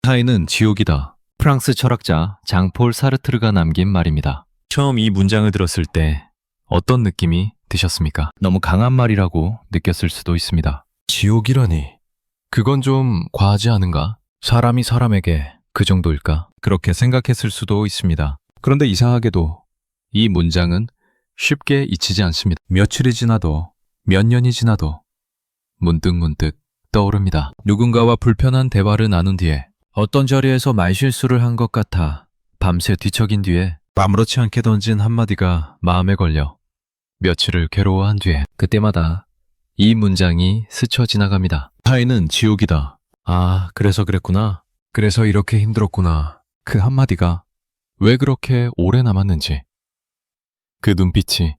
타인은 지옥이다. 프랑스 철학자 장폴 사르트르가 남긴 말입니다. 처음 이 문장을 들었을 때 어떤 느낌이 드셨습니까? 너무 강한 말이라고 느꼈을 수도 있습니다. 지옥이라니. 그건 좀 과하지 않은가? 사람이 사람에게 그 정도일까? 그렇게 생각했을 수도 있습니다. 그런데 이상하게도 이 문장은 쉽게 잊히지 않습니다. 며칠이 지나도 몇 년이 지나도 문득문득 떠오릅니다. 누군가와 불편한 대화를 나눈 뒤에 어떤 자리에서 말실수를 한 것 같아 밤새 뒤척인 뒤에 아무렇지 않게 던진 한마디가 마음에 걸려 며칠을 괴로워한 뒤에 그때마다 이 문장이 스쳐 지나갑니다. 타인은 지옥이다. 아, 그래서 그랬구나. 그래서 이렇게 힘들었구나. 그 한마디가 왜 그렇게 오래 남았는지, 그 눈빛이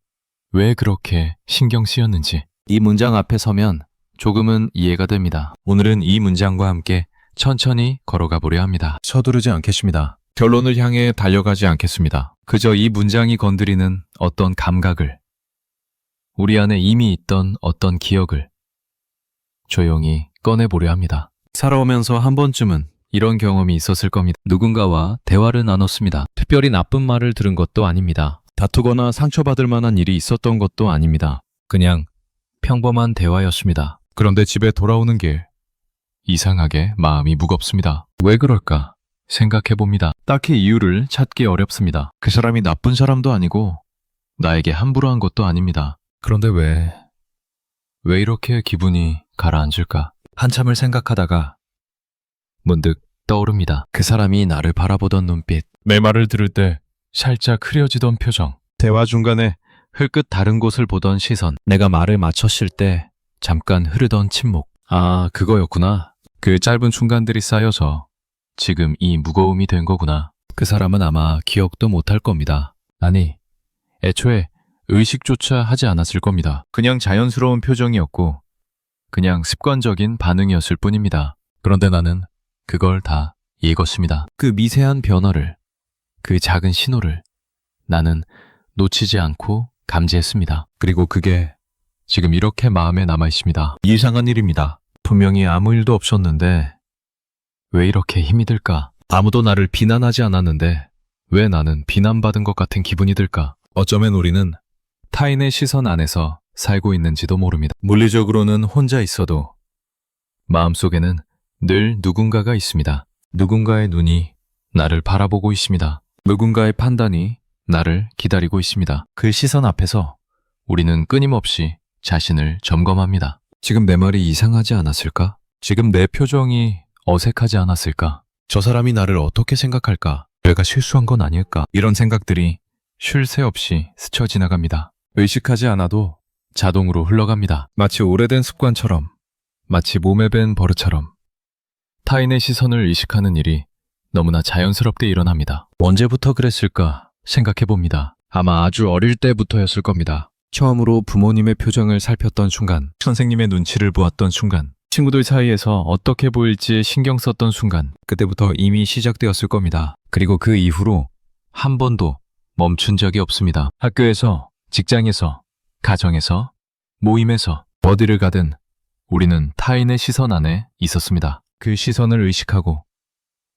왜 그렇게 신경 쓰였는지 이 문장 앞에 서면 조금은 이해가 됩니다. 오늘은 이 문장과 함께 천천히 걸어가 보려 합니다. 서두르지 않겠습니다. 결론을 향해 달려가지 않겠습니다. 그저 이 문장이 건드리는 어떤 감각을, 우리 안에 이미 있던 어떤 기억을 조용히 꺼내보려 합니다. 살아오면서 한 번쯤은 이런 경험이 있었을 겁니다. 누군가와 대화를 나눴습니다. 특별히 나쁜 말을 들은 것도 아닙니다. 다투거나 상처받을 만한 일이 있었던 것도 아닙니다. 그냥 평범한 대화였습니다. 그런데 집에 돌아오는 길 이상하게 마음이 무겁습니다. 왜 그럴까 생각해봅니다. 딱히 이유를 찾기 어렵습니다. 그 사람이 나쁜 사람도 아니고 나에게 함부로 한 것도 아닙니다. 그런데 왜 이렇게 기분이 가라앉을까? 한참을 생각하다가 문득 떠오릅니다. 그 사람이 나를 바라보던 눈빛, 내 말을 들을 때 살짝 흐려지던 표정, 대화 중간에 흘끗 다른 곳을 보던 시선, 내가 말을 마쳤을 때 잠깐 흐르던 침묵. 아, 그거였구나. 그 짧은 순간들이 쌓여서 지금 이 무거움이 된 거구나. 그 사람은 아마 기억도 못할 겁니다. 아니, 애초에 의식조차 하지 않았을 겁니다. 그냥 자연스러운 표정이었고 그냥 습관적인 반응이었을 뿐입니다. 그런데 나는 그걸 다 읽었습니다. 그 미세한 변화를, 그 작은 신호를 나는 놓치지 않고 감지했습니다. 그리고 그게 지금 이렇게 마음에 남아 있습니다. 이상한 일입니다. 분명히 아무 일도 없었는데 왜 이렇게 힘이 들까? 아무도 나를 비난하지 않았는데 왜 나는 비난받은 것 같은 기분이 들까? 어쩌면 우리는 타인의 시선 안에서 살고 있는지도 모릅니다. 물리적으로는 혼자 있어도 마음속에는 늘 누군가가 있습니다. 누군가의 눈이 나를 바라보고 있습니다. 누군가의 판단이 나를 기다리고 있습니다. 그 시선 앞에서 우리는 끊임없이 자신을 점검합니다. 지금 내 말이 이상하지 않았을까? 지금 내 표정이 어색하지 않았을까? 저 사람이 나를 어떻게 생각할까? 내가 실수한 건 아닐까? 이런 생각들이 쉴 새 없이 스쳐 지나갑니다. 의식하지 않아도 자동으로 흘러갑니다. 마치 오래된 습관처럼, 마치 몸에 밴 버릇처럼 타인의 시선을 의식하는 일이 너무나 자연스럽게 일어납니다. 언제부터 그랬을까 생각해봅니다. 아마 아주 어릴 때부터였을 겁니다. 처음으로 부모님의 표정을 살폈던 순간, 선생님의 눈치를 보았던 순간, 친구들 사이에서 어떻게 보일지 신경 썼던 순간, 그때부터 이미 시작되었을 겁니다. 그리고 그 이후로 한 번도 멈춘 적이 없습니다. 학교에서, 직장에서, 가정에서, 모임에서 어디를 가든 우리는 타인의 시선 안에 있었습니다. 그 시선을 의식하고,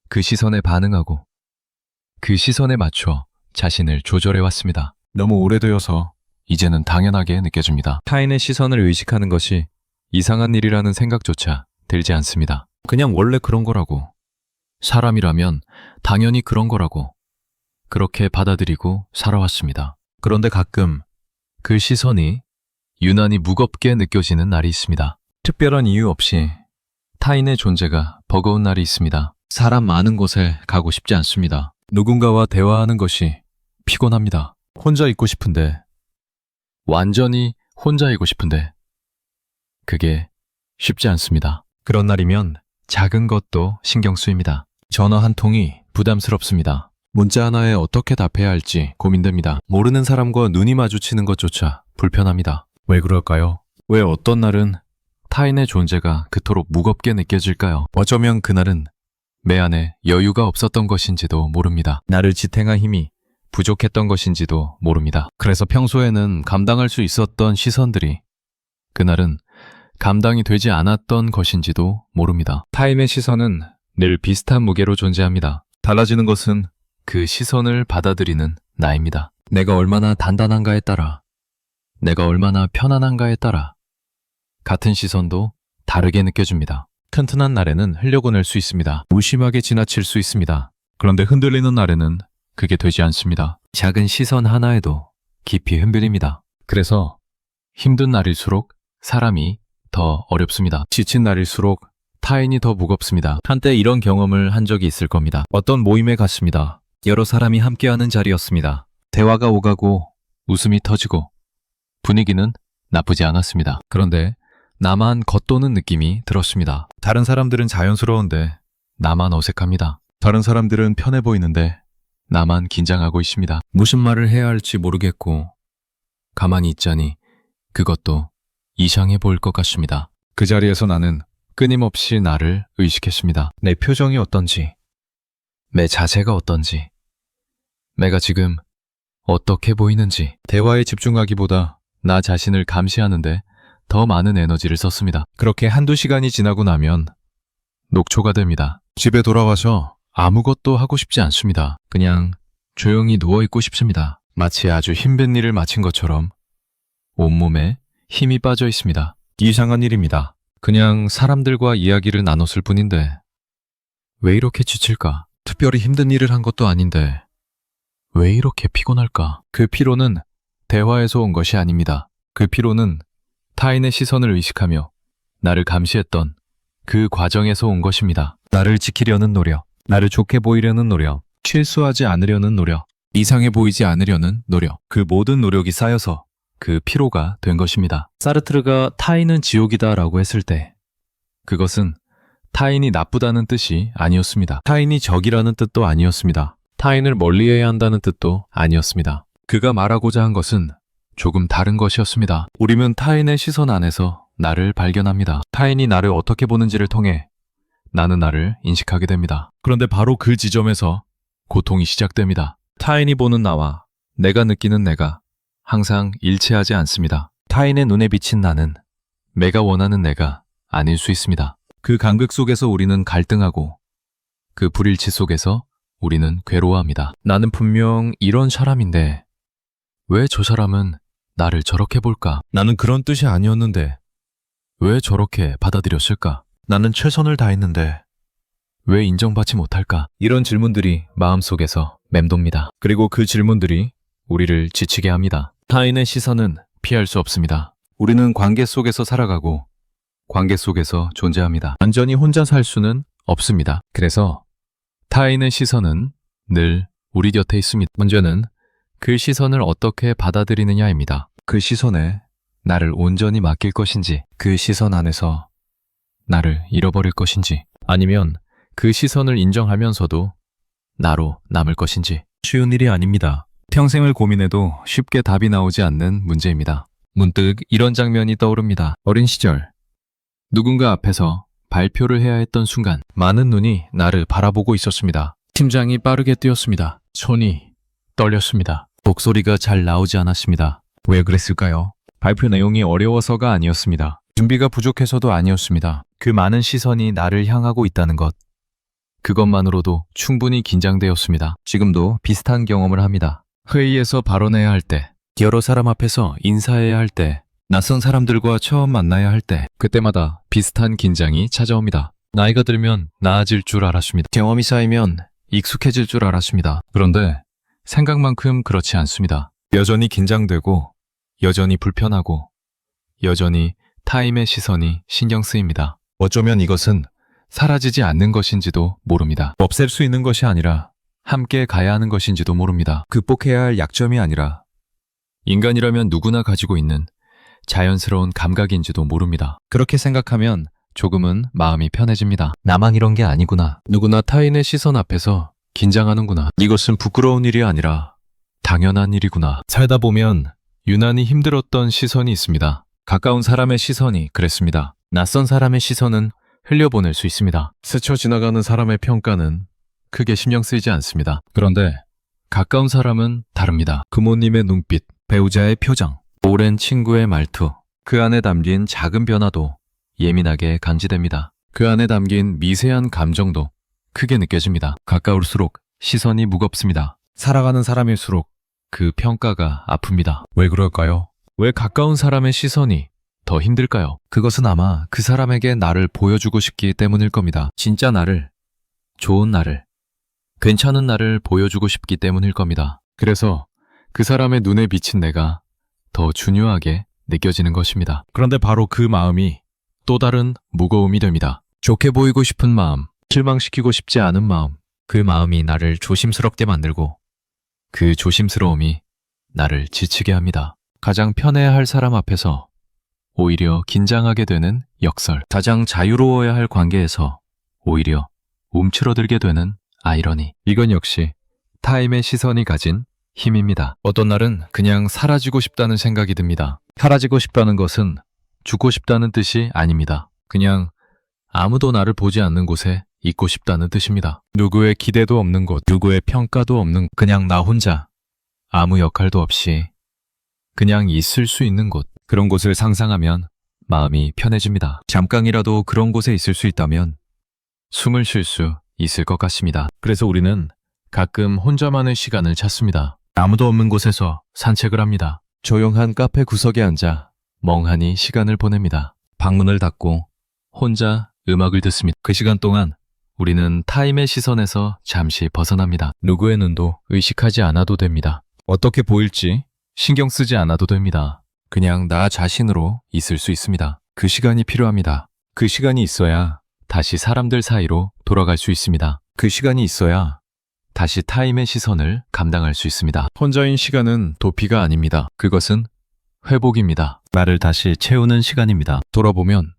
그 시선에 반응하고, 그 시선에 맞춰 자신을 조절해왔습니다. 너무 오래되어서 이제는 당연하게 느껴집니다. 타인의 시선을 의식하는 것이 이상한 일이라는 생각조차 들지 않습니다. 그냥 원래 그런 거라고, 사람이라면 당연히 그런 거라고 그렇게 받아들이고 살아왔습니다. 그런데 가끔 그 시선이 유난히 무겁게 느껴지는 날이 있습니다. 특별한 이유 없이 타인의 존재가 버거운 날이 있습니다. 사람 많은 곳에 가고 싶지 않습니다. 누군가와 대화하는 것이 피곤합니다. 혼자 있고 싶은데, 완전히 혼자이고 싶은데 그게 쉽지 않습니다. 그런 날이면 작은 것도 신경 쓰입니다. 전화 한 통이 부담스럽습니다. 문자 하나에 어떻게 답해야 할지 고민됩니다. 모르는 사람과 눈이 마주치는 것조차 불편합니다. 왜 그럴까요? 왜 어떤 날은 타인의 존재가 그토록 무겁게 느껴질까요? 어쩌면 그날은 내 안에 여유가 없었던 것인지도 모릅니다. 나를 지탱할 힘이 부족했던 것인지도 모릅니다. 그래서 평소에는 감당할 수 있었던 시선들이 그날은 감당이 되지 않았던 것인지도 모릅니다. 타인의 시선은 늘 비슷한 무게로 존재합니다. 달라지는 것은 그 시선을 받아들이는 나입니다. 내가 얼마나 단단한가에 따라, 내가 얼마나 편안한가에 따라 같은 시선도 다르게 느껴집니다. 튼튼한 날에는 흘려보낼 수 있습니다. 무심하게 지나칠 수 있습니다. 그런데 흔들리는 날에는 그게 되지 않습니다. 작은 시선 하나에도 깊이 흔들립니다. 그래서 힘든 날일수록 사람이 더 어렵습니다. 지친 날일수록 타인이 더 무겁습니다. 한때 이런 경험을 한 적이 있을 겁니다. 어떤 모임에 갔습니다. 여러 사람이 함께하는 자리였습니다. 대화가 오가고 웃음이 터지고 분위기는 나쁘지 않았습니다. 그런데 나만 겉도는 느낌이 들었습니다. 다른 사람들은 자연스러운데 나만 어색합니다. 다른 사람들은 편해 보이는데 나만 긴장하고 있습니다. 무슨 말을 해야 할지 모르겠고 가만히 있자니 그것도 이상해 보일 것 같습니다. 그 자리에서 나는 끊임없이 나를 의식했습니다. 내 표정이 어떤지, 내 자세가 어떤지, 내가 지금 어떻게 보이는지. 대화에 집중하기보다 나 자신을 감시하는데 더 많은 에너지를 썼습니다. 그렇게 한두 시간이 지나고 나면 녹초가 됩니다. 집에 돌아와서 아무것도 하고 싶지 않습니다. 그냥 조용히 누워있고 싶습니다. 마치 아주 힘든 일을 마친 것처럼 온몸에 힘이 빠져 있습니다. 이상한 일입니다. 그냥 사람들과 이야기를 나눴을 뿐인데 왜 이렇게 지칠까? 특별히 힘든 일을 한 것도 아닌데 왜 이렇게 피곤할까? 그 피로는 대화에서 온 것이 아닙니다. 그 피로는 타인의 시선을 의식하며 나를 감시했던 그 과정에서 온 것입니다. 나를 지키려는 노력, 나를 좋게 보이려는 노력, 실수하지 않으려는 노력, 이상해 보이지 않으려는 노력, 그 모든 노력이 쌓여서 그 피로가 된 것입니다. 사르트르가 타인은 지옥이다 라고 했을 때 그것은 타인이 나쁘다는 뜻이 아니었습니다. 타인이 적이라는 뜻도 아니었습니다. 타인을 멀리해야 한다는 뜻도 아니었습니다. 그가 말하고자 한 것은 조금 다른 것이었습니다. 우리는 타인의 시선 안에서 나를 발견합니다. 타인이 나를 어떻게 보는지를 통해 나는 나를 인식하게 됩니다. 그런데 바로 그 지점에서 고통이 시작됩니다. 타인이 보는 나와 내가 느끼는 내가 항상 일치하지 않습니다. 타인의 눈에 비친 나는 내가 원하는 내가 아닐 수 있습니다. 그 간극 속에서 우리는 갈등하고 그 불일치 속에서 우리는 괴로워합니다. 나는 분명 이런 사람인데 왜 저 사람은 나를 저렇게 볼까? 나는 그런 뜻이 아니었는데 왜 저렇게 받아들였을까? 나는 최선을 다했는데 왜 인정받지 못할까? 이런 질문들이 마음속에서 맴돕니다. 그리고 그 질문들이 우리를 지치게 합니다. 타인의 시선은 피할 수 없습니다. 우리는 관계 속에서 살아가고 관계 속에서 존재합니다. 완전히 혼자 살 수는 없습니다. 그래서 타인의 시선은 늘 우리 곁에 있습니다. 문제는 그 시선을 어떻게 받아들이느냐입니다. 그 시선에 나를 온전히 맡길 것인지, 그 시선 안에서 나를 잃어버릴 것인지, 아니면 그 시선을 인정하면서도 나로 남을 것인지. 쉬운 일이 아닙니다. 평생을 고민해도 쉽게 답이 나오지 않는 문제입니다. 문득 이런 장면이 떠오릅니다. 어린 시절 누군가 앞에서 발표를 해야 했던 순간 많은 눈이 나를 바라보고 있었습니다. 심장이 빠르게 뛰었습니다. 손이 떨렸습니다. 목소리가 잘 나오지 않았습니다. 왜 그랬을까요? 발표 내용이 어려워서가 아니었습니다. 준비가 부족해서도 아니었습니다. 그 많은 시선이 나를 향하고 있다는 것, 그것만으로도 충분히 긴장되었습니다. 지금도 비슷한 경험을 합니다. 회의에서 발언해야 할 때, 여러 사람 앞에서 인사해야 할 때, 낯선 사람들과 처음 만나야 할 때, 그때마다 비슷한 긴장이 찾아옵니다. 나이가 들면 나아질 줄 알았습니다. 경험이 쌓이면 익숙해질 줄 알았습니다. 그런데 생각만큼 그렇지 않습니다. 여전히 긴장되고, 여전히 불편하고, 여전히 타인의 시선이 신경 쓰입니다. 어쩌면 이것은 사라지지 않는 것인지도 모릅니다. 없앨 수 있는 것이 아니라 함께 가야 하는 것인지도 모릅니다. 극복해야 할 약점이 아니라 인간이라면 누구나 가지고 있는 자연스러운 감각인지도 모릅니다. 그렇게 생각하면 조금은 마음이 편해집니다. 나만 이런 게 아니구나. 누구나 타인의 시선 앞에서 긴장하는구나. 이것은 부끄러운 일이 아니라 당연한 일이구나. 살다 보면 유난히 힘들었던 시선이 있습니다. 가까운 사람의 시선이 그랬습니다. 낯선 사람의 시선은 흘려보낼 수 있습니다. 스쳐 지나가는 사람의 평가는 크게 신경 쓰이지 않습니다. 그런데 가까운 사람은 다릅니다. 부모님의 눈빛, 배우자의 표정, 오랜 친구의 말투, 그 안에 담긴 작은 변화도 예민하게 감지됩니다. 그 안에 담긴 미세한 감정도 크게 느껴집니다. 가까울수록 시선이 무겁습니다. 살아가는 사람일수록 그 평가가 아픕니다. 왜 그럴까요? 왜 가까운 사람의 시선이 더 힘들까요? 그것은 아마 그 사람에게 나를 보여주고 싶기 때문일 겁니다. 진짜 나를, 좋은 나를, 괜찮은 나를 보여주고 싶기 때문일 겁니다. 그래서 그 사람의 눈에 비친 내가 더 중요하게 느껴지는 것입니다. 그런데 바로 그 마음이 또 다른 무거움이 됩니다. 좋게 보이고 싶은 마음, 실망시키고 싶지 않은 마음, 그 마음이 나를 조심스럽게 만들고 그 조심스러움이 나를 지치게 합니다. 가장 편해야 할 사람 앞에서 오히려 긴장하게 되는 역설, 가장 자유로워야 할 관계에서 오히려 움츠러들게 되는 아이러니. 이건 역시 타임의 시선이 가진 힘입니다. 어떤 날은 그냥 사라지고 싶다는 생각이 듭니다. 사라지고 싶다는 것은 죽고 싶다는 뜻이 아닙니다. 그냥 아무도 나를 보지 않는 곳에 있고 싶다는 뜻입니다. 누구의 기대도 없는 곳, 누구의 평가도 없는, 그냥 나 혼자 아무 역할도 없이 그냥 있을 수 있는 곳, 그런 곳을 상상하면 마음이 편해집니다. 잠깐이라도 그런 곳에 있을 수 있다면 숨을 쉴 수 있을 것 같습니다. 그래서 우리는 가끔 혼자만의 시간을 찾습니다. 아무도 없는 곳에서 산책을 합니다. 조용한 카페 구석에 앉아 멍하니 시간을 보냅니다. 방문을 닫고 혼자 음악을 듣습니다. 그 시간 동안 우리는 타임의 시선에서 잠시 벗어납니다. 누구의 눈도 의식하지 않아도 됩니다. 어떻게 보일지 신경 쓰지 않아도 됩니다. 그냥 나 자신으로 있을 수 있습니다. 그 시간이 필요합니다. 그 시간이 있어야 다시 사람들 사이로 돌아갈 수 있습니다. 그 시간이 있어야 다시 타임의 시선을 감당할 수 있습니다. 혼자인 시간은 도피가 아닙니다. 그것은 회복입니다. 나를 다시 채우는 시간입니다. 돌아보면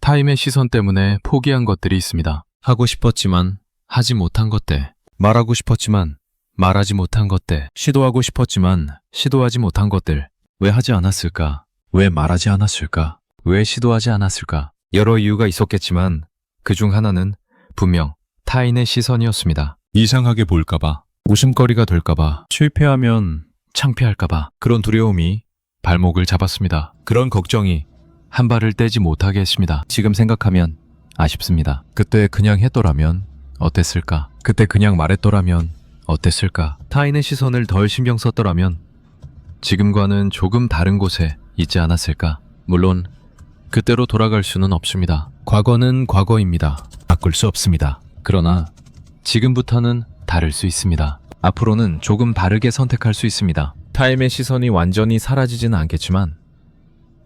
타임의 시선 때문에 포기한 것들이 있습니다. 하고 싶었지만 하지 못한 것들, 말하고 싶었지만 말하지 못한 것들, 시도하고 싶었지만 시도하지 못한 것들. 왜 하지 않았을까? 왜 말하지 않았을까? 왜 시도하지 않았을까? 여러 이유가 있었겠지만 그중 하나는 분명 타인의 시선이었습니다. 이상하게 볼까봐, 웃음거리가 될까봐, 실패하면 창피할까봐, 그런 두려움이 발목을 잡았습니다. 그런 걱정이 한 발을 떼지 못하게 했습니다. 지금 생각하면 아쉽습니다. 그때 그냥 했더라면 어땠을까? 그때 그냥 말했더라면 어땠을까? 타인의 시선을 덜 신경 썼더라면 지금과는 조금 다른 곳에 있지 않았을까? 물론 그때로 돌아갈 수는 없습니다. 과거는 과거입니다. 바꿀 수 없습니다. 그러나 지금부터는 다를 수 있습니다. 앞으로는 조금 다르게 선택할 수 있습니다. 타임의 시선이 완전히 사라지지는 않겠지만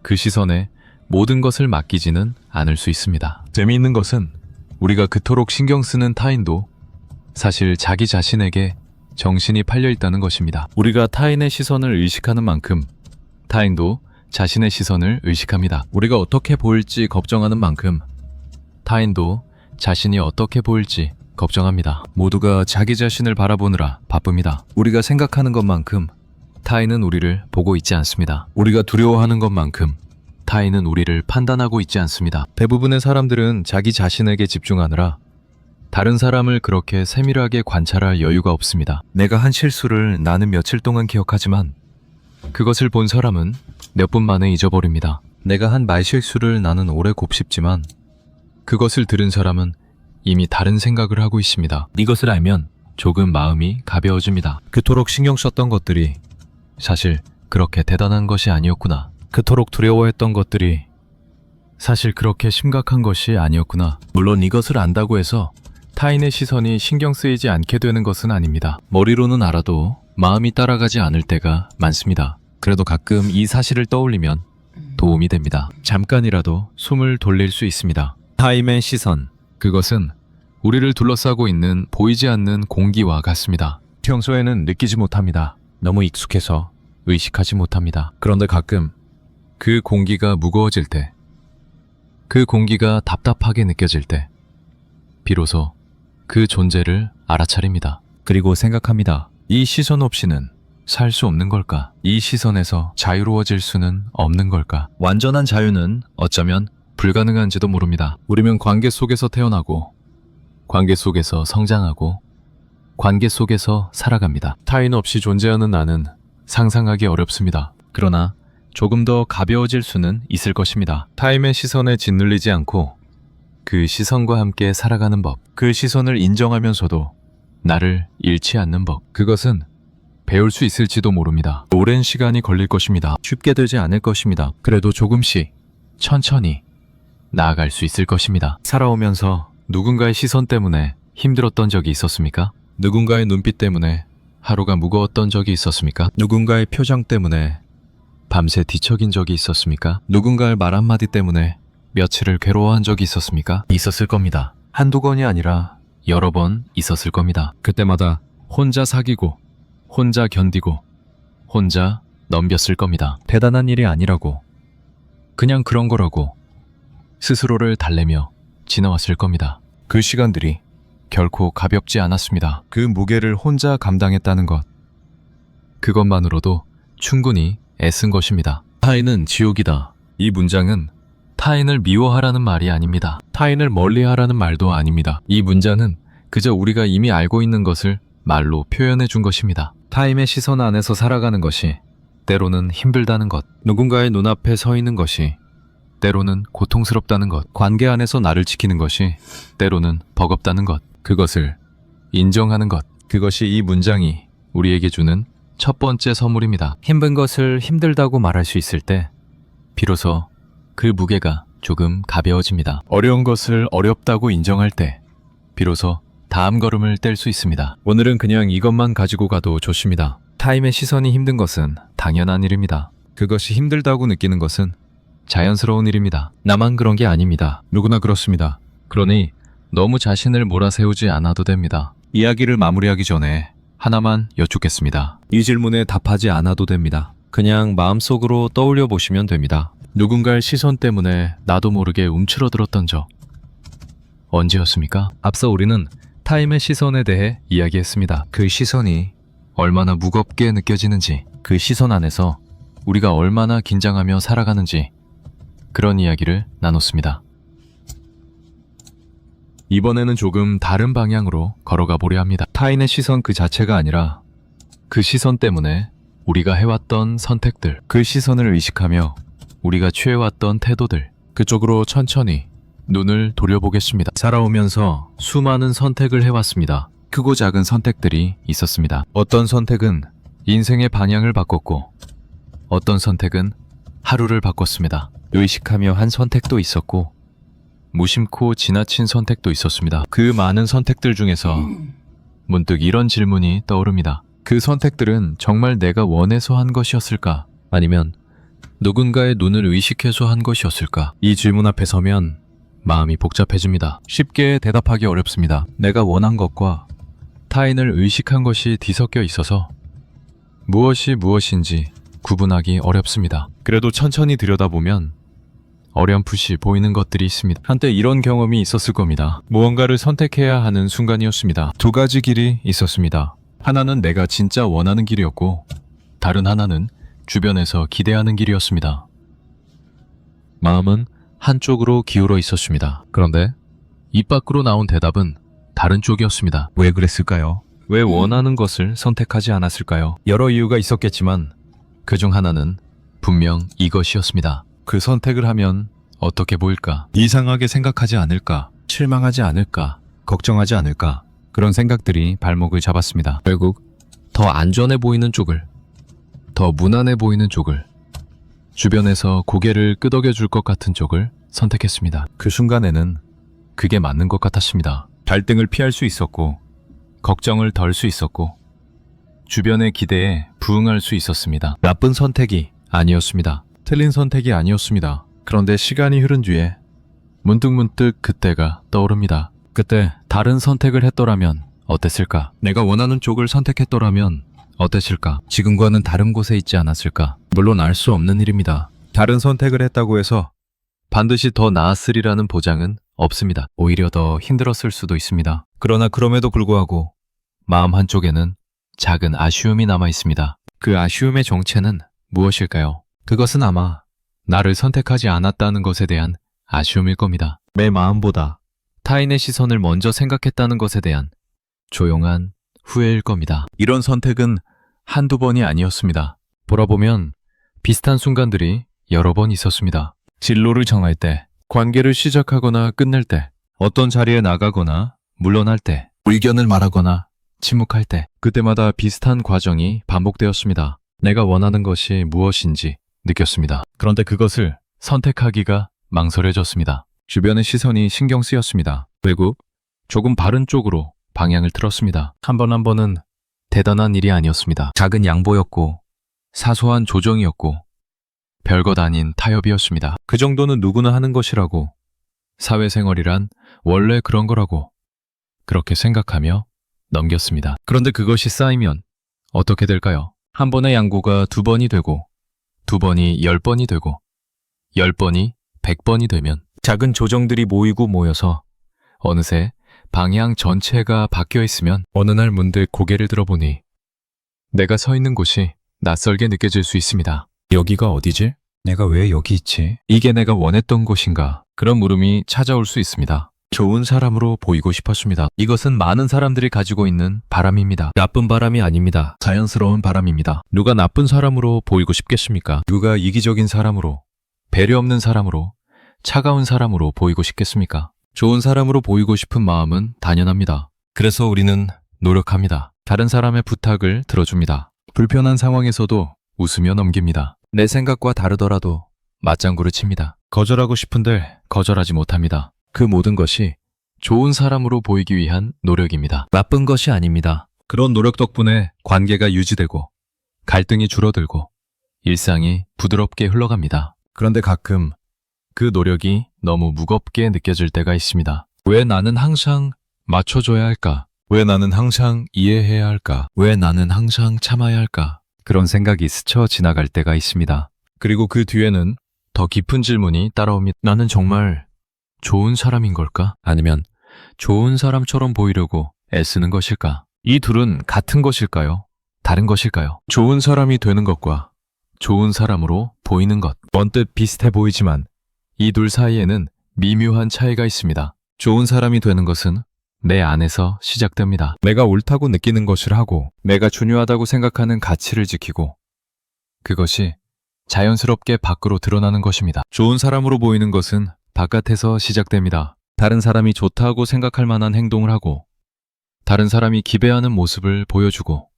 그 시선에 모든 것을 맡기지는 않을 수 있습니다. 재미있는 것은 우리가 그토록 신경 쓰는 타인도 사실 자기 자신에게 정신이 팔려 있다는 것입니다. 우리가 타인의 시선을 의식하는 만큼 타인도 자신의 시선을 의식합니다. 우리가 어떻게 보일지 걱정하는 만큼 타인도 자신이 어떻게 보일지 걱정합니다. 모두가 자기 자신을 바라보느라 바쁩니다. 우리가 생각하는 것만큼 타인은 우리를 보고 있지 않습니다. 우리가 두려워하는 것만큼 타인은 우리를 판단하고 있지 않습니다. 대부분의 사람들은 자기 자신에게 집중하느라 다른 사람을 그렇게 세밀하게 관찰할 여유가 없습니다. 내가 한 실수를 나는 며칠 동안 기억하지만 그것을 본 사람은 몇 분 만에 잊어버립니다. 내가 한 말실수를 나는 오래 곱씹지만 그것을 들은 사람은 이미 다른 생각을 하고 있습니다. 이것을 알면 조금 마음이 가벼워집니다. 그토록 신경 썼던 것들이 사실 그렇게 대단한 것이 아니었구나. 그토록 두려워했던 것들이 사실 그렇게 심각한 것이 아니었구나. 물론 이것을 안다고 해서 타인의 시선이 신경 쓰이지 않게 되는 것은 아닙니다. 머리로는 알아도 마음이 따라가지 않을 때가 많습니다. 그래도 가끔 이 사실을 떠올리면 도움이 됩니다. 잠깐이라도 숨을 돌릴 수 있습니다. 타임의 시선, 그것은 우리를 둘러싸고 있는 보이지 않는 공기와 같습니다. 평소에는 느끼지 못합니다. 너무 익숙해서 의식하지 못합니다. 그런데 가끔 그 공기가 무거워질 때, 그 공기가 답답하게 느껴질 때 비로소 그 존재를 알아차립니다. 그리고 생각합니다. 이 시선 없이는 살 수 없는 걸까? 이 시선에서 자유로워질 수는 없는 걸까? 완전한 자유는 어쩌면 불가능한지도 모릅니다. 우리는 관계 속에서 태어나고 관계 속에서 성장하고 관계 속에서 살아갑니다. 타인 없이 존재하는 나는 상상하기 어렵습니다. 그러나 조금 더 가벼워질 수는 있을 것입니다. 타임의 시선에 짓눌리지 않고 그 시선과 함께 살아가는 법, 그 시선을 인정하면서도 나를 잃지 않는 법, 그것은 배울 수 있을지도 모릅니다. 오랜 시간이 걸릴 것입니다. 쉽게 되지 않을 것입니다. 그래도 조금씩 천천히 나아갈 수 있을 것입니다. 살아오면서 누군가의 시선 때문에 힘들었던 적이 있었습니까? 누군가의 눈빛 때문에 하루가 무거웠던 적이 있었습니까? 누군가의 표정 때문에 밤새 뒤척인 적이 있었습니까? 누군가의 말 한마디 때문에 며칠을 괴로워한 적이 있었습니까? 있었을 겁니다. 한두 번이 아니라 여러 번 있었을 겁니다. 그때마다 혼자 사귀고, 혼자 견디고, 혼자 넘겼을 겁니다. 대단한 일이 아니라고, 그냥 그런 거라고 스스로를 달래며 지나왔을 겁니다. 그 시간들이 결코 가볍지 않았습니다. 그 무게를 혼자 감당했다는 것, 그것만으로도 충분히 애쓴 것입니다. 타인은 지옥이다. 이 문장은 타인을 미워하라는 말이 아닙니다. 타인을 멀리하라는 말도 아닙니다. 이 문장은 그저 우리가 이미 알고 있는 것을 말로 표현해 준 것입니다. 타인의 시선 안에서 살아가는 것이 때로는 힘들다는 것, 누군가의 눈앞에 서 있는 것이 때로는 고통스럽다는 것, 관계 안에서 나를 지키는 것이 때로는 버겁다는 것, 그것을 인정하는 것, 그것이 이 문장이 우리에게 주는 첫 번째 선물입니다. 힘든 것을 힘들다고 말할 수 있을 때 비로소 그 무게가 조금 가벼워집니다. 어려운 것을 어렵다고 인정할 때 비로소 다음 걸음을 뗄 수 있습니다. 오늘은 그냥 이것만 가지고 가도 좋습니다. 타인의 시선이 힘든 것은 당연한 일입니다. 그것이 힘들다고 느끼는 것은 자연스러운 일입니다. 나만 그런 게 아닙니다. 누구나 그렇습니다. 그러니 너무 자신을 몰아세우지 않아도 됩니다. 이야기를 마무리하기 전에 하나만 여쭙겠습니다. 이 질문에 답하지 않아도 됩니다. 그냥 마음속으로 떠올려 보시면 됩니다. 누군가의 시선 때문에 나도 모르게 움츠러들었던 적 언제였습니까? 앞서 우리는 타인의 시선에 대해 이야기했습니다. 그 시선이 얼마나 무겁게 느껴지는지, 그 시선 안에서 우리가 얼마나 긴장하며 살아가는지, 그런 이야기를 나눴습니다. 이번에는 조금 다른 방향으로 걸어가 보려 합니다. 타인의 시선 그 자체가 아니라 그 시선 때문에 우리가 해왔던 선택들, 그 시선을 의식하며 우리가 취해왔던 태도들, 그쪽으로 천천히 눈을 돌려보겠습니다. 살아오면서 수많은 선택을 해왔습니다. 크고 작은 선택들이 있었습니다. 어떤 선택은 인생의 방향을 바꿨고, 어떤 선택은 하루를 바꿨습니다. 의식하며 한 선택도 있었고, 무심코 지나친 선택도 있었습니다. 그 많은 선택들 중에서 문득 이런 질문이 떠오릅니다. 그 선택들은 정말 내가 원해서 한 것이었을까? 아니면 누군가의 눈을 의식해서 한 것이었을까? 이 질문 앞에 서면 마음이 복잡해집니다. 쉽게 대답하기 어렵습니다. 내가 원한 것과 타인을 의식한 것이 뒤섞여 있어서 무엇이 무엇인지 구분하기 어렵습니다. 그래도 천천히 들여다보면 어렴풋이 보이는 것들이 있습니다. 한때 이런 경험이 있었을 겁니다. 무언가를 선택해야 하는 순간이었습니다. 두 가지 길이 있었습니다. 하나는 내가 진짜 원하는 길이었고, 다른 하나는 주변에서 기대하는 길이었습니다. 마음은 한쪽으로 기울어 있었습니다. 그런데 입 밖으로 나온 대답은 다른 쪽이었습니다. 왜 그랬을까요? 왜 원하는 것을 선택하지 않았을까요? 여러 이유가 있었겠지만 그 중 하나는 분명 이것이었습니다. 그 선택을 하면 어떻게 보일까? 이상하게 생각하지 않을까? 실망하지 않을까? 걱정하지 않을까? 그런 생각들이 발목을 잡았습니다. 결국 더 안전해 보이는 쪽을, 더 무난해 보이는 쪽을, 주변에서 고개를 끄덕여 줄 것 같은 쪽을 선택했습니다. 그 순간에는 그게 맞는 것 같았습니다. 갈등을 피할 수 있었고, 걱정을 덜 수 있었고, 주변의 기대에 부응할 수 있었습니다. 나쁜 선택이 아니었습니다. 틀린 선택이 아니었습니다. 그런데 시간이 흐른 뒤에 문득문득 그때가 떠오릅니다. 그때 다른 선택을 했더라면 어땠을까? 내가 원하는 쪽을 선택했더라면 어땠을까? 지금과는 다른 곳에 있지 않았을까? 물론 알 수 없는 일입니다. 다른 선택을 했다고 해서 반드시 더 나았으리라는 보장은 없습니다. 오히려 더 힘들었을 수도 있습니다. 그러나 그럼에도 불구하고 마음 한쪽에는 작은 아쉬움이 남아 있습니다. 그 아쉬움의 정체는 무엇일까요? 그것은 아마 나를 선택하지 않았다는 것에 대한 아쉬움일 겁니다. 내 마음보다 타인의 시선을 먼저 생각했다는 것에 대한 조용한 후회일 겁니다. 이런 선택은 한두 번이 아니었습니다. 돌아보면 비슷한 순간들이 여러 번 있었습니다. 진로를 정할 때, 관계를 시작하거나 끝낼 때, 어떤 자리에 나가거나 물러날 때, 의견을 말하거나 침묵할 때, 그때마다 비슷한 과정이 반복되었습니다. 내가 원하는 것이 무엇인지 느꼈습니다. 그런데 그것을 선택하기가 망설여졌습니다. 주변의 시선이 신경 쓰였습니다. 외국, 조금 바른 쪽으로 방향을 틀었습니다. 한 번은 대단한 일이 아니었습니다. 작은 양보였고, 사소한 조정이었고, 별것 아닌 타협이었습니다. 그 정도는 누구나 하는 것이라고, 사회생활이란 원래 그런 거라고, 그렇게 생각하며 넘겼습니다. 그런데 그것이 쌓이면 어떻게 될까요? 한 번의 양보가 2번이 되고, 2번이 10번이 되고, 10번이 100번이 되면 작은 조정들이 모이고 모여서 어느새 방향 전체가 바뀌어 있으면 어느 날 문득 고개를 들어보니 내가 서 있는 곳이 낯설게 느껴질 수 있습니다. 여기가 어디지? 내가 왜 여기 있지? 이게 내가 원했던 곳인가? 그런 물음이 찾아올 수 있습니다. 좋은 사람으로 보이고 싶었습니다. 이것은 많은 사람들이 가지고 있는 바람입니다. 나쁜 바람이 아닙니다. 자연스러운 바람입니다. 누가 나쁜 사람으로 보이고 싶겠습니까? 누가 이기적인 사람으로, 배려 없는 사람으로, 차가운 사람으로 보이고 싶겠습니까? 좋은 사람으로 보이고 싶은 마음은 당연합니다. 그래서 우리는 노력합니다. 다른 사람의 부탁을 들어줍니다. 불편한 상황에서도 웃으며 넘깁니다. 내 생각과 다르더라도 맞장구를 칩니다. 거절하고 싶은데 거절하지 못합니다. 그 모든 것이 좋은 사람으로 보이기 위한 노력입니다. 나쁜 것이 아닙니다. 그런 노력 덕분에 관계가 유지되고 갈등이 줄어들고 일상이 부드럽게 흘러갑니다. 그런데 가끔 그 노력이 너무 무겁게 느껴질 때가 있습니다. 왜 나는 항상 맞춰줘야 할까? 왜 나는 항상 이해해야 할까? 왜 나는 항상 참아야 할까? 그런 생각이 스쳐 지나갈 때가 있습니다. 그리고 그 뒤에는 더 깊은 질문이 따라옵니다. 나는 정말 좋은 사람인 걸까? 아니면 좋은 사람처럼 보이려고 애쓰는 것일까? 이 둘은 같은 것일까요? 다른 것일까요? 좋은 사람이 되는 것과 좋은 사람으로 보이는 것. 언뜻 비슷해 보이지만 이 둘 사이에는 미묘한 차이가 있습니다. 좋은 사람이 되는 것은 내 안에서 시작됩니다. 내가 옳다고 느끼는 것을 하고 내가 중요하다고 생각하는 가치를 지키고 그것이 자연스럽게 밖으로 드러나는 것입니다. 좋은 사람으로 보이는 것은 바깥에서 시작됩니다. 다른 사람이 좋다고 생각할 만한 행동을 하고 다른 사람이 기대하는 모습을 보여주고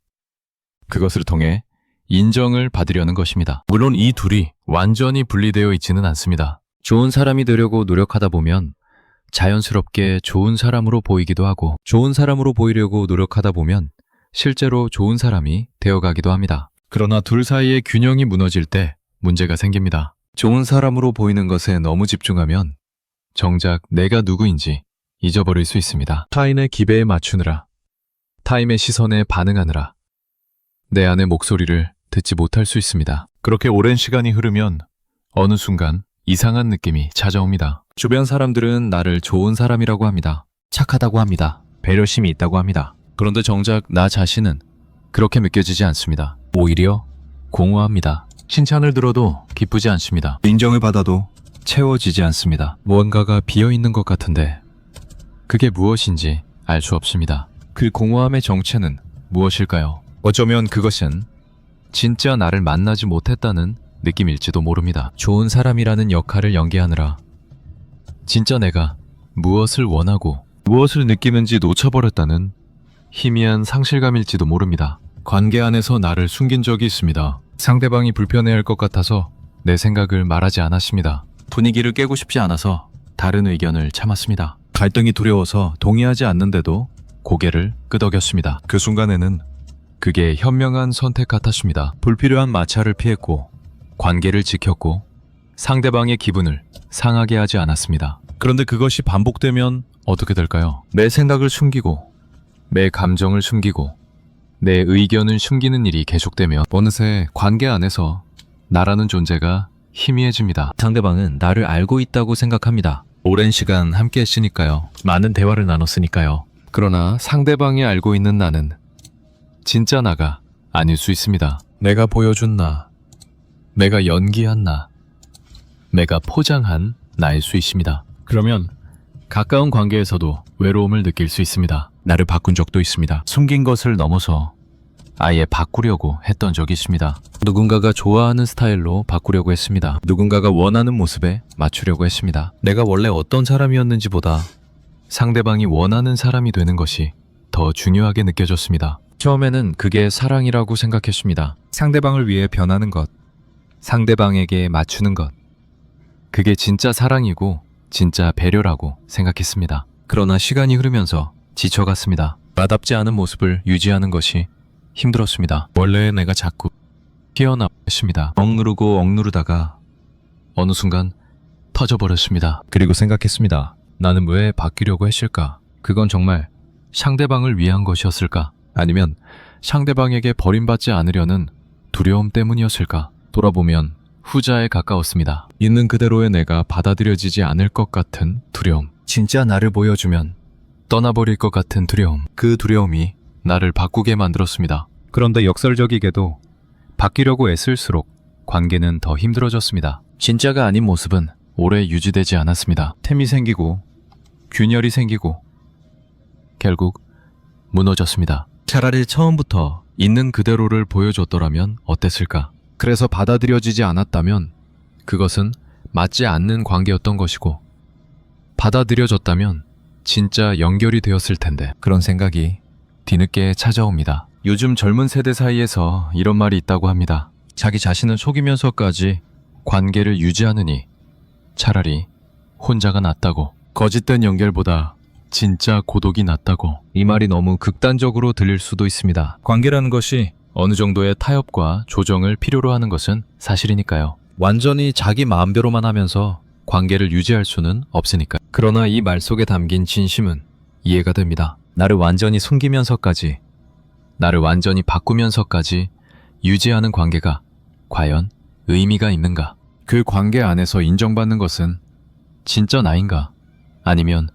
그것을 통해 인정을 받으려는 것입니다. 물론 이 둘이 완전히 분리되어 있지는 않습니다. 좋은 사람이 되려고 노력하다 보면 자연스럽게 좋은 사람으로 보이기도 하고 좋은 사람으로 보이려고 노력하다 보면 실제로 좋은 사람이 되어가기도 합니다. 그러나 둘 사이의 균형이 무너질 때 문제가 생깁니다. 좋은 사람으로 보이는 것에 너무 집중하면 정작 내가 누구인지 잊어버릴 수 있습니다. 타인의 기대에 맞추느라, 타인의 시선에 반응하느라 내 안의 목소리를 듣지 못할 수 있습니다. 그렇게 오랜 시간이 흐르면 어느 순간 이상한 느낌이 찾아옵니다. 주변 사람들은 나를 좋은 사람이라고 합니다. 착하다고 합니다. 배려심이 있다고 합니다. 그런데 정작 나 자신은 그렇게 느껴지지 않습니다. 오히려 공허합니다. 칭찬을 들어도 기쁘지 않습니다. 인정을 받아도 채워지지 않습니다. 무언가가 비어있는 것 같은데 그게 무엇인지 알 수 없습니다. 그 공허함의 정체는 무엇일까요? 어쩌면 그것은 진짜 나를 만나지 못했다는 느낌일지도 모릅니다. 좋은 사람이라는 역할을 연기하느라 진짜 내가 무엇을 원하고 무엇을 느끼는지 놓쳐버렸다는 희미한 상실감일지도 모릅니다. 관계 안에서 나를 숨긴 적이 있습니다. 상대방이 불편해할 것 같아서 내 생각을 말하지 않았습니다. 분위기를 깨고 싶지 않아서 다른 의견을 참았습니다. 갈등이 두려워서 동의하지 않는데도 고개를 끄덕였습니다. 그 순간에는 그게 현명한 선택 같았습니다. 불필요한 마찰을 피했고 관계를 지켰고 상대방의 기분을 상하게 하지 않았습니다. 그런데 그것이 반복되면 어떻게 될까요? 내 생각을 숨기고 내 감정을 숨기고 내 의견을 숨기는 일이 계속되며 어느새 관계 안에서 나라는 존재가 희미해집니다. 상대방은 나를 알고 있다고 생각합니다. 오랜 시간 함께 했으니까요. 많은 대화를 나눴으니까요. 그러나 상대방이 알고 있는 나는 진짜 나가 아닐 수 있습니다. 내가 보여준 나, 내가 연기한 나, 내가 포장한 나일 수 있습니다. 그러면 가까운 관계에서도 외로움을 느낄 수 있습니다. 나를 바꾼 적도 있습니다. 숨긴 것을 넘어서 아예 바꾸려고 했던 적이 있습니다. 누군가가 좋아하는 스타일로 바꾸려고 했습니다. 누군가가 원하는 모습에 맞추려고 했습니다. 내가 원래 어떤 사람이었는지보다 상대방이 원하는 사람이 되는 것이 더 중요하게 느껴졌습니다. 처음에는 그게 사랑이라고 생각했습니다. 상대방을 위해 변하는 것, 상대방에게 맞추는 것. 그게 진짜 사랑이고 진짜 배려라고 생각했습니다. 그러나 시간이 흐르면서 지쳐갔습니다. 와닿지 않은 모습을 유지하는 것이 힘들었습니다. 원래 내가 자꾸 튀어나왔습니다. 억누르다가 어느 순간 터져버렸습니다. 그리고 생각했습니다. 나는 왜 바뀌려고 했을까? 그건 정말 상대방을 위한 것이었을까? 아니면 상대방에게 버림받지 않으려는 두려움 때문이었을까? 돌아보면 후자에 가까웠습니다. 있는 그대로의 내가 받아들여지지 않을 것 같은 두려움. 진짜 나를 보여주면 떠나버릴 것 같은 두려움. 그 두려움이 나를 바꾸게 만들었습니다. 그런데 역설적이게도 바뀌려고 애쓸수록 관계는 더 힘들어졌습니다. 진짜가 아닌 모습은 오래 유지되지 않았습니다. 템이 생기고 균열이 생기고 결국 무너졌습니다. 차라리 처음부터 있는 그대로를 보여줬더라면 어땠을까? 그래서 받아들여지지 않았다면 그것은 맞지 않는 관계였던 것이고, 받아들여졌다면 진짜 연결이 되었을 텐데, 그런 생각이 뒤늦게 찾아옵니다. 요즘 젊은 세대 사이에서 이런 말이 있다고 합니다. 자기 자신을 속이면서까지 관계를 유지하느니 차라리 혼자가 낫다고. 거짓된 연결보다 진짜 고독이 낫다고. 이 말이 너무 극단적으로 들릴 수도 있습니다. 관계라는 것이 어느 정도의 타협과 조정을 필요로 하는 것은 사실이니까요. 완전히 자기 마음대로만 하면서 관계를 유지할 수는 없으니까. 그러나 이 말 속에 담긴 진심은 이해가 됩니다. 나를 완전히 숨기면서까지, 나를 완전히 바꾸면서까지 유지하는 관계가 과연 의미가 있는가? 그 관계 안에서 인정받는 것은 진짜 나인가? 아니면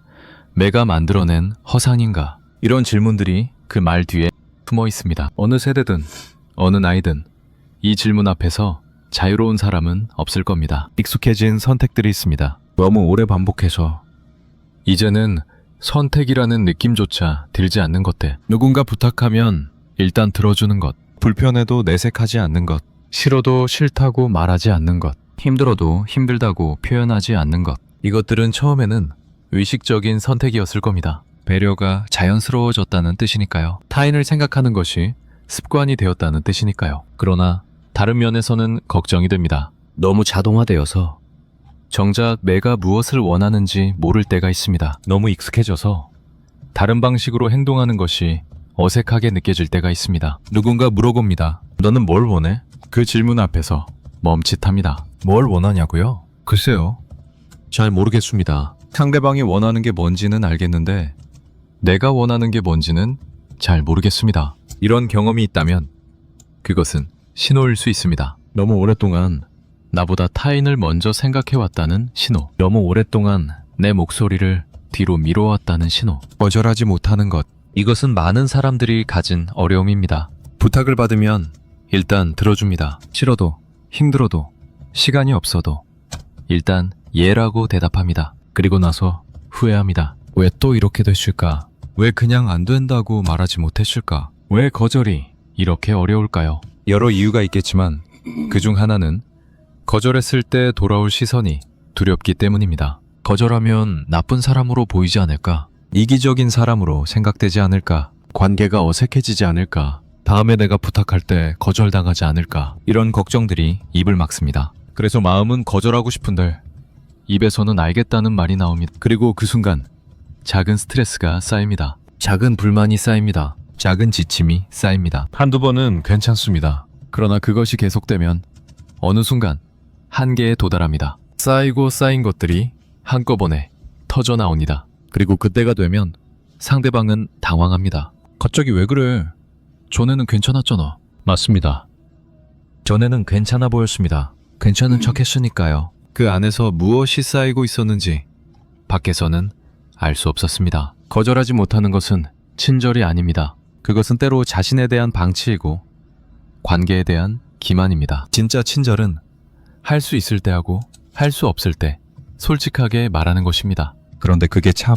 내가 만들어낸 허상인가? 이런 질문들이 그 말 뒤에 숨어 있습니다. 어느 세대든 어느 나이든 이 질문 앞에서 자유로운 사람은 없을 겁니다. 익숙해진 선택들이 있습니다. 너무 오래 반복해서 이제는 선택이라는 느낌조차 들지 않는 것들. 누군가 부탁하면 일단 들어주는 것, 불편해도 내색하지 않는 것, 싫어도 싫다고 말하지 않는 것, 힘들어도 힘들다고 표현하지 않는 것. 이것들은 처음에는 의식적인 선택이었을 겁니다. 배려가 자연스러워졌다는 뜻이니까요. 타인을 생각하는 것이 습관이 되었다는 뜻이니까요. 그러나 다른 면에서는 걱정이 됩니다. 너무 자동화되어서 정작 내가 무엇을 원하는지 모를 때가 있습니다. 너무 익숙해져서 다른 방식으로 행동하는 것이 어색하게 느껴질 때가 있습니다. 누군가 물어봅니다. 너는 뭘 원해? 그 질문 앞에서 멈칫합니다. 뭘 원하냐고요? 글쎄요. 잘 모르겠습니다. 상대방이 원하는 게 뭔지는 알겠는데 내가 원하는 게 뭔지는 잘 모르겠습니다. 이런 경험이 있다면 그것은 신호일 수 있습니다. 너무 오랫동안 나보다 타인을 먼저 생각해왔다는 신호. 너무 오랫동안 내 목소리를 뒤로 미뤄왔다는 신호. 거절하지 못하는 것. 이것은 많은 사람들이 가진 어려움입니다. 부탁을 받으면 일단 들어줍니다. 싫어도, 힘들어도, 시간이 없어도 일단 예라고 대답합니다. 그리고 나서 후회합니다. 왜 또 이렇게 됐을까? 왜 그냥 안 된다고 말하지 못했을까? 왜 거절이 이렇게 어려울까요? 여러 이유가 있겠지만 그중 하나는 거절했을 때 돌아올 시선이 두렵기 때문입니다. 거절하면 나쁜 사람으로 보이지 않을까? 이기적인 사람으로 생각되지 않을까? 관계가 어색해지지 않을까? 다음에 내가 부탁할 때 거절당하지 않을까? 이런 걱정들이 입을 막습니다. 그래서 마음은 거절하고 싶은데 입에서는 알겠다는 말이 나옵니다. 그리고 그 순간 작은 스트레스가 쌓입니다. 작은 불만이 쌓입니다. 작은 지침이 쌓입니다. 한두 번은 괜찮습니다. 그러나 그것이 계속되면 어느 순간 한계에 도달합니다. 쌓이고 쌓인 것들이 한꺼번에 터져 나옵니다. 그리고 그때가 되면 상대방은 당황합니다. 갑자기 왜 그래? 전에는 괜찮았잖아. 맞습니다. 전에는 괜찮아 보였습니다. 괜찮은 척 했으니까요. 그 안에서 무엇이 쌓이고 있었는지 밖에서는 알 수 없었습니다. 거절하지 못하는 것은 친절이 아닙니다. 그것은 때로 자신에 대한 방치이고 관계에 대한 기만입니다. 진짜 친절은 할 수 있을 때 하고 할 수 없을 때 솔직하게 말하는 것입니다. 그런데 그게 참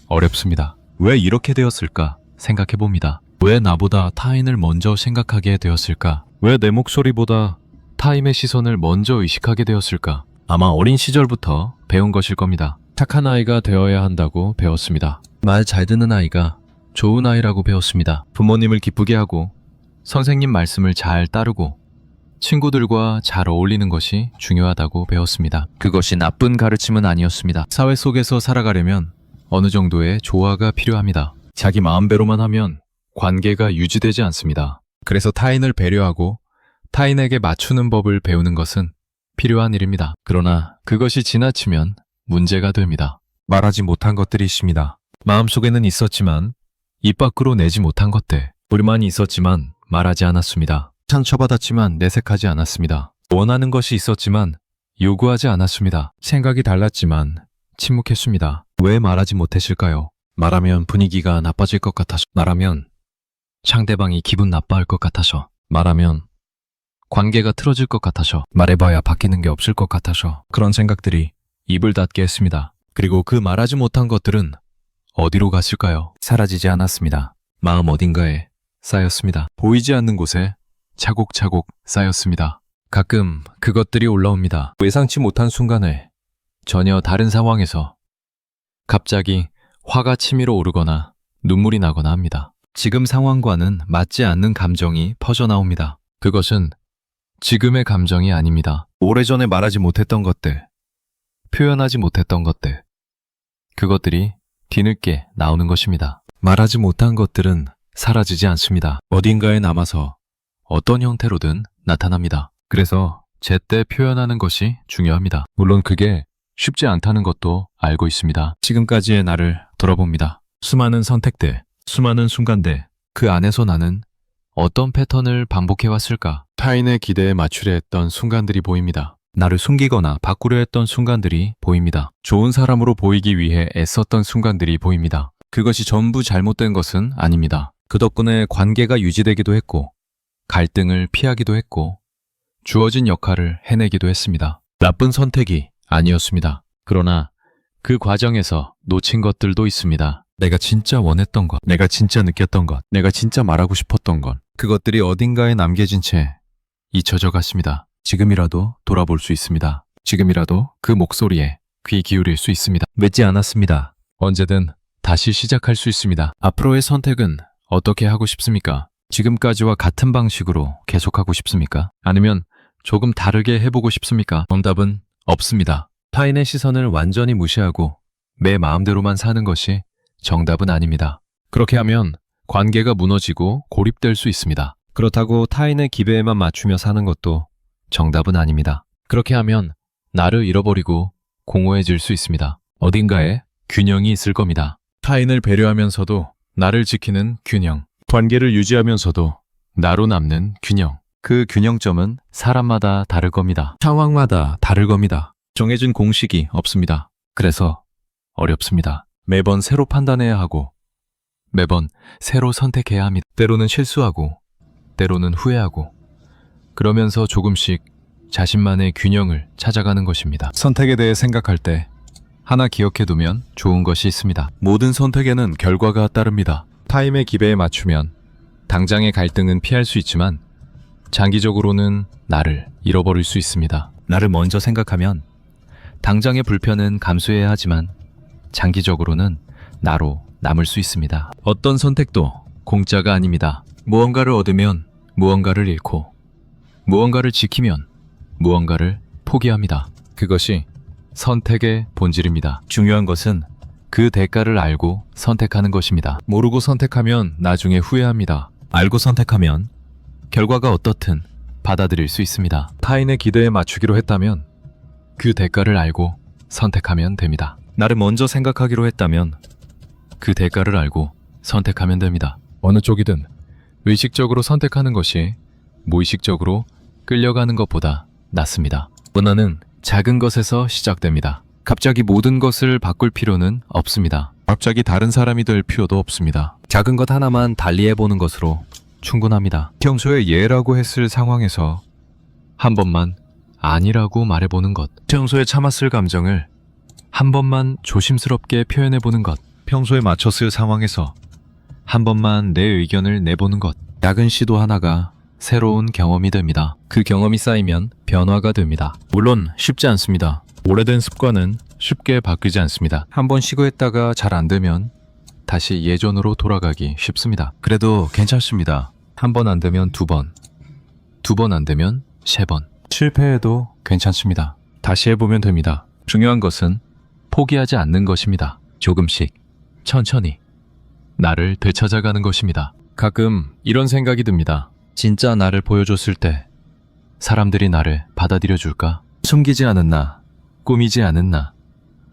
어렵습니다. 왜 이렇게 되었을까 생각해봅니다. 왜 나보다 타인을 먼저 생각하게 되었을까? 왜 내 목소리보다 타인의 시선을 먼저 의식하게 되었을까? 아마 어린 시절부터 배운 것일 겁니다. 착한 아이가 되어야 한다고 배웠습니다. 말 잘 듣는 아이가 좋은 아이라고 배웠습니다. 부모님을 기쁘게 하고 선생님 말씀을 잘 따르고 친구들과 잘 어울리는 것이 중요하다고 배웠습니다. 그것이 나쁜 가르침은 아니었습니다. 사회 속에서 살아가려면 어느 정도의 조화가 필요합니다. 자기 마음대로만 하면 관계가 유지되지 않습니다. 그래서 타인을 배려하고 타인에게 맞추는 법을 배우는 것은 필요한 일입니다. 그러나 그것이 지나치면 문제가 됩니다. 말하지 못한 것들이 있습니다. 마음속에는 있었지만 입 밖으로 내지 못한 것들. 불만이 있었지만 말하지 않았습니다. 상처받았지만 내색하지 않았습니다. 원하는 것이 있었지만 요구하지 않았습니다. 생각이 달랐지만 침묵했습니다. 왜 말하지 못했을까요? 말하면 분위기가 나빠질 것 같아서, 말하면 상대방이 기분 나빠할 것 같아서, 말하면 관계가 틀어질 것 같아서, 말해봐야 바뀌는 게 없을 것 같아서, 그런 생각들이 입을 닫게 했습니다. 그리고 그 말하지 못한 것들은 어디로 갔을까요? 사라지지 않았습니다. 마음 어딘가에 쌓였습니다. 보이지 않는 곳에 차곡차곡 쌓였습니다. 가끔 그것들이 올라옵니다. 예상치 못한 순간에 전혀 다른 상황에서 갑자기 화가 치밀어 오르거나 눈물이 나거나 합니다. 지금 상황과는 맞지 않는 감정이 퍼져나옵니다. 그것은 지금의 감정이 아닙니다. 오래전에 말하지 못했던 것들, 표현하지 못했던 것들, 그것들이 뒤늦게 나오는 것입니다. 말하지 못한 것들은 사라지지 않습니다. 어딘가에 남아서 어떤 형태로든 나타납니다. 그래서 제때 표현하는 것이 중요합니다. 물론 그게 쉽지 않다는 것도 알고 있습니다. 지금까지의 나를 돌아봅니다. 수많은 선택들, 수많은 순간들, 그 안에서 나는 어떤 패턴을 반복해왔을까? 타인의 기대에 맞추려 했던 순간들이 보입니다. 나를 숨기거나 바꾸려 했던 순간들이 보입니다. 좋은 사람으로 보이기 위해 애썼던 순간들이 보입니다. 그것이 전부 잘못된 것은 아닙니다. 그 덕분에 관계가 유지되기도 했고, 갈등을 피하기도 했고, 주어진 역할을 해내기도 했습니다. 나쁜 선택이 아니었습니다. 그러나 그 과정에서 놓친 것들도 있습니다. 내가 진짜 원했던 것, 내가 진짜 느꼈던 것, 내가 진짜 말하고 싶었던 것, 그것들이 어딘가에 남겨진 채 잊혀져 갔습니다. 지금이라도 돌아볼 수 있습니다. 지금이라도 그 목소리에 귀 기울일 수 있습니다. 늦지 않았습니다. 언제든 다시 시작할 수 있습니다. 앞으로의 선택은 어떻게 하고 싶습니까? 지금까지와 같은 방식으로 계속하고 싶습니까? 아니면 조금 다르게 해보고 싶습니까? 정답은 없습니다. 타인의 시선을 완전히 무시하고 내 마음대로만 사는 것이 정답은 아닙니다. 그렇게 하면 관계가 무너지고 고립될 수 있습니다. 그렇다고 타인의 기대에만 맞추며 사는 것도 정답은 아닙니다. 그렇게 하면 나를 잃어버리고 공허해질 수 있습니다. 어딘가에 균형이 있을 겁니다. 타인을 배려하면서도 나를 지키는 균형, 관계를 유지하면서도 나로 남는 균형. 그 균형점은 사람마다 다를 겁니다. 상황마다 다를 겁니다. 정해진 공식이 없습니다. 그래서 어렵습니다. 매번 새로 판단해야 하고 매번 새로 선택해야 합니다. 때로는 실수하고 때로는 후회하고 그러면서 조금씩 자신만의 균형을 찾아가는 것입니다. 선택에 대해 생각할 때 하나 기억해두면 좋은 것이 있습니다. 모든 선택에는 결과가 따릅니다. 타인의 기대에 맞추면 당장의 갈등은 피할 수 있지만 장기적으로는 나를 잃어버릴 수 있습니다. 나를 먼저 생각하면 당장의 불편은 감수해야 하지만 장기적으로는 나로 남을 수 있습니다. 어떤 선택도 공짜가 아닙니다. 무언가를 얻으면 무언가를 잃고 무언가를 지키면 무언가를 포기합니다. 그것이 선택의 본질입니다. 중요한 것은 그 대가를 알고 선택하는 것입니다. 모르고 선택하면 나중에 후회합니다. 알고 선택하면 결과가 어떻든 받아들일 수 있습니다. 타인의 기대에 맞추기로 했다면 그 대가를 알고 선택하면 됩니다. 나를 먼저 생각하기로 했다면 그 대가를 알고 선택하면 됩니다. 어느 쪽이든 의식적으로 선택하는 것이 무의식적으로 끌려가는 것보다 낫습니다. 원한은 작은 것에서 시작됩니다. 갑자기 모든 것을 바꿀 필요는 없습니다. 갑자기 다른 사람이 될 필요도 없습니다. 작은 것 하나만 달리해보는 것으로 충분합니다. 평소에 예라고 했을 상황에서 한 번만 아니라고 말해보는 것. 평소에 참았을 감정을 한 번만 조심스럽게 표현해보는 것. 평소에 맞췄을 상황에서 한 번만 내 의견을 내보는 것. 작은 시도 하나가 새로운 경험이 됩니다. 그 경험이 쌓이면 변화가 됩니다. 물론 쉽지 않습니다. 오래된 습관은 쉽게 바뀌지 않습니다. 한번 시도했다가 잘 안 되면 다시 예전으로 돌아가기 쉽습니다. 그래도 괜찮습니다. 한 번 안 되면 두 번, 두 번 안 되면 세 번. 실패해도 괜찮습니다. 다시 해보면 됩니다. 중요한 것은 포기하지 않는 것입니다. 조금씩, 천천히 나를 되찾아가는 것입니다. 가끔 이런 생각이 듭니다. 진짜 나를 보여줬을 때 사람들이 나를 받아들여 줄까? 숨기지 않은 나, 꾸미지 않은 나,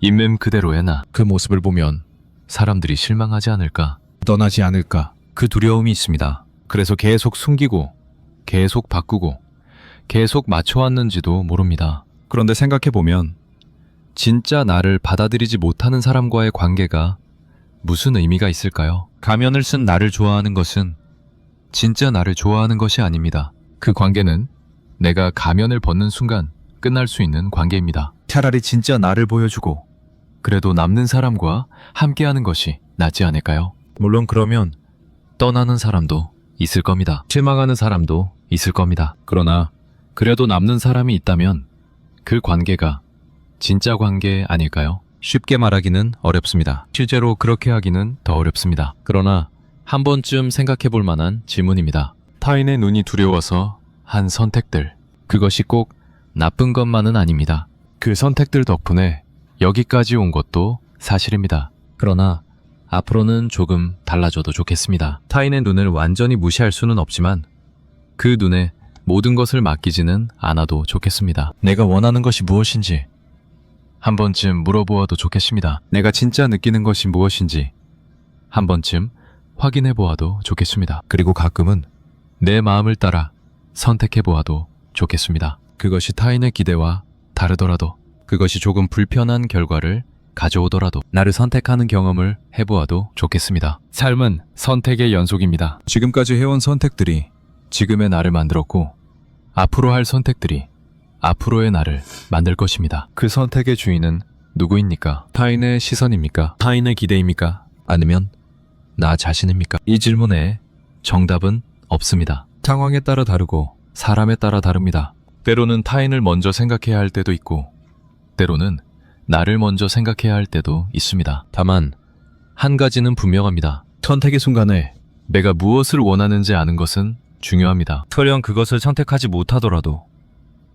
있는 그대로의 나. 그 모습을 보면 사람들이 실망하지 않을까? 떠나지 않을까? 그 두려움이 있습니다. 그래서 계속 숨기고, 계속 바꾸고, 계속 맞춰왔는지도 모릅니다. 그런데 생각해보면 진짜 나를 받아들이지 못하는 사람과의 관계가 무슨 의미가 있을까요? 가면을 쓴 나를 좋아하는 것은 진짜 나를 좋아하는 것이 아닙니다. 그 관계는 내가 가면을 벗는 순간 끝날 수 있는 관계입니다. 차라리 진짜 나를 보여주고 그래도 남는 사람과 함께하는 것이 낫지 않을까요? 물론 그러면 떠나는 사람도 있을 겁니다. 실망하는 사람도 있을 겁니다. 그러나 그래도 남는 사람이 있다면 그 관계가 진짜 관계 아닐까요? 쉽게 말하기는 어렵습니다. 실제로 그렇게 하기는 더 어렵습니다. 그러나 한 번쯤 생각해 볼 만한 질문입니다. 타인의 눈이 두려워서 한 선택들, 그것이 꼭 나쁜 것만은 아닙니다. 그 선택들 덕분에 여기까지 온 것도 사실입니다. 그러나 앞으로는 조금 달라져도 좋겠습니다. 타인의 눈을 완전히 무시할 수는 없지만 그 눈에 모든 것을 맡기지는 않아도 좋겠습니다. 내가 원하는 것이 무엇인지 한 번쯤 물어보아도 좋겠습니다. 내가 진짜 느끼는 것이 무엇인지 한 번쯤 확인해 보아도 좋겠습니다. 그리고 가끔은 내 마음을 따라 선택해 보아도 좋겠습니다. 그것이 타인의 기대와 다르더라도, 그것이 조금 불편한 결과를 가져오더라도 나를 선택하는 경험을 해보아도 좋겠습니다. 삶은 선택의 연속입니다. 지금까지 해온 선택들이 지금의 나를 만들었고 앞으로 할 선택들이 앞으로의 나를 만들 것입니다. 그 선택의 주인은 누구입니까? 타인의 시선입니까? 타인의 기대입니까? 아니면 나 자신입니까? 이 질문에 정답은 없습니다. 상황에 따라 다르고 사람에 따라 다릅니다. 때로는 타인을 먼저 생각해야 할 때도 있고 때로는 나를 먼저 생각해야 할 때도 있습니다. 다만 한 가지는 분명합니다. 선택의 순간에 내가 무엇을 원하는지 아는 것은 중요합니다. 설령 그것을 선택하지 못하더라도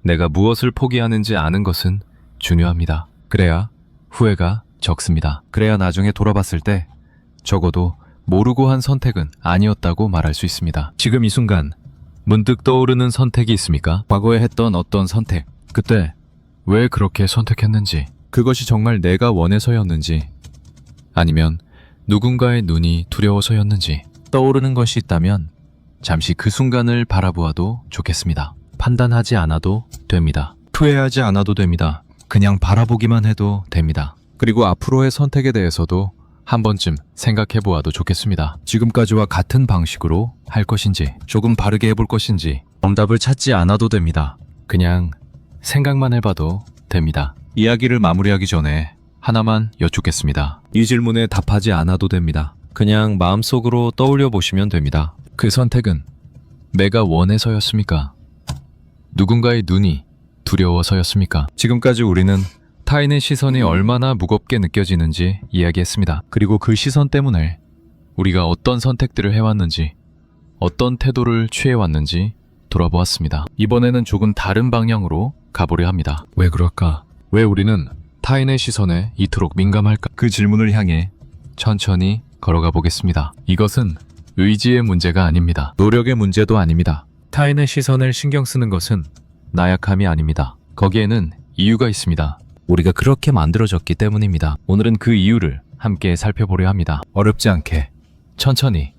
내가 무엇을 포기하는지 아는 것은 중요합니다. 그래야 후회가 적습니다. 그래야 나중에 돌아봤을 때 적어도 모르고 한 선택은 아니었다고 말할 수 있습니다. 지금 이 순간 문득 떠오르는 선택이 있습니까? 과거에 했던 어떤 선택, 그때 왜 그렇게 선택했는지, 그것이 정말 내가 원해서였는지 아니면 누군가의 눈이 두려워서였는지 떠오르는 것이 있다면 잠시 그 순간을 바라보아도 좋겠습니다. 판단하지 않아도 됩니다. 후회하지 않아도 됩니다. 그냥 바라보기만 해도 됩니다. 그리고 앞으로의 선택에 대해서도 한 번쯤 생각해 보아도 좋겠습니다. 지금까지와 같은 방식으로 할 것인지, 조금 바르게 해볼 것인지 정답을 찾지 않아도 됩니다. 그냥 생각만 해봐도 됩니다. 이야기를 마무리하기 전에 하나만 여쭙겠습니다. 이 질문에 답하지 않아도 됩니다. 그냥 마음속으로 떠올려 보시면 됩니다. 그 선택은 내가 원해서였습니까? 누군가의 눈이 두려워서였습니까? 지금까지 우리는 타인의 시선이 얼마나 무겁게 느껴지는지 이야기했습니다. 그리고 그 시선 때문에 우리가 어떤 선택들을 해왔는지, 어떤 태도를 취해왔는지 돌아보았습니다. 이번에는 조금 다른 방향으로 가보려 합니다. 왜 그럴까? 왜 우리는 타인의 시선에 이토록 민감할까? 그 질문을 향해 천천히 걸어가 보겠습니다. 이것은 의지의 문제가 아닙니다. 노력의 문제도 아닙니다. 타인의 시선을 신경 쓰는 것은 나약함이 아닙니다. 거기에는 이유가 있습니다. 우리가 그렇게 만들어졌기 때문입니다. 오늘은 그 이유를 함께 살펴보려 합니다. 어렵지 않게, 천천히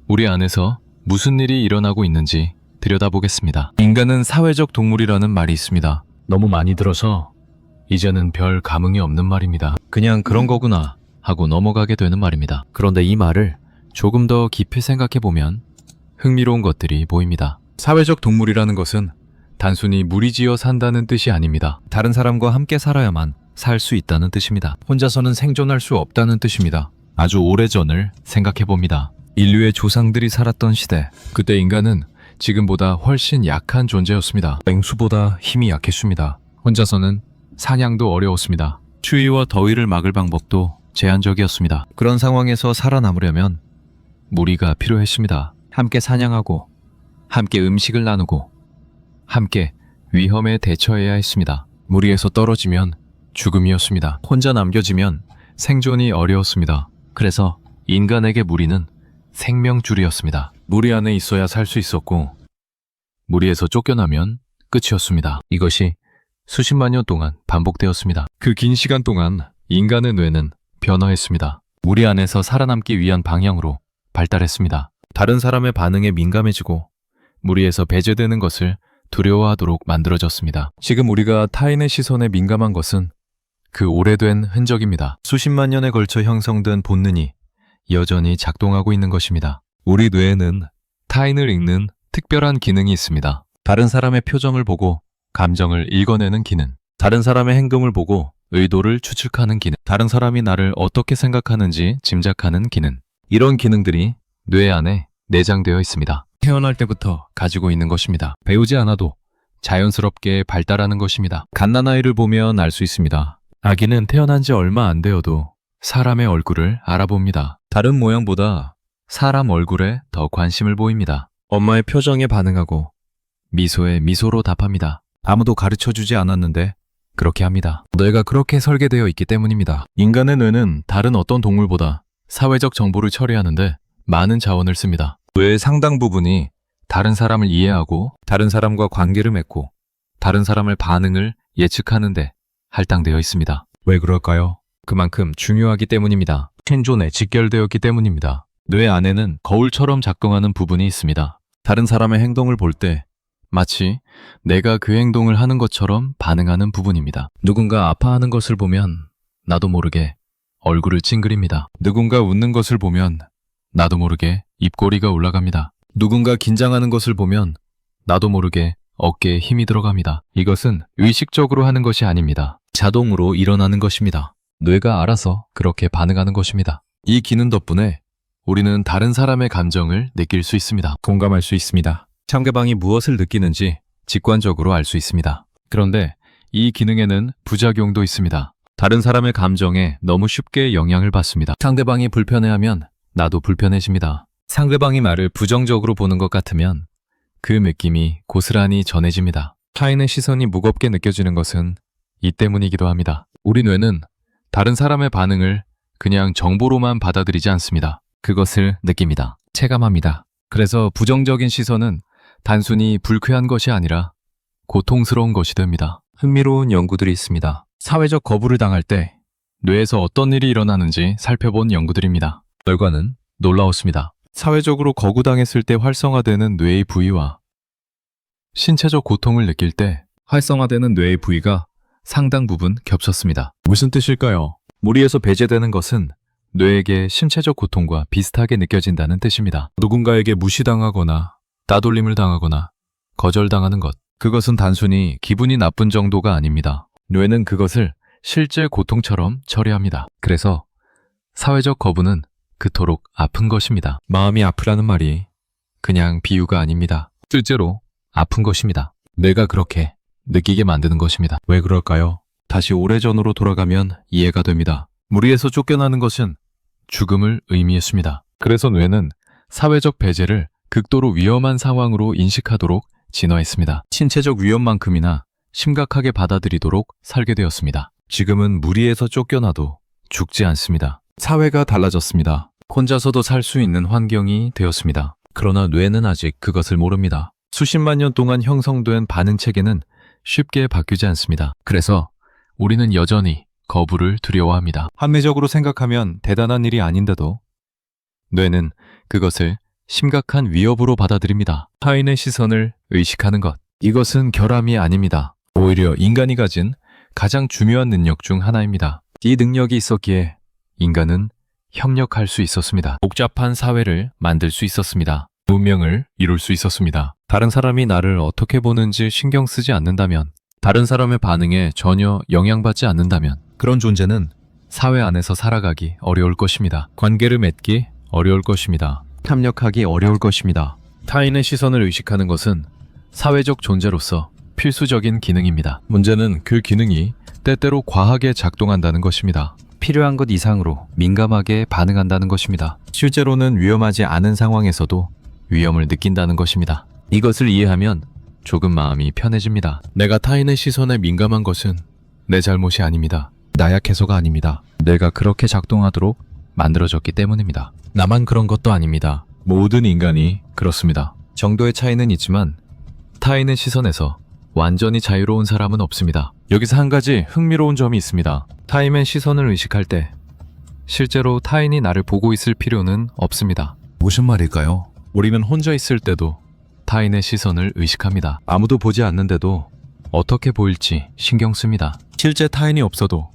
우리 안에서 무슨 일이 일어나고 있는지 들여다보겠습니다. 인간은 사회적 동물이라는 말이 있습니다. 너무 많이 들어서 이제는 별 감흥이 없는 말입니다. 그냥 그런 거구나 하고 넘어가게 되는 말입니다. 그런데 이 말을 조금 더 깊이 생각해보면 흥미로운 것들이 보입니다. 사회적 동물이라는 것은 단순히 무리지어 산다는 뜻이 아닙니다. 다른 사람과 함께 살아야만 살 수 있다는 뜻입니다. 혼자서는 생존할 수 없다는 뜻입니다. 아주 오래전을 생각해봅니다. 인류의 조상들이 살았던 시대, 그때 인간은 지금보다 훨씬 약한 존재였습니다. 맹수보다 힘이 약했습니다. 혼자서는 사냥도 어려웠습니다. 추위와 더위를 막을 방법도 제한적이었습니다. 그런 상황에서 살아남으려면 무리가 필요했습니다. 함께 사냥하고, 함께 음식을 나누고, 함께 위험에 대처해야 했습니다. 무리에서 떨어지면 죽음이었습니다. 혼자 남겨지면 생존이 어려웠습니다. 그래서 인간에게 무리는 생명줄이었습니다. 무리 안에 있어야 살 수 있었고, 무리에서 쫓겨나면 끝이었습니다. 이것이 수십만 년 동안 반복되었습니다. 그 긴 시간 동안 인간의 뇌는 변화했습니다. 무리 안에서 살아남기 위한 방향으로 발달했습니다. 다른 사람의 반응에 민감해지고 무리에서 배제되는 것을 두려워하도록 만들어졌습니다. 지금 우리가 타인의 시선에 민감한 것은 그 오래된 흔적입니다. 수십만 년에 걸쳐 형성된 본능이 여전히 작동하고 있는 것입니다. 우리 뇌에는 타인을 읽는 특별한 기능이 있습니다. 다른 사람의 표정을 보고 감정을 읽어내는 기능, 다른 사람의 행동을 보고 의도를 추측하는 기능, 다른 사람이 나를 어떻게 생각하는지 짐작하는 기능. 이런 기능들이 뇌 안에 내장되어 있습니다. 태어날 때부터 가지고 있는 것입니다. 배우지 않아도 자연스럽게 발달하는 것입니다. 갓난아이를 보면 알 수 있습니다. 아기는 태어난 지 얼마 안 되어도 사람의 얼굴을 알아봅니다. 다른 모양보다 사람 얼굴에 더 관심을 보입니다. 엄마의 표정에 반응하고 미소에 미소로 답합니다. 아무도 가르쳐주지 않았는데 그렇게 합니다. 뇌가 그렇게 설계되어 있기 때문입니다. 인간의 뇌는 다른 어떤 동물보다 사회적 정보를 처리하는데 많은 자원을 씁니다. 뇌의 상당 부분이 다른 사람을 이해하고 다른 사람과 관계를 맺고 다른 사람의 반응을 예측하는데 할당되어 있습니다. 왜 그럴까요? 그만큼 중요하기 때문입니다. 생존에 직결되었기 때문입니다. 뇌 안에는 거울처럼 작동하는 부분이 있습니다. 다른 사람의 행동을 볼 때 마치 내가 그 행동을 하는 것처럼 반응하는 부분입니다. 누군가 아파하는 것을 보면 나도 모르게 얼굴을 찡그립니다. 누군가 웃는 것을 보면 나도 모르게 입꼬리가 올라갑니다. 누군가 긴장하는 것을 보면 나도 모르게 어깨에 힘이 들어갑니다. 이것은 의식적으로 하는 것이 아닙니다. 자동으로 일어나는 것입니다. 뇌가 알아서 그렇게 반응하는 것입니다. 이 기능 덕분에 우리는 다른 사람의 감정을 느낄 수 있습니다. 공감할 수 있습니다. 상대방이 무엇을 느끼는지 직관적으로 알 수 있습니다. 그런데 이 기능에는 부작용도 있습니다. 다른 사람의 감정에 너무 쉽게 영향을 받습니다. 상대방이 불편해하면 나도 불편해집니다. 상대방이 나를 부정적으로 보는 것 같으면 그 느낌이 고스란히 전해집니다. 타인의 시선이 무겁게 느껴지는 것은 이 때문이기도 합니다. 우리 뇌는 다른 사람의 반응을 그냥 정보로만 받아들이지 않습니다. 그것을 느낍니다. 체감합니다. 그래서 부정적인 시선은 단순히 불쾌한 것이 아니라 고통스러운 것이 됩니다. 흥미로운 연구들이 있습니다. 사회적 거부를 당할 때 뇌에서 어떤 일이 일어나는지 살펴본 연구들입니다. 결과는 놀라웠습니다. 사회적으로 거부당했을 때 활성화되는 뇌의 부위와 신체적 고통을 느낄 때 활성화되는 뇌의 부위가 상당 부분 겹쳤습니다. 무슨 뜻일까요? 무리에서 배제되는 것은 뇌에게 신체적 고통과 비슷하게 느껴진다는 뜻입니다. 누군가에게 무시당하거나 따돌림을 당하거나 거절당하는 것, 그것은 단순히 기분이 나쁜 정도가 아닙니다. 뇌는 그것을 실제 고통처럼 처리합니다. 그래서 사회적 거부는 그토록 아픈 것입니다. 마음이 아프라는 말이 그냥 비유가 아닙니다. 실제로 아픈 것입니다. 뇌가 그렇게 느끼게 만드는 것입니다. 왜 그럴까요? 다시 오래전으로 돌아가면 이해가 됩니다. 무리에서 쫓겨나는 것은 죽음을 의미했습니다. 그래서 뇌는 사회적 배제를 극도로 위험한 상황으로 인식하도록 진화했습니다. 신체적 위험만큼이나 심각하게 받아들이도록 설계되었습니다. 지금은 무리에서 쫓겨나도 죽지 않습니다. 사회가 달라졌습니다. 혼자서도 살 수 있는 환경이 되었습니다. 그러나 뇌는 아직 그것을 모릅니다. 수십만 년 동안 형성된 반응 체계는 쉽게 바뀌지 않습니다. 그래서 우리는 여전히 거부를 두려워합니다. 합리적으로 생각하면 대단한 일이 아닌데도 뇌는 그것을 심각한 위협으로 받아들입니다. 타인의 시선을 의식하는 것, 이것은 결함이 아닙니다. 오히려 인간이 가진 가장 중요한 능력 중 하나입니다. 이 능력이 있었기에 인간은 협력할 수 있었습니다. 복잡한 사회를 만들 수 있었습니다. 문명을 이룰 수 있었습니다. 다른 사람이 나를 어떻게 보는지 신경 쓰지 않는다면, 다른 사람의 반응에 전혀 영향받지 않는다면 그런 존재는 사회 안에서 살아가기 어려울 것입니다. 관계를 맺기 어려울 것입니다. 협력하기 어려울 것입니다. 타인의 시선을 의식하는 것은 사회적 존재로서 필수적인 기능입니다. 문제는 그 기능이 때때로 과하게 작동한다는 것입니다. 필요한 것 이상으로 민감하게 반응한다는 것입니다. 실제로는 위험하지 않은 상황에서도 위험을 느낀다는 것입니다. 이것을 이해하면 조금 마음이 편해집니다. 내가 타인의 시선에 민감한 것은 내 잘못이 아닙니다. 나약해서가 아닙니다. 내가 그렇게 작동하도록 만들어졌기 때문입니다. 나만 그런 것도 아닙니다. 모든 인간이 그렇습니다. 정도의 차이는 있지만 타인의 시선에서 완전히 자유로운 사람은 없습니다. 여기서 한 가지 흥미로운 점이 있습니다. 타인의 시선을 의식할 때 실제로 타인이 나를 보고 있을 필요는 없습니다. 무슨 말일까요? 우리는 혼자 있을 때도 타인의 시선을 의식합니다. 아무도 보지 않는데도 어떻게 보일지 신경 씁니다. 실제 타인이 없어도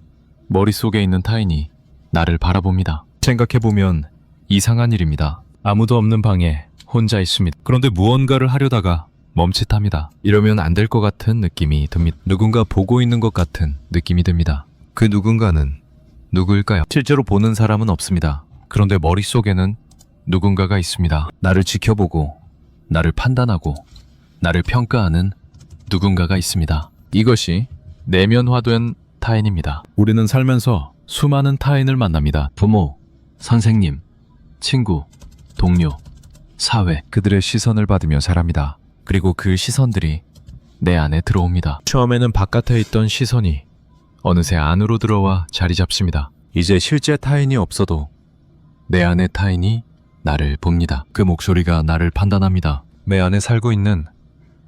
머릿속에 있는 타인이 나를 바라봅니다. 생각해보면 이상한 일입니다. 아무도 없는 방에 혼자 있습니다. 그런데 무언가를 하려다가 멈칫합니다. 이러면 안 될 것 같은 느낌이 듭니다. 누군가 보고 있는 것 같은 느낌이 듭니다. 그 누군가는 누구일까요? 실제로 보는 사람은 없습니다. 그런데 머릿속에는 누군가가 있습니다. 나를 지켜보고 나를 판단하고 나를 평가하는 누군가가 있습니다. 이것이 내면화된 타인입니다. 우리는 살면서 수많은 타인을 만납니다. 부모, 선생님, 친구, 동료, 사회, 그들의 시선을 받으며 살합니다. 그리고 그 시선들이 내 안에 들어옵니다. 처음에는 바깥에 있던 시선이 어느새 안으로 들어와 자리 잡습니다. 이제 실제 타인이 없어도 내 안의 타인이 나를 봅니다. 그 목소리가 나를 판단합니다. 내 안에 살고 있는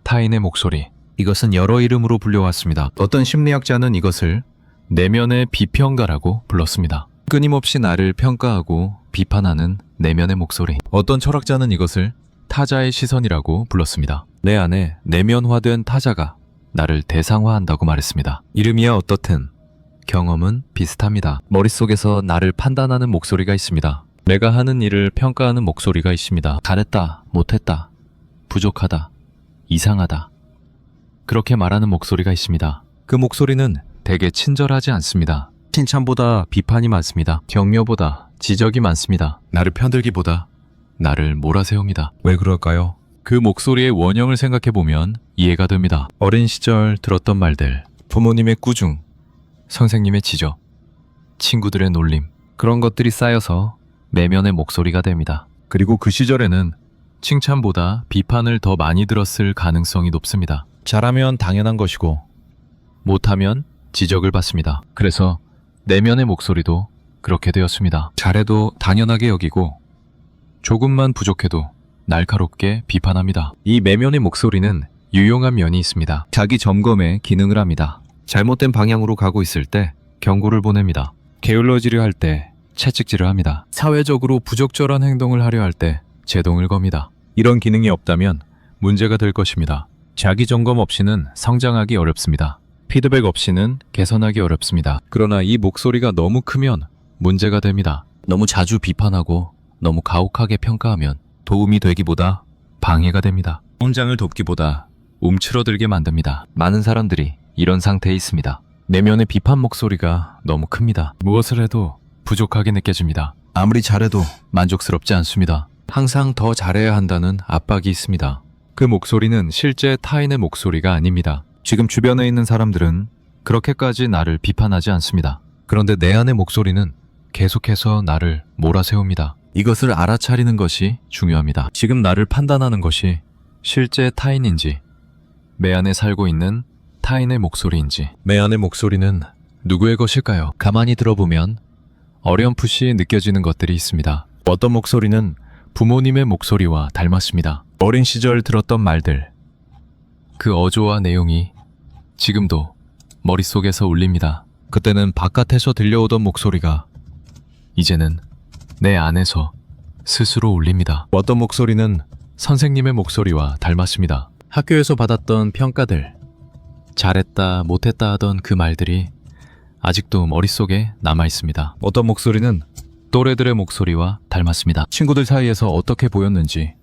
타인의 목소리. 이것은 여러 이름으로 불려왔습니다. 어떤 심리학자는 이것을 내면의 비평가라고 불렀습니다. 끊임없이 나를 평가하고 비판하는 내면의 목소리. 어떤 철학자는 이것을 타자의 시선이라고 불렀습니다. 내 안에 내면화된 타자가 나를 대상화한다고 말했습니다. 이름이야 어떻든 경험은 비슷합니다. 머릿속에서 나를 판단하는 목소리가 있습니다. 내가 하는 일을 평가하는 목소리가 있습니다. 잘했다, 못했다, 부족하다, 이상하다. 그렇게 말하는 목소리가 있습니다. 그 목소리는 되게 친절하지 않습니다. 칭찬보다 비판이 많습니다. 격려보다 지적이 많습니다. 나를 편들기보다 나를 몰아세웁니다. 왜 그럴까요? 그 목소리의 원형을 생각해보면 이해가 됩니다. 어린 시절 들었던 말들, 부모님의 꾸중, 선생님의 지적, 친구들의 놀림, 그런 것들이 쌓여서 내면의 목소리가 됩니다. 그리고 그 시절에는 칭찬보다 비판을 더 많이 들었을 가능성이 높습니다. 잘하면 당연한 것이고 못하면 지적을 받습니다. 그래서 내면의 목소리도 그렇게 되었습니다. 잘해도 당연하게 여기고 조금만 부족해도 날카롭게 비판합니다. 이 내면의 목소리는 유용한 면이 있습니다. 자기 점검의 기능을 합니다. 잘못된 방향으로 가고 있을 때 경고를 보냅니다. 게을러지려 할 때 채찍질을 합니다. 사회적으로 부적절한 행동을 하려 할 때 제동을 겁니다. 이런 기능이 없다면 문제가 될 것입니다. 자기 점검 없이는 성장하기 어렵습니다. 피드백 없이는 개선하기 어렵습니다. 그러나 이 목소리가 너무 크면 문제가 됩니다. 너무 자주 비판하고 너무 가혹하게 평가하면 도움이 되기보다 방해가 됩니다. 성장을 돕기보다 움츠러들게 만듭니다. 많은 사람들이 이런 상태에 있습니다. 내면의 비판 목소리가 너무 큽니다. 무엇을 해도 부족하게 느껴집니다. 아무리 잘해도 만족스럽지 않습니다. 항상 더 잘해야 한다는 압박이 있습니다. 그 목소리는 실제 타인의 목소리가 아닙니다. 지금 주변에 있는 사람들은 그렇게까지 나를 비판하지 않습니다. 그런데 내 안의 목소리는 계속해서 나를 몰아세웁니다. 이것을 알아차리는 것이 중요합니다. 지금 나를 판단하는 것이 실제 타인인지, 내 안에 살고 있는 타인의 목소리인지, 내 안의 목소리는 누구의 것일까요? 가만히 들어보면 어렴풋이 느껴지는 것들이 있습니다. 어떤 목소리는 부모님의 목소리와 닮았습니다. 어린 시절 들었던 말들, 그 어조와 내용이 지금도 머릿속에서 울립니다. 그때는 바깥에서 들려오던 목소리가 이제는 내 안에서 스스로 울립니다. 어떤 목소리는 선생님의 목소리와 닮았습니다. 학교에서 받았던 평가들, 잘했다, 못했다 하던 그 말들이 아직도 머릿속에 남아있습니다. 어떤 목소리는 또래들의 목소리와 닮았습니다. 친구들 사이에서 어떻게 보였는지,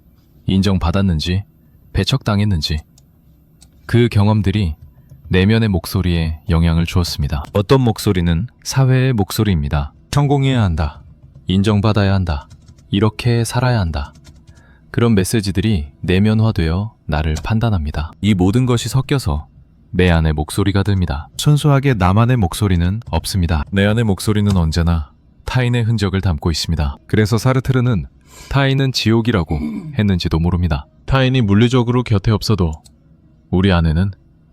인정받았는지, 배척당했는지, 그 경험들이 내면의 목소리에 영향을 주었습니다. 어떤 목소리는 사회의 목소리입니다. 성공해야 한다, 인정받아야 한다, 이렇게 살아야 한다. 그런 메시지들이 내면화되어 나를 판단합니다. 이 모든 것이 섞여서 내 안의 목소리가 듭니다. 순수하게 나만의 목소리는 없습니다. 내 안의 목소리는 언제나 타인의 흔적을 담고 있습니다. 그래서 사르트르는 타인은 지옥이라고 했는지도 모릅니다. 타인이 물리적으로 곁에 없어도 우리 안에는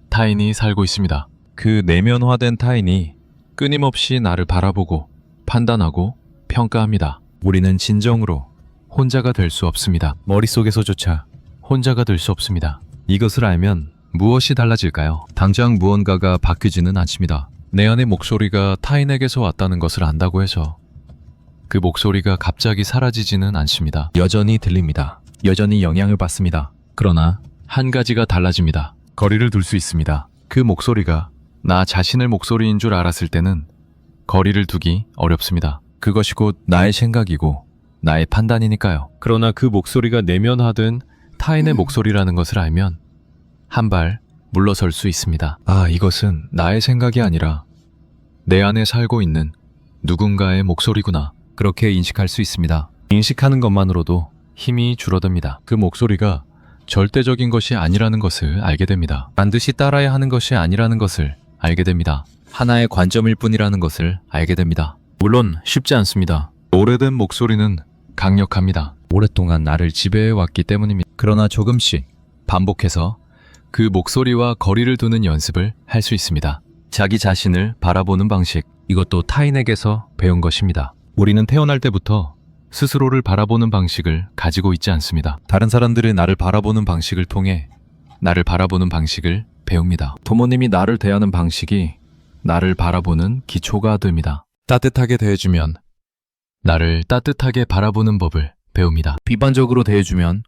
타인이 살고 있습니다. 그 내면화된 타인이 끊임없이 나를 바라보고 판단하고 평가합니다. 우리는 진정으로 혼자가 될 수 없습니다. 머릿속에서조차 혼자가 될 수 없습니다. 이것을 알면 무엇이 달라질까요? 당장 무언가가 바뀌지는 않습니다. 내 안의 목소리가 타인에게서 왔다는 것을 안다고 해서 그 목소리가 갑자기 사라지지는 않습니다. 여전히 들립니다. 여전히 영향을 받습니다. 그러나 한 가지가 달라집니다. 거리를 둘 수 있습니다. 그 목소리가 나 자신의 목소리인 줄 알았을 때는 거리를 두기 어렵습니다. 그것이 곧 나의 생각이고 나의 판단이니까요. 그러나 그 목소리가 내면화된 타인의 목소리라는 것을 알면 한 발 물러설 수 있습니다. 아, 이것은 나의 생각이 아니라 내 안에 살고 있는 누군가의 목소리구나. 그렇게 인식할 수 있습니다. 인식하는 것만으로도 힘이 줄어듭니다. 그 목소리가 절대적인 것이 아니라는 것을 알게 됩니다. 반드시 따라야 하는 것이 아니라는 것을 알게 됩니다. 하나의 관점일 뿐이라는 것을 알게 됩니다. 물론 쉽지 않습니다. 오래된 목소리는 강력합니다. 오랫동안 나를 지배해 왔기 때문입니다. 그러나 조금씩 반복해서 그 목소리와 거리를 두는 연습을 할 수 있습니다. 자기 자신을 바라보는 방식, 이것도 타인에게서 배운 것입니다. 우리는 태어날 때부터 스스로를 바라보는 방식을 가지고 있지 않습니다. 다른 사람들이 나를 바라보는 방식을 통해 나를 바라보는 방식을 배웁니다. 부모님이 나를 대하는 방식이 나를 바라보는 기초가 됩니다. 따뜻하게 대해주면 나를 따뜻하게 바라보는 법을 배웁니다. 비판적으로 대해주면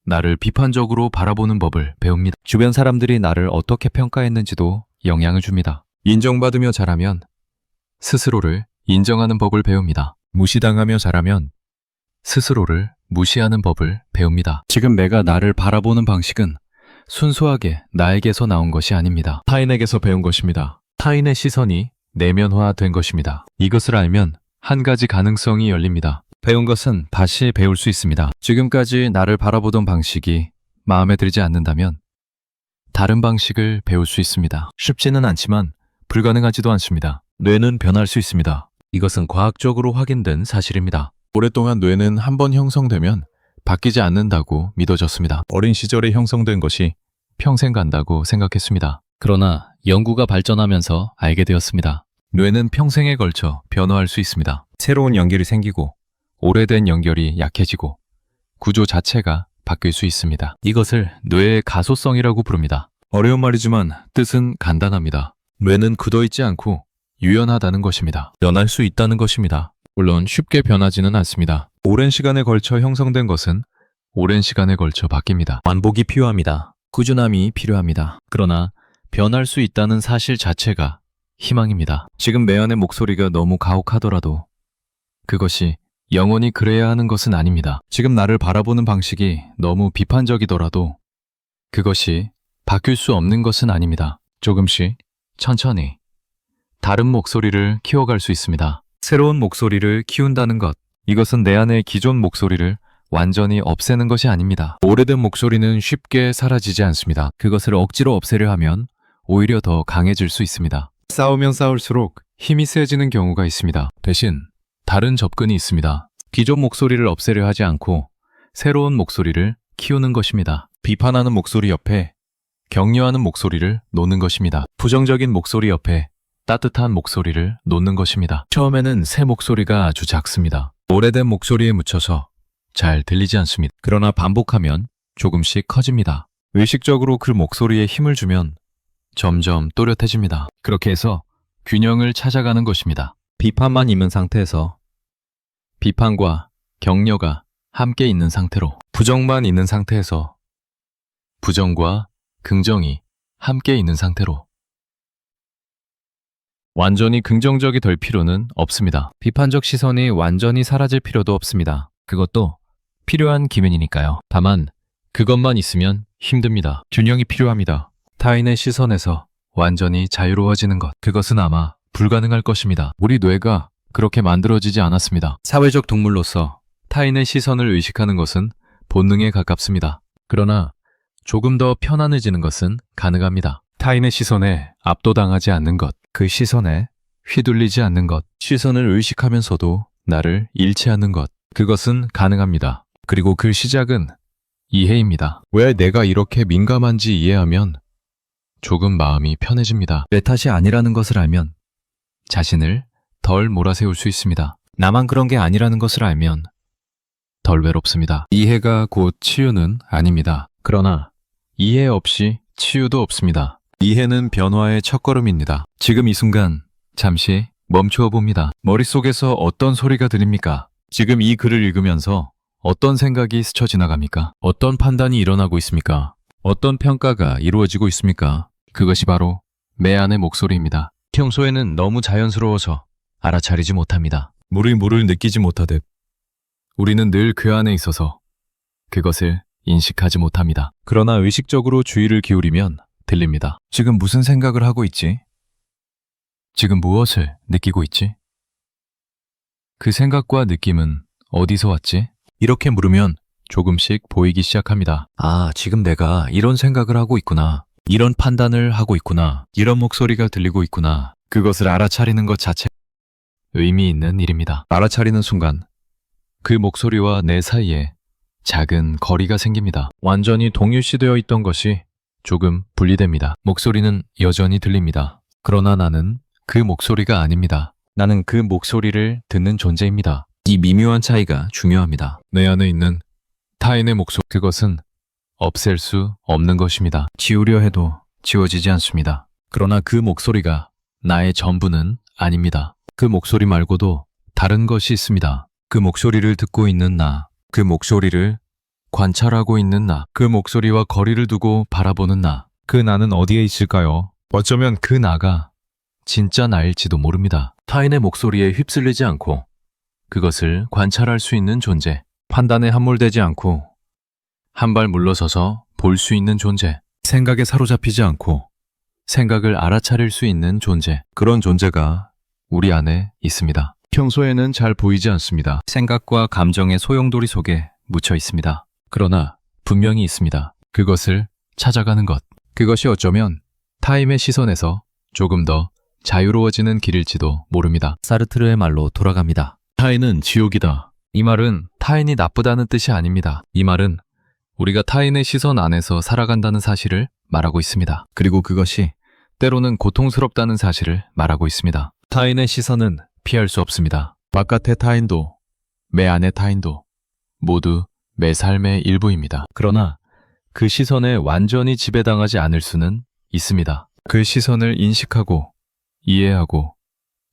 나를 비판적으로 바라보는 법을 배웁니다. 주변 사람들이 나를 어떻게 평가했는지도 영향을 줍니다. 인정받으며 자라면 스스로를 인정하는 법을 배웁니다. 무시당하며 자라면 스스로를 무시하는 법을 배웁니다. 지금 내가 나를 바라보는 방식은 순수하게 나에게서 나온 것이 아닙니다. 타인에게서 배운 것입니다. 타인의 시선이 내면화된 것입니다. 이것을 알면 한 가지 가능성이 열립니다. 배운 것은 다시 배울 수 있습니다. 지금까지 나를 바라보던 방식이 마음에 들지 않는다면 다른 방식을 배울 수 있습니다. 쉽지는 않지만 불가능하지도 않습니다. 뇌는 변할 수 있습니다. 이것은 과학적으로 확인된 사실입니다. 오랫동안 뇌는 한번 형성되면 바뀌지 않는다고 믿어졌습니다. 어린 시절에 형성된 것이 평생 간다고 생각했습니다. 그러나 연구가 발전하면서 알게 되었습니다. 뇌는 평생에 걸쳐 변화할 수 있습니다. 새로운 연결이 생기고 오래된 연결이 약해지고 구조 자체가 바뀔 수 있습니다. 이것을 뇌의 가소성이라고 부릅니다. 어려운 말이지만 뜻은 간단합니다. 뇌는 굳어있지 않고 유연하다는 것입니다. 변할 수 있다는 것입니다. 물론 쉽게 변하지는 않습니다. 오랜 시간에 걸쳐 형성된 것은 오랜 시간에 걸쳐 바뀝니다. 반복이 필요합니다. 꾸준함이 필요합니다. 그러나 변할 수 있다는 사실 자체가 희망입니다. 지금 내 안의 목소리가 너무 가혹하더라도 그것이 영원히 그래야 하는 것은 아닙니다. 지금 나를 바라보는 방식이 너무 비판적이더라도 그것이 바뀔 수 없는 것은 아닙니다. 조금씩 천천히 다른 목소리를 키워갈 수 있습니다. 새로운 목소리를 키운다는 것, 이것은 내 안의 기존 목소리를 완전히 없애는 것이 아닙니다. 오래된 목소리는 쉽게 사라지지 않습니다. 그것을 억지로 없애려 하면 오히려 더 강해질 수 있습니다. 싸우면 싸울수록 힘이 세지는 경우가 있습니다. 대신 다른 접근이 있습니다. 기존 목소리를 없애려 하지 않고 새로운 목소리를 키우는 것입니다. 비판하는 목소리 옆에 격려하는 목소리를 놓는 것입니다. 부정적인 목소리 옆에 따뜻한 목소리를 놓는 것입니다. 처음에는 새 목소리가 아주 작습니다. 오래된 목소리에 묻혀서 잘 들리지 않습니다. 그러나 반복하면 조금씩 커집니다. 의식적으로 그 목소리에 힘을 주면 점점 또렷해집니다. 그렇게 해서 균형을 찾아가는 것입니다. 비판만 있는 상태에서 비판과 격려가 함께 있는 상태로, 부정만 있는 상태에서 부정과 긍정이 함께 있는 상태로, 완전히 긍정적이 될 필요는 없습니다. 비판적 시선이 완전히 사라질 필요도 없습니다. 그것도 필요한 기면이니까요. 다만 그것만 있으면 힘듭니다. 균형이 필요합니다. 타인의 시선에서 완전히 자유로워지는 것, 그것은 아마 불가능할 것입니다. 우리 뇌가 그렇게 만들어지지 않았습니다. 사회적 동물로서 타인의 시선을 의식하는 것은 본능에 가깝습니다. 그러나 조금 더 편안해지는 것은 가능합니다. 타인의 시선에 압도당하지 않는 것, 그 시선에 휘둘리지 않는 것, 시선을 의식하면서도 나를 잃지 않는 것, 그것은 가능합니다. 그리고 그 시작은 이해입니다. 왜 내가 이렇게 민감한지 이해하면 조금 마음이 편해집니다. 내 탓이 아니라는 것을 알면 자신을 덜 몰아세울 수 있습니다. 나만 그런 게 아니라는 것을 알면 덜 외롭습니다. 이해가 곧 치유는 아닙니다. 그러나 이해 없이 치유도 없습니다. 이해는 변화의 첫걸음입니다. 지금 이 순간 잠시 멈추어 봅니다. 머릿속에서 어떤 소리가 들립니까? 지금 이 글을 읽으면서 어떤 생각이 스쳐 지나갑니까? 어떤 판단이 일어나고 있습니까? 어떤 평가가 이루어지고 있습니까? 그것이 바로 내 안의 목소리입니다. 평소에는 너무 자연스러워서 알아차리지 못합니다. 물을 느끼지 못하듯 우리는 늘 그 안에 있어서 그것을 인식하지 못합니다. 그러나 의식적으로 주의를 기울이면 들립니다. 지금 무슨 생각을 하고 있지? 지금 무엇을 느끼고 있지? 그 생각과 느낌은 어디서 왔지? 이렇게 물으면 조금씩 보이기 시작합니다. 아, 지금 내가 이런 생각을 하고 있구나. 이런 판단을 하고 있구나. 이런 목소리가 들리고 있구나. 그것을 알아차리는 것 자체 의미 있는 일입니다. 알아차리는 순간 그 목소리와 내 사이에 작은 거리가 생깁니다. 완전히 동일시되어 있던 것이 조금 분리됩니다. 목소리는 여전히 들립니다. 그러나 나는 그 목소리가 아닙니다. 나는 그 목소리를 듣는 존재입니다. 이 미묘한 차이가 중요합니다. 내 안에 있는 타인의 목소리, 그것은 없앨 수 없는 것입니다. 지우려 해도 지워지지 않습니다. 그러나 그 목소리가 나의 전부는 아닙니다. 그 목소리 말고도 다른 것이 있습니다. 그 목소리를 듣고 있는 나, 그 목소리를 관찰하고 있는 나, 그 목소리와 거리를 두고 바라보는 나, 그 나는 어디에 있을까요? 어쩌면 그 나가 진짜 나일지도 모릅니다. 타인의 목소리에 휩쓸리지 않고 그것을 관찰할 수 있는 존재, 판단에 함몰되지 않고 한 발 물러서서 볼 수 있는 존재, 생각에 사로잡히지 않고 생각을 알아차릴 수 있는 존재, 그런 존재가 우리 안에 있습니다. 평소에는 잘 보이지 않습니다. 생각과 감정의 소용돌이 속에 묻혀 있습니다. 그러나 분명히 있습니다. 그것을 찾아가는 것, 그것이 어쩌면 타인의 시선에서 조금 더 자유로워지는 길일지도 모릅니다. 사르트르의 말로 돌아갑니다. 타인은 지옥이다. 이 말은 타인이 나쁘다는 뜻이 아닙니다. 이 말은 우리가 타인의 시선 안에서 살아간다는 사실을 말하고 있습니다. 그리고 그것이 때로는 고통스럽다는 사실을 말하고 있습니다. 타인의 시선은 피할 수 없습니다. 바깥의 타인도, 내 안의 타인도 모두 내 삶의 일부입니다. 그러나 그 시선에 완전히 지배당하지 않을 수는 있습니다. 그 시선을 인식하고 이해하고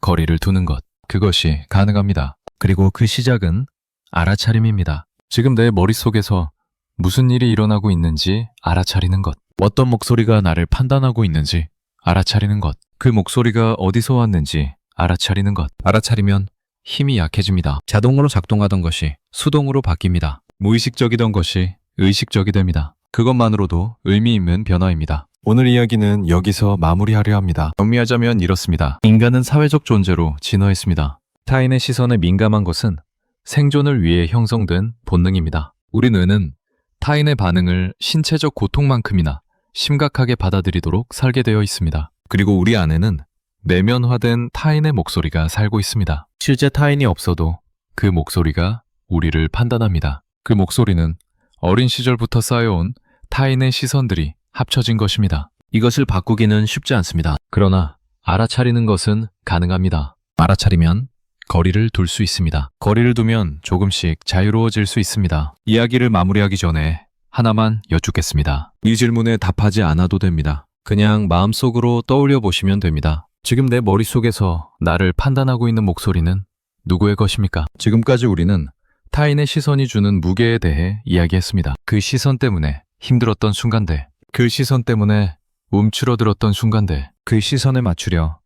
거리를 두는 것, 그것이 가능합니다. 그리고 그 시작은 알아차림입니다. 지금 내 머릿속에서 무슨 일이 일어나고 있는지 알아차리는 것, 어떤 목소리가 나를 판단하고 있는지 알아차리는 것, 그 목소리가 어디서 왔는지 알아차리는 것. 알아차리면 힘이 약해집니다. 자동으로 작동하던 것이 수동으로 바뀝니다. 무의식적이던 것이 의식적이 됩니다. 그것만으로도 의미 있는 변화입니다. 오늘 이야기는 여기서 마무리하려 합니다. 정리하자면 이렇습니다. 인간은 사회적 존재로 진화했습니다. 타인의 시선에 민감한 것은 생존을 위해 형성된 본능입니다. 우리 뇌는 타인의 반응을 신체적 고통만큼이나 심각하게 받아들이도록 설계 되어 있습니다. 그리고 우리 안에는 내면화된 타인의 목소리가 살고 있습니다. 실제 타인이 없어도 그 목소리가 우리를 판단합니다. 그 목소리는 어린 시절부터 쌓여온 타인의 시선들이 합쳐진 것입니다. 이것을 바꾸기는 쉽지 않습니다. 그러나 알아차리는 것은 가능합니다. 알아차리면 거리를 둘 수 있습니다. 거리를 두면 조금씩 자유로워질 수 있습니다. 이야기를 마무리하기 전에 하나만 여쭙겠습니다. 이 질문에 답하지 않아도 됩니다. 그냥 마음속으로 떠올려 보시면 됩니다. 지금 내 머릿속에서 나를 판단하고 있는 목소리는 누구의 것입니까? 지금까지 우리는 타인의 시선이 주는 무게에 대해 이야기했습니다. 그 시선 때문에 힘들었던 순간들, 그 시선 때문에 움츠러들었던 순간들, 그 시선에 맞추려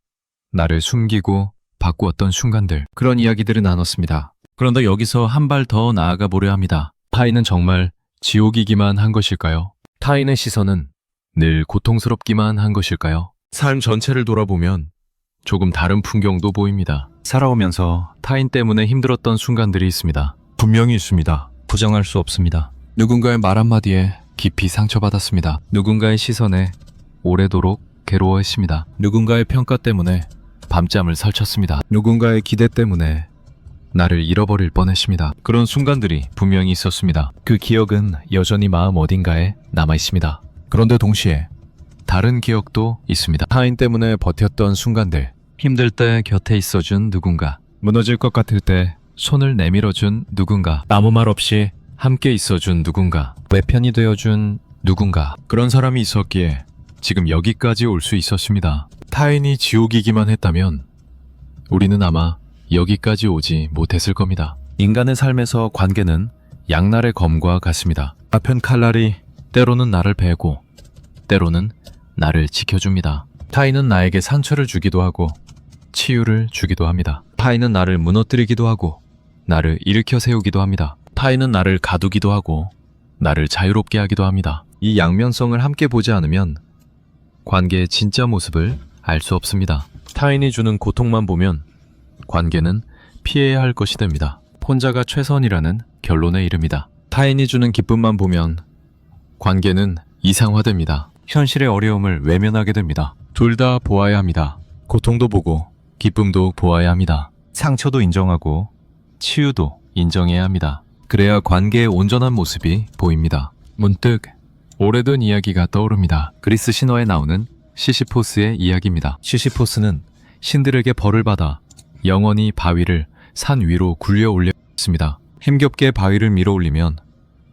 나를 숨기고 바꾸었던 순간들, 그런 이야기들을 나눴습니다. 그런데 여기서 한 발 더 나아가 보려 합니다. 타인은 정말 지옥이기만 한 것일까요? 타인의 시선은 늘 고통스럽기만 한 것일까요? 삶 전체를 돌아보면 조금 다른 풍경도 보입니다. 살아오면서 타인 때문에 힘들었던 순간들이 있습니다. 분명히 있습니다. 부정할 수 없습니다. 누군가의 말 한마디에 깊이 상처받았습니다. 누군가의 시선에 오래도록 괴로워했습니다. 누군가의 평가 때문에 밤잠을 설쳤습니다. 누군가의 기대 때문에 나를 잃어버릴 뻔했습니다. 그런 순간들이 분명히 있었습니다. 그 기억은 여전히 마음 어딘가에 남아있습니다. 그런데 동시에 다른 기억도 있습니다. 타인 때문에 버텼던 순간들, 힘들 때 곁에 있어준 누군가, 무너질 것 같을 때 손을 내밀어준 누군가, 아무 말 없이 함께 있어준 누군가, 외편이 되어준 누군가, 그런 사람이 있었기에 지금 여기까지 올 수 있었습니다. 타인이 지옥이기만 했다면 우리는 아마 여기까지 오지 못했을 겁니다. 인간의 삶에서 관계는 양날의 검과 같습니다. 아픈 칼날이 때로는 나를 베고 때로는 나를 지켜줍니다. 타인은 나에게 상처를 주기도 하고 치유를 주기도 합니다. 타인은 나를 무너뜨리기도 하고 나를 일으켜 세우기도 합니다. 타인은 나를 가두기도 하고 나를 자유롭게 하기도 합니다. 이 양면성을 함께 보지 않으면 관계의 진짜 모습을 알 수 없습니다. 타인이 주는 고통만 보면 관계는 피해야 할 것이 됩니다. 혼자가 최선이라는 결론에 이릅니다. 타인이 주는 기쁨만 보면 관계는 이상화됩니다. 현실의 어려움을 외면하게 됩니다. 둘 다 보아야 합니다. 고통도 보고 기쁨도 보아야 합니다. 상처도 인정하고 치유도 인정해야 합니다. 그래야 관계의 온전한 모습이 보입니다. 문득 오래된 이야기가 떠오릅니다. 그리스 신화에 나오는 시시포스의 이야기입니다. 시시포스는 신들에게 벌을 받아 영원히 바위를 산 위로 굴려 올렸습니다. 힘겹게 바위를 밀어 올리면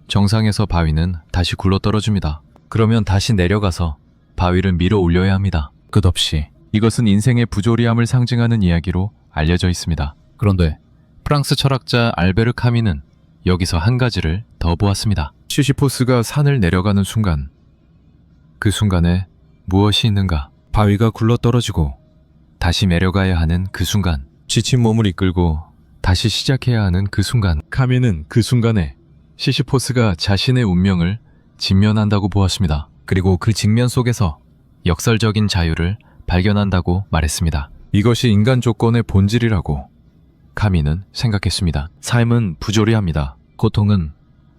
정상에서 바위는 다시 굴러 떨어집니다. 그러면 다시 내려가서 바위를 밀어 올려야 합니다. 끝없이. 이것은 인생의 부조리함을 상징하는 이야기로 알려져 있습니다. 그런데 프랑스 철학자 알베르 카미는 여기서 한 가지를 더 보았습니다. 시시포스가 산을 내려가는 순간, 그 순간에 무엇이 있는가? 바위가 굴러 떨어지고 다시 내려가야 하는 그 순간, 지친 몸을 이끌고 다시 시작해야 하는 그 순간, 카미는 그 순간에 시시포스가 자신의 운명을 직면한다고 보았습니다. 그리고 그 직면 속에서 역설적인 자유를 발견한다고 말했습니다. 이것이 인간 조건의 본질이라고 카미는 생각했습니다. 삶은 부조리합니다. 고통은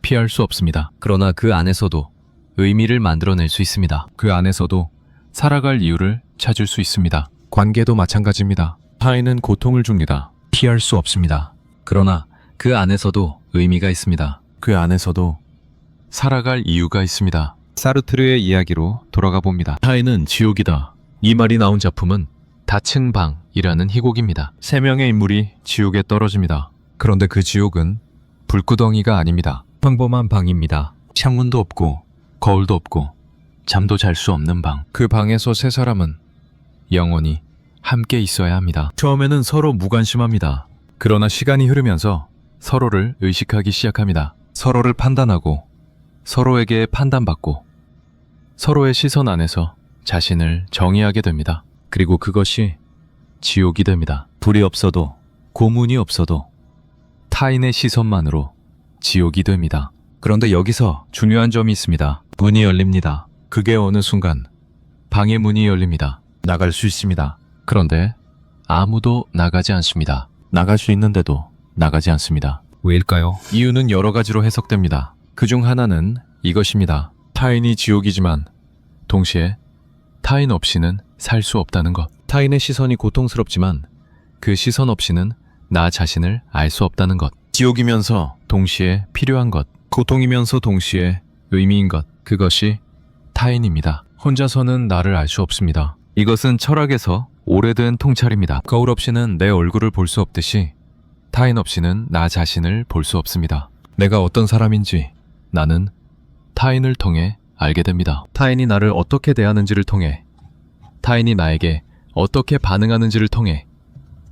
피할 수 없습니다. 그러나 그 안에서도 의미를 만들어낼 수 있습니다. 그 안에서도 살아갈 이유를 찾을 수 있습니다. 관계도 마찬가지입니다. 타인은 고통을 줍니다. 피할 수 없습니다. 그러나 그 안에서도 의미가 있습니다. 그 안에서도 살아갈 이유가 있습니다. 사르트르의 이야기로 돌아가 봅니다. 타인은 지옥이다. 이 말이 나온 작품은 다층 방이라는 희곡입니다. 3명의 인물이 지옥에 떨어집니다. 그런데 그 지옥은 불구덩이가 아닙니다. 평범한 방입니다. 창문도 없고 거울도 없고 잠도 잘 수 없는 방. 그 방에서 3사람은 영원히 함께 있어야 합니다. 처음에는 서로 무관심합니다. 그러나 시간이 흐르면서 서로를 의식하기 시작합니다. 서로를 판단하고 서로에게 판단받고 서로의 시선 안에서 자신을 정의하게 됩니다. 그리고 그것이 지옥이 됩니다. 불이 없어도 고문이 없어도 타인의 시선만으로 지옥이 됩니다. 그런데 여기서 중요한 점이 있습니다. 문이 열립니다. 그게 어느 순간 방의 문이 열립니다. 나갈 수 있습니다. 그런데 아무도 나가지 않습니다. 나갈 수 있는데도 나가지 않습니다. 왜일까요? 이유는 여러 가지로 해석됩니다. 그중 하나는 이것입니다. 타인이 지옥이지만 동시에 타인 없이는 살 수 없다는 것. 타인의 시선이 고통스럽지만 그 시선 없이는 나 자신을 알 수 없다는 것. 지옥이면서 동시에 필요한 것. 고통이면서 동시에 의미인 것. 그것이 타인입니다. 혼자서는 나를 알 수 없습니다. 이것은 철학에서 오래된 통찰입니다. 거울 없이는 내 얼굴을 볼 수 없듯이 타인 없이는 나 자신을 볼 수 없습니다. 내가 어떤 사람인지 나는 타인을 통해 알게 됩니다. 타인이 나를 어떻게 대하는지를 통해, 타인이 나에게 어떻게 반응하는지를 통해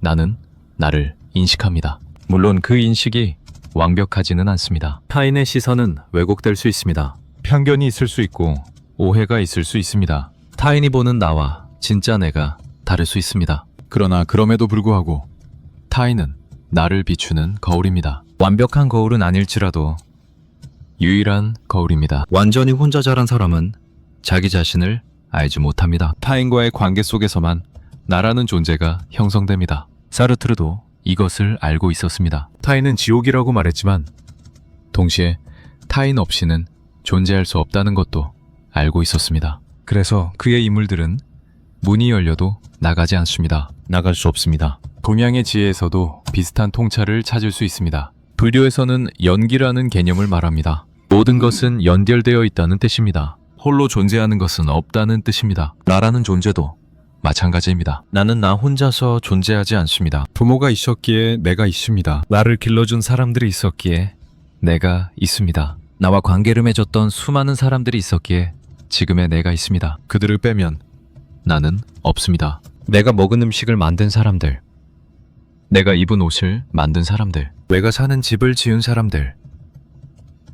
나는 나를 인식합니다. 물론 그 인식이 완벽하지는 않습니다. 타인의 시선은 왜곡될 수 있습니다. 편견이 있을 수 있고 오해가 있을 수 있습니다. 타인이 보는 나와 진짜 내가 다를 수 있습니다. 그러나 그럼에도 불구하고 타인은 나를 비추는 거울입니다. 완벽한 거울은 아닐지라도 유일한 거울입니다. 완전히 혼자 자란 사람은 자기 자신을 알지 못합니다. 타인과의 관계 속에서만 나라는 존재가 형성됩니다. 사르트르도 이것을 알고 있었습니다. 타인은 지옥이라고 말했지만 동시에 타인 없이는 존재할 수 없다는 것도 알고 있었습니다. 그래서 그의 인물들은 문이 열려도 나가지 않습니다. 나갈 수 없습니다. 동양의 지혜에서도 비슷한 통찰을 찾을 수 있습니다. 불교에서는 연기라는 개념을 말합니다. 모든 것은 연결되어 있다는 뜻입니다. 홀로 존재하는 것은 없다는 뜻입니다. 나라는 존재도 마찬가지입니다. 나는 나 혼자서 존재하지 않습니다. 부모가 있었기에 내가 있습니다. 나를 길러준 사람들이 있었기에 내가 있습니다. 나와 관계를 맺었던 수많은 사람들이 있었기에 지금의 내가 있습니다. 그들을 빼면 나는 없습니다. 내가 먹은 음식을 만든 사람들, 내가 입은 옷을 만든 사람들, 내가 사는 집을 지은 사람들,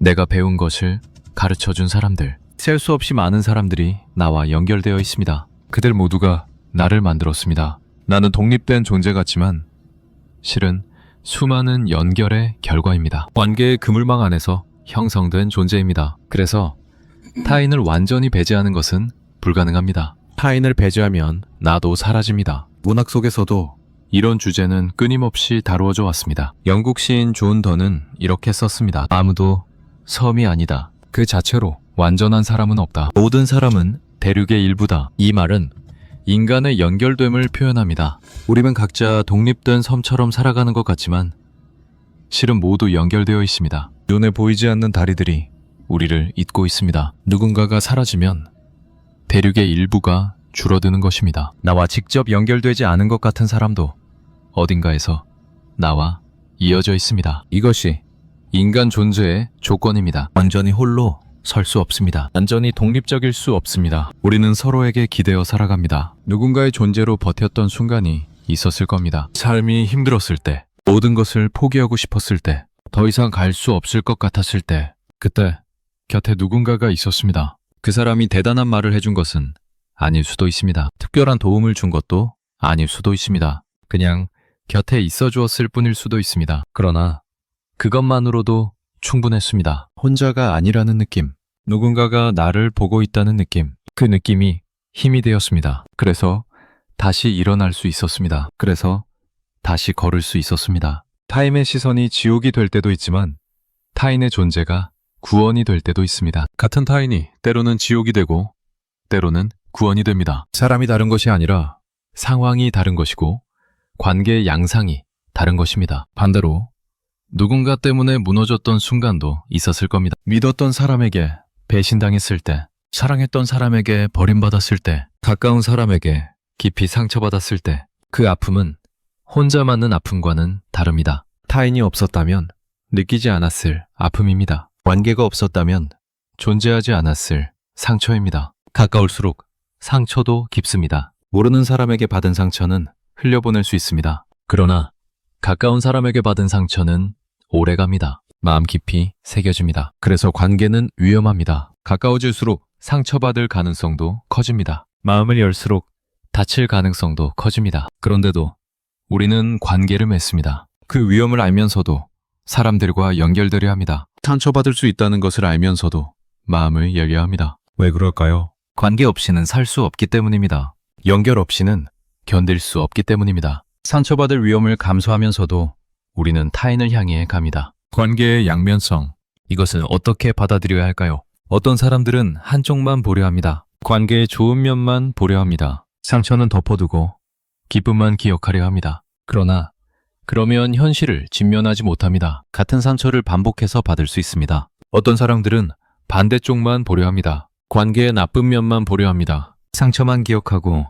내가 배운 것을 가르쳐준 사람들, 셀 수 없이 많은 사람들이 나와 연결되어 있습니다. 그들 모두가 나를 만들었습니다. 나는 독립된 존재 같지만 실은 수많은 연결의 결과입니다. 관계의 그물망 안에서 형성된 존재입니다. 그래서 타인을 완전히 배제하는 것은 불가능합니다. 타인을 배제하면 나도 사라집니다. 문학 속에서도 이런 주제는 끊임없이 다루어져 왔습니다. 영국 시인 존 던은 이렇게 썼습니다. 아무도 섬이 아니다. 그 자체로 완전한 사람은 없다. 모든 사람은 대륙의 일부다. 이 말은 인간의 연결됨을 표현합니다. 우리는 각자 독립된 섬처럼 살아가는 것 같지만 실은 모두 연결되어 있습니다. 눈에 보이지 않는 다리들이 우리를 잇고 있습니다. 누군가가 사라지면 대륙의 일부가 줄어드는 것입니다. 나와 직접 연결되지 않은 것 같은 사람도 어딘가에서 나와 이어져 있습니다. 이것이 인간 존재의 조건입니다. 완전히 홀로 설 수 없습니다. 완전히 독립적일 수 없습니다. 우리는 서로에게 기대어 살아갑니다. 누군가의 존재로 버텼던 순간이 있었을 겁니다. 삶이 힘들었을 때, 모든 것을 포기하고 싶었을 때, 더 이상 갈 수 없을 것 같았을 때, 그때 곁에 누군가가 있었습니다. 그 사람이 대단한 말을 해준 것은 아닐 수도 있습니다. 특별한 도움을 준 것도 아닐 수도 있습니다. 그냥 곁에 있어 주었을 뿐일 수도 있습니다. 그러나 그것만으로도 충분했습니다. 혼자가 아니라는 느낌, 누군가가 나를 보고 있다는 느낌, 그 느낌이 힘이 되었습니다. 그래서 다시 일어날 수 있었습니다. 그래서 다시 걸을 수 있었습니다. 타인의 시선이 지옥이 될 때도 있지만 타인의 존재가 구원이 될 때도 있습니다. 같은 타인이 때로는 지옥이 되고 때로는 구원이 됩니다. 사람이 다른 것이 아니라 상황이 다른 것이고 관계의 양상이 다른 것입니다. 반대로 누군가 때문에 무너졌던 순간도 있었을 겁니다. 믿었던 사람에게 배신당했을 때, 사랑했던 사람에게 버림받았을 때, 가까운 사람에게 깊이 상처받았을 때, 그 아픔은 혼자 맞는 아픔과는 다릅니다. 타인이 없었다면 느끼지 않았을 아픔입니다. 관계가 없었다면 존재하지 않았을 상처입니다. 가까울수록 상처도 깊습니다. 모르는 사람에게 받은 상처는 흘려보낼 수 있습니다. 그러나 가까운 사람에게 받은 상처는 오래갑니다. 마음 깊이 새겨집니다. 그래서 관계는 위험합니다. 가까워질수록 상처받을 가능성도 커집니다. 마음을 열수록 다칠 가능성도 커집니다. 그런데도 우리는 관계를 맺습니다. 그 위험을 알면서도 사람들과 연결되려 합니다. 상처받을 수 있다는 것을 알면서도 마음을 열려 합니다. 왜 그럴까요? 관계 없이는 살 수 없기 때문입니다. 연결 없이는 견딜 수 없기 때문입니다. 상처받을 위험을 감수하면서도 우리는 타인을 향해 갑니다. 관계의 양면성, 이것을 어떻게 받아들여야 할까요? 어떤 사람들은 한쪽만 보려 합니다. 관계의 좋은 면만 보려 합니다. 상처는 덮어두고 기쁨만 기억하려 합니다. 그러나 그러면 현실을 직면하지 못합니다. 같은 상처를 반복해서 받을 수 있습니다. 어떤 사람들은 반대쪽만 보려 합니다. 관계의 나쁜 면만 보려 합니다. 상처만 기억하고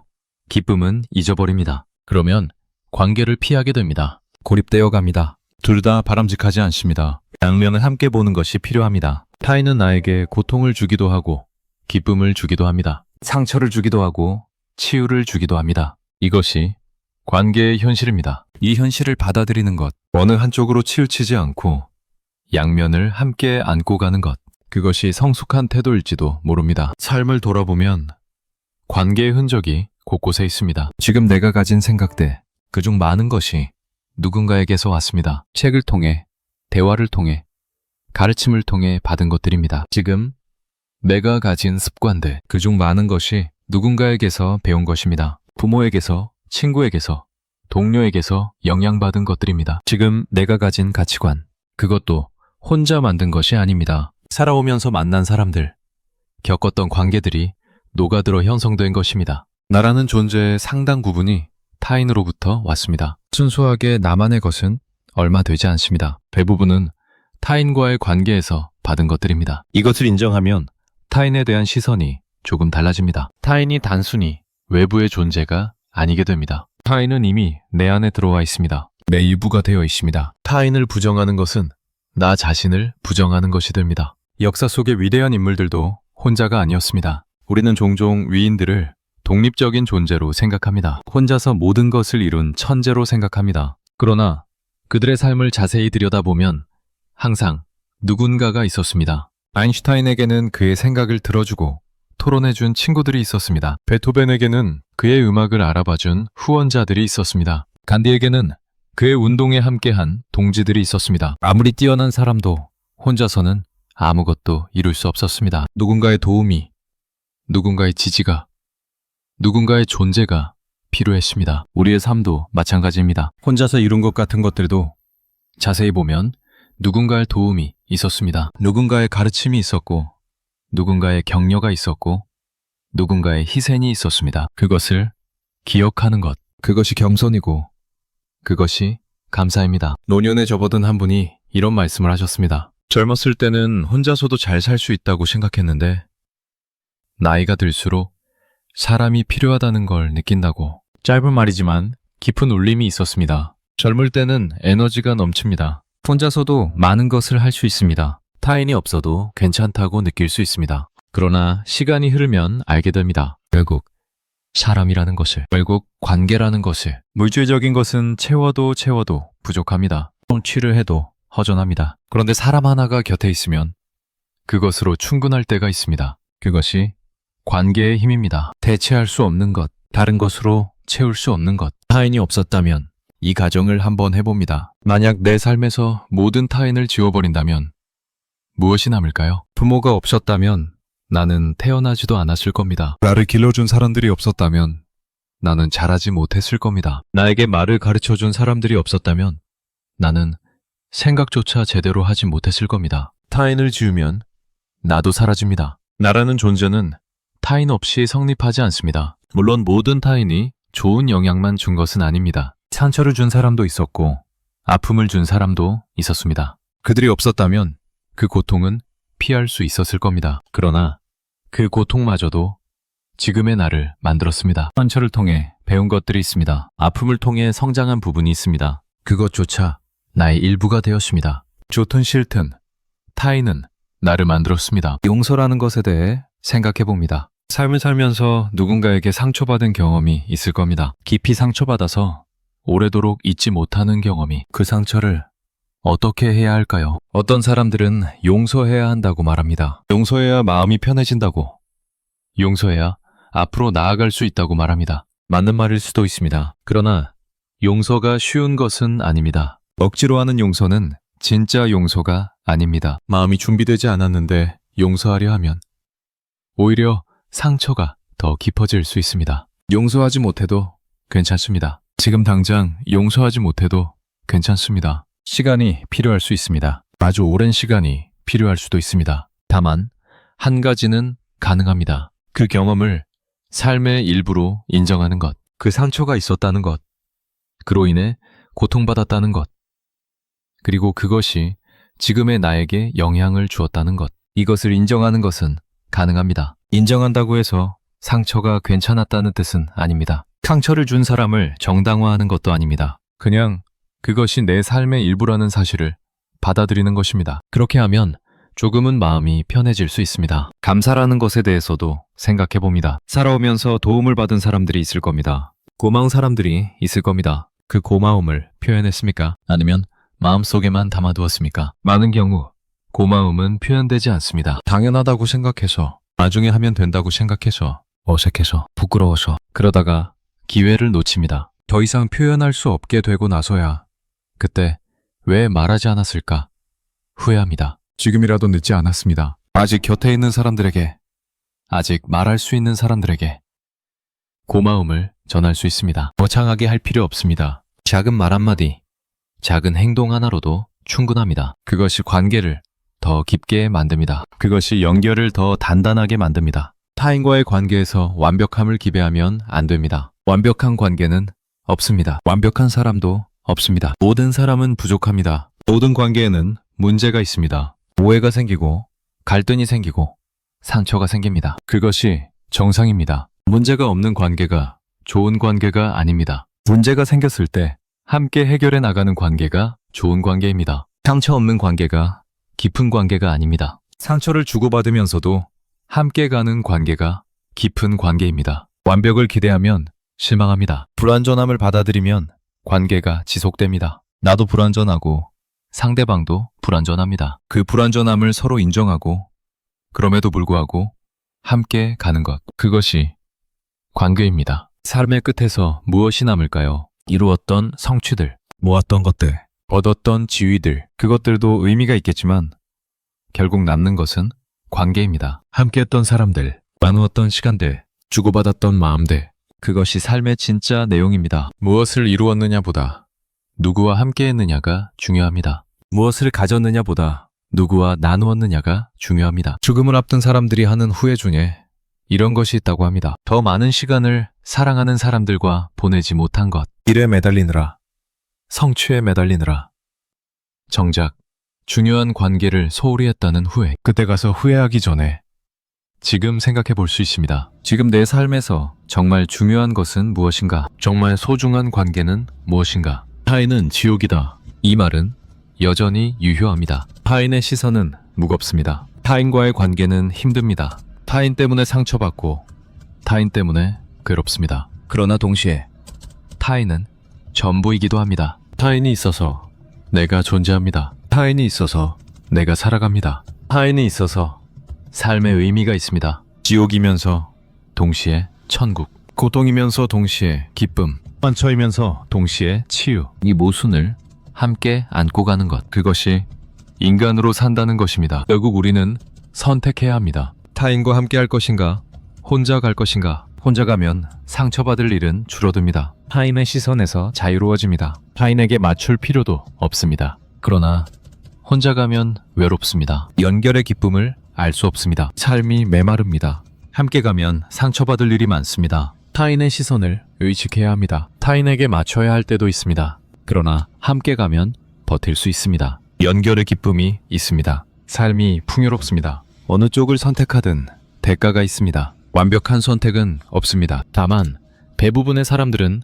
기쁨은 잊어버립니다. 그러면 관계를 피하게 됩니다. 고립되어 갑니다. 둘 다 바람직하지 않습니다. 양면을 함께 보는 것이 필요합니다. 타인은 나에게 고통을 주기도 하고 기쁨을 주기도 합니다. 상처를 주기도 하고 치유를 주기도 합니다. 이것이 관계의 현실입니다. 이 현실을 받아들이는 것, 어느 한쪽으로 치우치지 않고 양면을 함께 안고 가는 것, 그것이 성숙한 태도일지도 모릅니다. 삶을 돌아보면 관계의 흔적이 곳곳에 있습니다. 지금 내가 가진 생각들, 그중 많은 것이 누군가에게서 왔습니다. 책을 통해, 대화를 통해, 가르침을 통해 받은 것들입니다. 지금 내가 가진 습관들, 그중 많은 것이 누군가에게서 배운 것입니다. 부모에게서, 친구에게서, 동료에게서 영향받은 것들입니다. 지금 내가 가진 가치관, 그것도 혼자 만든 것이 아닙니다. 살아오면서 만난 사람들, 겪었던 관계들이 녹아들어 형성된 것입니다. 나라는 존재의 상당 부분이 타인으로부터 왔습니다. 순수하게 나만의 것은 얼마 되지 않습니다. 대부분은 타인과의 관계에서 받은 것들입니다. 이것을 인정하면 타인에 대한 시선이 조금 달라집니다. 타인이 단순히 외부의 존재가 아니게 됩니다. 타인은 이미 내 안에 들어와 있습니다. 내 일부가 되어 있습니다. 타인을 부정하는 것은 나 자신을 부정하는 것이 됩니다. 역사 속의 위대한 인물들도 혼자가 아니었습니다. 우리는 종종 위인들을 독립적인 존재로 생각합니다. 혼자서 모든 것을 이룬 천재로 생각합니다. 그러나 그들의 삶을 자세히 들여다보면 항상 누군가가 있었습니다. 아인슈타인에게는 그의 생각을 들어주고 토론해준 친구들이 있었습니다. 베토벤에게는 그의 음악을 알아봐준 후원자들이 있었습니다. 간디에게는 그의 운동에 함께한 동지들이 있었습니다. 아무리 뛰어난 사람도 혼자서는 아무것도 이룰 수 없었습니다. 누군가의 도움이, 누군가의 지지가, 누군가의 존재가 필요했습니다. 우리의 삶도 마찬가지입니다. 혼자서 이룬 것 같은 것들도 자세히 보면 누군가의 도움이 있었습니다. 누군가의 가르침이 있었고, 누군가의 격려가 있었고, 누군가의 희생이 있었습니다. 그것을 기억하는 것, 그것이 겸손이고 그것이 감사입니다. 노년에 접어든 한 분이 이런 말씀을 하셨습니다. 젊었을 때는 혼자서도 잘 살 수 있다고 생각했는데 나이가 들수록 사람이 필요하다는 걸 느낀다고. 짧은 말이지만 깊은 울림이 있었습니다. 젊을 때는 에너지가 넘칩니다. 혼자서도 많은 것을 할 수 있습니다. 타인이 없어도 괜찮다고 느낄 수 있습니다. 그러나 시간이 흐르면 알게 됩니다. 결국 사람이라는 것을, 결국 관계라는 것을, 물질적인 것은 채워도 부족합니다. 성취를 해도 허전합니다. 그런데 사람 하나가 곁에 있으면 그것으로 충분할 때가 있습니다. 그것이 관계의 힘입니다. 대체할 수 없는 것, 다른 것으로 채울 수 없는 것. 타인이 없었다면 이 가정을 한번 해봅니다. 만약 내 삶에서 모든 타인을 지워버린다면 무엇이 남을까요? 부모가 없었다면 나는 태어나지도 않았을 겁니다. 나를 길러준 사람들이 없었다면 나는 자라지 못했을 겁니다. 나에게 말을 가르쳐준 사람들이 없었다면 나는 생각조차 제대로 하지 못했을 겁니다. 타인을 지우면 나도 사라집니다. 나라는 존재는 타인 없이 성립하지 않습니다. 물론 모든 타인이 좋은 영향만 준 것은 아닙니다. 상처를 준 사람도 있었고 아픔을 준 사람도 있었습니다. 그들이 없었다면 그 고통은 피할 수 있었을 겁니다. 그러나 그 고통마저도 지금의 나를 만들었습니다. 상처를 통해 배운 것들이 있습니다. 아픔을 통해 성장한 부분이 있습니다. 그것조차 나의 일부가 되었습니다. 좋든 싫든 타인은 나를 만들었습니다. 용서라는 것에 대해 생각해 봅니다. 삶을 살면서 누군가에게 상처받은 경험이 있을 겁니다. 깊이 상처받아서 오래도록 잊지 못하는 경험이. 그 상처를 어떻게 해야 할까요? 어떤 사람들은 용서해야 한다고 말합니다. 용서해야 마음이 편해진다고. 용서해야 앞으로 나아갈 수 있다고 말합니다. 맞는 말일 수도 있습니다. 그러나 용서가 쉬운 것은 아닙니다. 억지로 하는 용서는 진짜 용서가 아닙니다. 마음이 준비되지 않았는데 용서하려 하면 오히려 상처가 더 깊어질 수 있습니다. 용서하지 못해도 괜찮습니다. 지금 당장 용서하지 못해도 괜찮습니다. 시간이 필요할 수 있습니다. 아주 오랜 시간이 필요할 수도 있습니다. 다만 한 가지는 가능합니다. 그 경험을 삶의 일부로 인정하는 것, 그 상처가 있었다는 것, 그로 인해 고통받았다는 것, 그리고 그것이 지금의 나에게 영향을 주었다는 것, 이것을 인정하는 것은 가능합니다. 인정한다고 해서 상처가 괜찮았다는 뜻은 아닙니다. 상처를 준 사람을 정당화하는 것도 아닙니다. 그냥 그것이 내 삶의 일부라는 사실을 받아들이는 것입니다. 그렇게 하면 조금은 마음이 편해질 수 있습니다. 감사라는 것에 대해서도 생각해 봅니다. 살아오면서 도움을 받은 사람들이 있을 겁니다. 고마운 사람들이 있을 겁니다. 그 고마움을 표현했습니까? 아니면 마음속에만 담아두었습니까? 많은 경우 고마움은 표현되지 않습니다. 당연하다고 생각해서, 나중에 하면 된다고 생각해서, 어색해서, 부끄러워서, 그러다가 기회를 놓칩니다. 더 이상 표현할 수 없게 되고 나서야 그때 왜 말하지 않았을까 후회합니다. 지금이라도 늦지 않았습니다. 아직 곁에 있는 사람들에게, 아직 말할 수 있는 사람들에게 고마움을 전할 수 있습니다. 거창하게 할 필요 없습니다. 작은 말 한마디, 작은 행동 하나로도 충분합니다. 그것이 관계를 더 깊게 만듭니다. 그것이 연결을 더 단단하게 만듭니다. 타인과의 관계에서 완벽함을 기대하면 안 됩니다. 완벽한 관계는 없습니다. 완벽한 사람도 없습니다. 모든 사람은 부족합니다. 모든 관계에는 문제가 있습니다. 오해가 생기고 갈등이 생기고 상처가 생깁니다. 그것이 정상입니다. 문제가 없는 관계가 좋은 관계가 아닙니다. 문제가 생겼을 때 함께 해결해 나가는 관계가 좋은 관계입니다. 상처 없는 관계가 깊은 관계가 아닙니다. 상처를 주고받으면서도 함께 가는 관계가 깊은 관계입니다. 완벽을 기대하면 실망합니다. 불완전함을 받아들이면 관계가 지속됩니다. 나도 불완전하고 상대방도 불완전합니다. 그 불완전함을 서로 인정하고 그럼에도 불구하고 함께 가는 것, 그것이 관계입니다. 삶의 끝에서 무엇이 남을까요? 이루었던 성취들, 모았던 것들, 얻었던 지위들, 그것들도 의미가 있겠지만 결국 남는 것은 관계입니다. 함께했던 사람들, 나누었던 시간들, 주고받았던 마음들, 그것이 삶의 진짜 내용입니다. 무엇을 이루었느냐보다 누구와 함께했느냐가 중요합니다. 무엇을 가졌느냐보다 누구와 나누었느냐가 중요합니다. 죽음을 앞둔 사람들이 하는 후회 중에 이런 것이 있다고 합니다. 더 많은 시간을 사랑하는 사람들과 보내지 못한 것, 일에 매달리느라, 성취에 매달리느라, 정작 중요한 관계를 소홀히 했다는 후회. 그때 가서 후회하기 전에 지금 생각해 볼 수 있습니다. 지금 내 삶에서 정말 중요한 것은 무엇인가? 정말 소중한 관계는 무엇인가? 타인은 지옥이다. 이 말은 여전히 유효합니다. 타인의 시선은 무겁습니다. 타인과의 관계는 힘듭니다. 타인 때문에 상처받고 타인 때문에 괴롭습니다. 그러나 동시에 타인은 전부이기도 합니다. 타인이 있어서 내가 존재합니다. 타인이 있어서 내가 살아갑니다. 타인이 있어서 삶의 의미가 있습니다. 지옥이면서 동시에 천국, 고통이면서 동시에 기쁨, 상처이면서 동시에 치유. 이 모순을 함께 안고 가는 것, 그것이 인간으로 산다는 것입니다. 결국 우리는 선택해야 합니다. 타인과 함께 할 것인가, 혼자 갈 것인가. 혼자 가면 상처받을 일은 줄어듭니다. 타인의 시선에서 자유로워집니다. 타인에게 맞출 필요도 없습니다. 그러나 혼자 가면 외롭습니다. 연결의 기쁨을 알 수 없습니다. 삶이 메마릅니다. 함께 가면 상처받을 일이 많습니다. 타인의 시선을 의식해야 합니다. 타인에게 맞춰야 할 때도 있습니다. 그러나 함께 가면 버틸 수 있습니다. 연결의 기쁨이 있습니다. 삶이 풍요롭습니다. 어느 쪽을 선택하든 대가가 있습니다. 완벽한 선택은 없습니다. 다만 대부분의 사람들은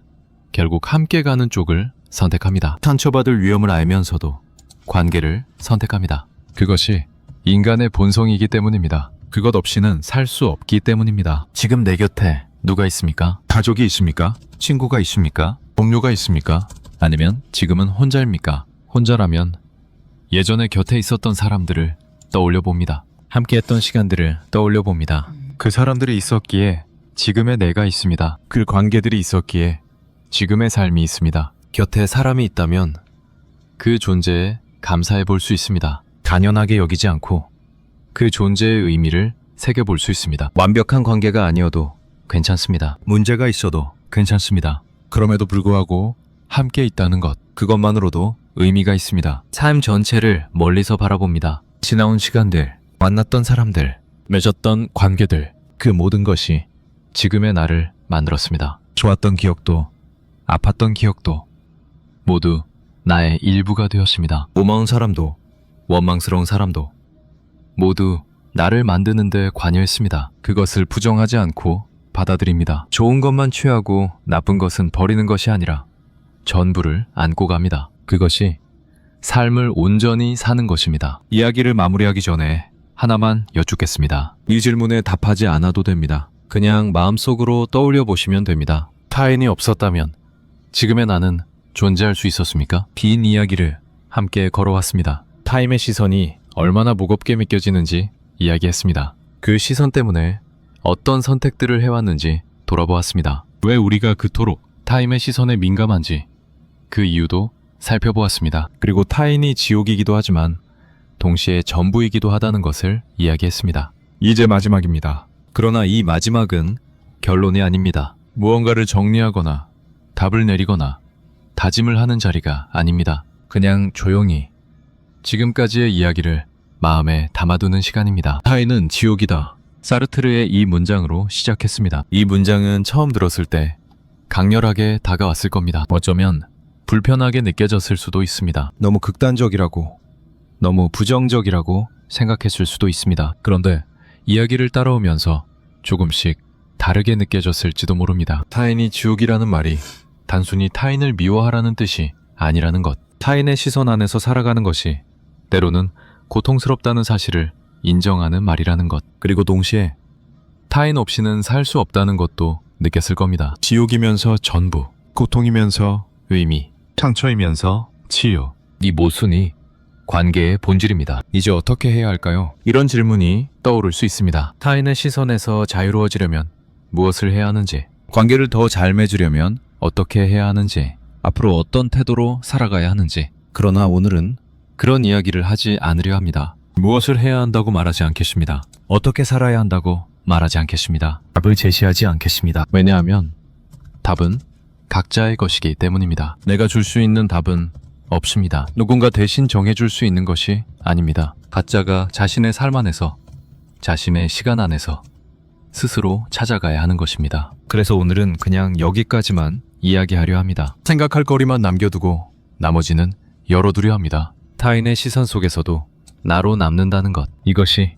결국 함께 가는 쪽을 선택합니다. 상처받을 위험을 알면서도 관계를 선택합니다. 그것이 인간의 본성이기 때문입니다. 그것 없이는 살 수 없기 때문입니다. 지금 내 곁에 누가 있습니까? 가족이 있습니까? 친구가 있습니까? 동료가 있습니까? 아니면 지금은 혼자입니까? 혼자라면 예전에 곁에 있었던 사람들을 떠올려 봅니다. 함께 했던 시간들을 떠올려 봅니다. 그 사람들이 있었기에 지금의 내가 있습니다. 그 관계들이 있었기에 지금의 삶이 있습니다. 곁에 사람이 있다면 그 존재에 감사해 볼 수 있습니다. 당연하게 여기지 않고 그 존재의 의미를 새겨볼 수 있습니다. 완벽한 관계가 아니어도 괜찮습니다. 문제가 있어도 괜찮습니다. 그럼에도 불구하고 함께 있다는 것, 그것만으로도 의미가 있습니다. 삶 전체를 멀리서 바라봅니다. 지나온 시간들, 만났던 사람들, 맺었던 관계들, 그 모든 것이 지금의 나를 만들었습니다. 좋았던 기억도, 아팠던 기억도 모두 나의 일부가 되었습니다. 고마운 사람도, 원망스러운 사람도 모두 나를 만드는 데 관여했습니다. 그것을 부정하지 않고 받아들입니다. 좋은 것만 취하고 나쁜 것은 버리는 것이 아니라 전부를 안고 갑니다. 그것이 삶을 온전히 사는 것입니다. 이야기를 마무리하기 전에 하나만 여쭙겠습니다. 이 질문에 답하지 않아도 됩니다. 그냥 마음속으로 떠올려 보시면 됩니다. 타인이 없었다면 지금의 나는 존재할 수 있었습니까? 긴 이야기를 함께 걸어왔습니다. 타인의 시선이 얼마나 무겁게 믿겨지는지 이야기했습니다. 그 시선 때문에 어떤 선택들을 해왔는지 돌아보았습니다. 왜 우리가 그토록 타인의 시선에 민감한지 그 이유도 살펴보았습니다. 그리고 타인이 지옥이기도 하지만 동시에 전부이기도 하다는 것을 이야기했습니다. 이제 마지막입니다. 그러나 이 마지막은 결론이 아닙니다. 무언가를 정리하거나 답을 내리거나 다짐을 하는 자리가 아닙니다. 그냥 조용히 지금까지의 이야기를 마음에 담아두는 시간입니다. 타인은 지옥이다. 사르트르의 이 문장으로 시작했습니다. 이 문장은 처음 들었을 때 강렬하게 다가왔을 겁니다. 어쩌면 불편하게 느껴졌을 수도 있습니다. 너무 극단적이라고, 너무 부정적이라고 생각했을 수도 있습니다. 그런데 이야기를 따라오면서 조금씩 다르게 느껴졌을지도 모릅니다. 타인이 지옥이라는 말이 단순히 타인을 미워하라는 뜻이 아니라는 것. 타인의 시선 안에서 살아가는 것이 때로는 고통스럽다는 사실을 인정하는 말이라는 것. 그리고 동시에 타인 없이는 살 수 없다는 것도 느꼈을 겁니다. 지옥이면서 전부, 고통이면서 의미, 상처이면서 치유. 이 모순이 관계의 본질입니다. 이제 어떻게 해야 할까요? 이런 질문이 떠오를 수 있습니다. 타인의 시선에서 자유로워지려면 무엇을 해야 하는지, 관계를 더 잘 맺으려면 어떻게 해야 하는지, 앞으로 어떤 태도로 살아가야 하는지. 그러나 오늘은 그런 이야기를 하지 않으려 합니다. 무엇을 해야 한다고 말하지 않겠습니다. 어떻게 살아야 한다고 말하지 않겠습니다. 답을 제시하지 않겠습니다. 왜냐하면 답은 각자의 것이기 때문입니다. 내가 줄 수 있는 답은 없습니다. 누군가 대신 정해줄 수 있는 것이 아닙니다. 각자가 자신의 삶 안에서, 자신의 시간 안에서 스스로 찾아가야 하는 것입니다. 그래서 오늘은 그냥 여기까지만 이야기하려 합니다. 생각할 거리만 남겨두고 나머지는 열어두려 합니다. 타인의 시선 속에서도 나로 남는다는 것, 이것이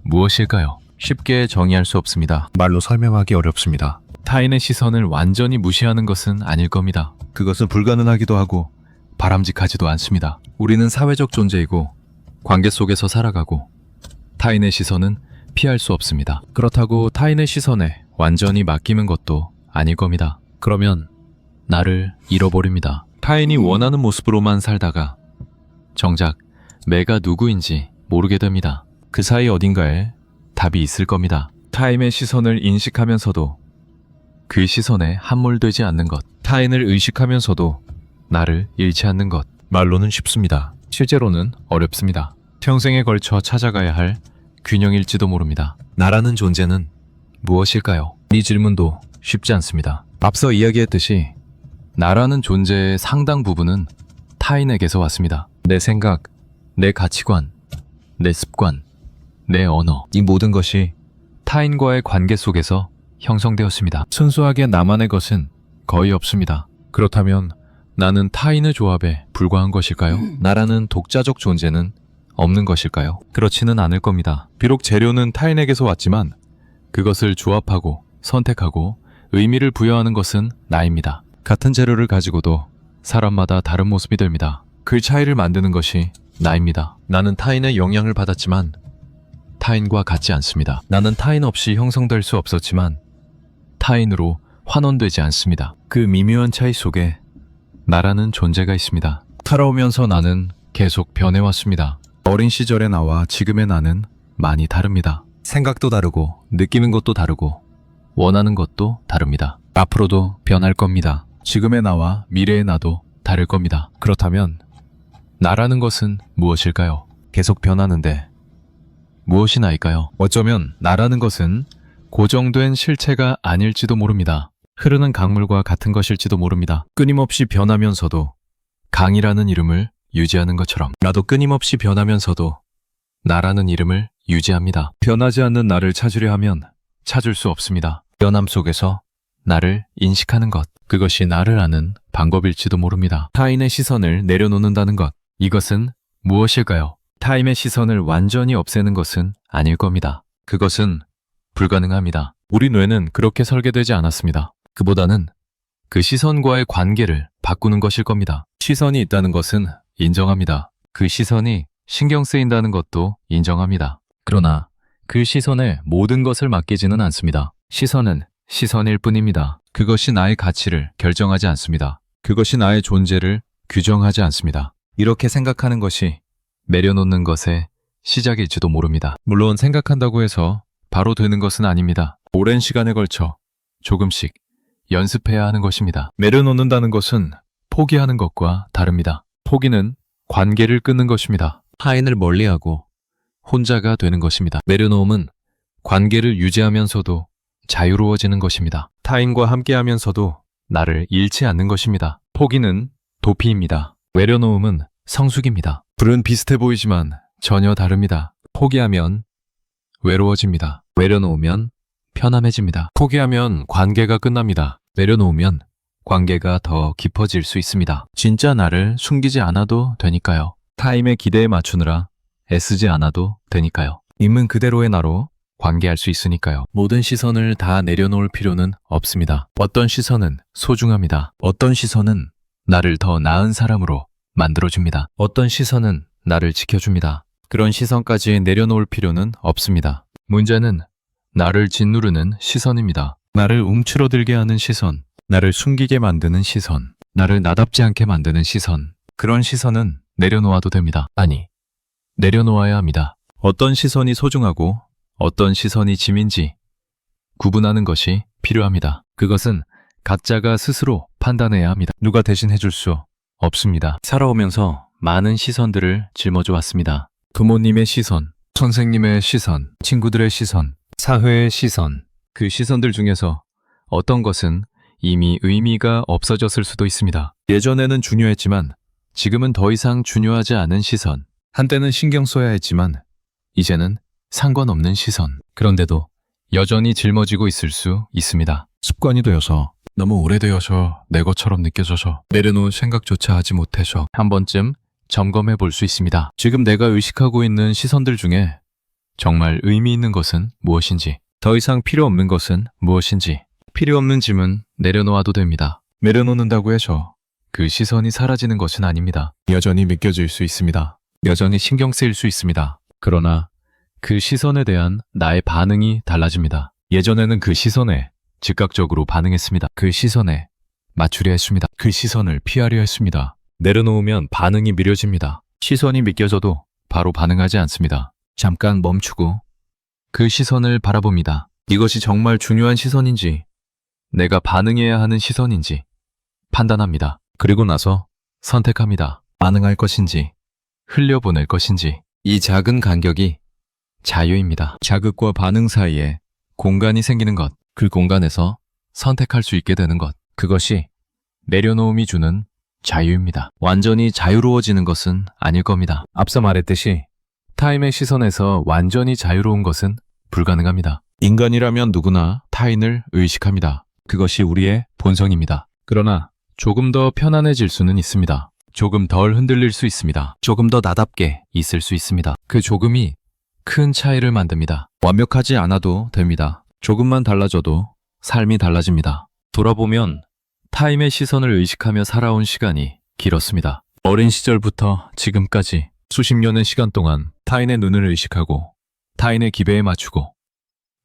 무엇일까요? 쉽게 정의할 수 없습니다. 말로 설명하기 어렵습니다. 타인의 시선을 완전히 무시하는 것은 아닐 겁니다. 그것은 불가능하기도 하고 바람직하지도 않습니다. 우리는 사회적 존재이고 관계 속에서 살아가고 타인의 시선은 피할 수 없습니다. 그렇다고 타인의 시선에 완전히 맡기는 것도 아닐 겁니다. 그러면 나를 잃어버립니다. 타인이 원하는 모습으로만 살다가 정작 내가 누구인지 모르게 됩니다. 그 사이 어딘가에 답이 있을 겁니다. 타인의 시선을 인식하면서도 그 시선에 함몰되지 않는 것, 타인을 의식하면서도 나를 잃지 않는 것. 말로는 쉽습니다. 실제로는 어렵습니다. 평생에 걸쳐 찾아가야 할 균형일지도 모릅니다. 나라는 존재는 무엇일까요? 이 질문도 쉽지 않습니다. 앞서 이야기했듯이 나라는 존재의 상당 부분은 타인에게서 왔습니다. 내 생각, 내 가치관, 내 습관, 내 언어, 이 모든 것이 타인과의 관계 속에서 형성되었습니다. 순수하게 나만의 것은 거의 없습니다. 그렇다면 나는 타인의 조합에 불과한 것일까요? 나라는 독자적 존재는 없는 것일까요? 그렇지는 않을 겁니다. 비록 재료는 타인에게서 왔지만 그것을 조합하고 선택하고 의미를 부여하는 것은 나입니다. 같은 재료를 가지고도 사람마다 다른 모습이 됩니다. 그 차이를 만드는 것이 나입니다. 나는 타인의 영향을 받았지만 타인과 같지 않습니다. 나는 타인 없이 형성될 수 없었지만 타인으로 환원되지 않습니다. 그 미묘한 차이 속에 나라는 존재가 있습니다. 살아오면서 나는 계속 변해왔습니다. 어린 시절의 나와 지금의 나는 많이 다릅니다. 생각도 다르고 느끼는 것도 다르고 원하는 것도 다릅니다. 앞으로도 변할 겁니다. 지금의 나와 미래의 나도 다를 겁니다. 그렇다면 나라는 것은 무엇일까요? 계속 변하는데 무엇이 나일까요? 어쩌면 나라는 것은 고정된 실체가 아닐지도 모릅니다. 흐르는 강물과 같은 것일지도 모릅니다. 끊임없이 변하면서도 강이라는 이름을 유지하는 것처럼 나도 끊임없이 변하면서도 나라는 이름을 유지합니다. 변하지 않는 나를 찾으려 하면 찾을 수 없습니다. 변함 속에서 나를 인식하는 것, 그것이 나를 아는 방법일지도 모릅니다. 타인의 시선을 내려놓는다는 것, 이것은 무엇일까요? 타인의 시선을 완전히 없애는 것은 아닐 겁니다. 그것은 불가능합니다. 우리 뇌는 그렇게 설계되지 않았습니다. 그보다는 그 시선과의 관계를 바꾸는 것일 겁니다. 시선이 있다는 것은 인정합니다. 그 시선이 신경 쓰인다는 것도 인정합니다. 그러나 그 시선에 모든 것을 맡기지는 않습니다. 시선은 시선일 뿐입니다. 그것이 나의 가치를 결정하지 않습니다. 그것이 나의 존재를 규정하지 않습니다. 이렇게 생각하는 것이 내려놓는 것의 시작일지도 모릅니다. 물론 생각한다고 해서 바로 되는 것은 아닙니다. 오랜 시간에 걸쳐 조금씩 연습해야 하는 것입니다. 내려놓는다는 것은 포기하는 것과 다릅니다. 포기는 관계를 끊는 것입니다. 타인을 멀리하고 혼자가 되는 것입니다. 내려놓음은 관계를 유지하면서도 자유로워지는 것입니다. 타인과 함께하면서도 나를 잃지 않는 것입니다. 포기는 도피입니다. 내려놓음은 성숙입니다. 둘은 비슷해 보이지만 전혀 다릅니다. 포기하면 외로워집니다. 내려놓으면 편안해집니다. 포기하면 관계가 끝납니다. 내려놓으면 관계가 더 깊어질 수 있습니다. 진짜 나를 숨기지 않아도 되니까요. 타임의 기대에 맞추느라 애쓰지 않아도 되니까요. 있는 그대로의 나로 관계할 수 있으니까요. 모든 시선을 다 내려놓을 필요는 없습니다. 어떤 시선은 소중합니다. 어떤 시선은 나를 더 나은 사람으로 만들어줍니다. 어떤 시선은 나를 지켜줍니다. 그런 시선까지 내려놓을 필요는 없습니다. 문제는 나를 짓누르는 시선입니다. 나를 움츠러들게 하는 시선, 나를 숨기게 만드는 시선, 나를 나답지 않게 만드는 시선. 그런 시선은 내려놓아도 됩니다. 아니, 내려놓아야 합니다. 어떤 시선이 소중하고 어떤 시선이 짐인지 구분하는 것이 필요합니다. 그것은 각자가 스스로 판단해야 합니다. 누가 대신 해줄 수 없습니다. 살아오면서 많은 시선들을 짊어져 왔습니다. 부모님의 시선, 선생님의 시선, 친구들의 시선, 사회의 시선. 그 시선들 중에서 어떤 것은 이미 의미가 없어졌을 수도 있습니다. 예전에는 중요했지만 지금은 더 이상 중요하지 않은 시선. 한때는 신경 써야 했지만 이제는 상관없는 시선. 그런데도 여전히 짊어지고 있을 수 있습니다. 습관이 되어서, 너무 오래되어서, 내 것처럼 느껴져서, 내려놓을 생각조차 하지 못해서 한 번쯤 점검해 볼 수 있습니다. 지금 내가 의식하고 있는 시선들 중에 정말 의미 있는 것은 무엇인지, 더 이상 필요 없는 것은 무엇인지. 필요 없는 짐은 내려놓아도 됩니다. 내려놓는다고 해서 그 시선이 사라지는 것은 아닙니다. 여전히 믿겨질 수 있습니다. 여전히 신경 쓰일 수 있습니다. 그러나 그 시선에 대한 나의 반응이 달라집니다. 예전에는 그 시선에 즉각적으로 반응했습니다. 그 시선에 맞추려 했습니다. 그 시선을 피하려 했습니다. 내려놓으면 반응이 미뤄집니다. 시선이 믿겨져도 바로 반응하지 않습니다. 잠깐 멈추고 그 시선을 바라봅니다. 이것이 정말 중요한 시선인지, 내가 반응해야 하는 시선인지 판단합니다. 그리고 나서 선택합니다. 반응할 것인지, 흘려보낼 것인지. 이 작은 간격이 자유입니다. 자극과 반응 사이에 공간이 생기는 것, 그 공간에서 선택할 수 있게 되는 것, 그것이 내려놓음이 주는 자유입니다. 완전히 자유로워지는 것은 아닐 겁니다. 앞서 말했듯이 타인의 시선에서 완전히 자유로운 것은 불가능합니다. 인간이라면 누구나 타인을 의식합니다. 그것이 우리의 본성입니다. 그러나 조금 더 편안해질 수는 있습니다. 조금 덜 흔들릴 수 있습니다. 조금 더 나답게 있을 수 있습니다. 그 조금이 큰 차이를 만듭니다. 완벽하지 않아도 됩니다. 조금만 달라져도 삶이 달라집니다. 돌아보면 타인의 시선을 의식하며 살아온 시간이 길었습니다. 어린 시절부터 지금까지 수십 년의 시간 동안 타인의 눈을 의식하고 타인의 기대에 맞추고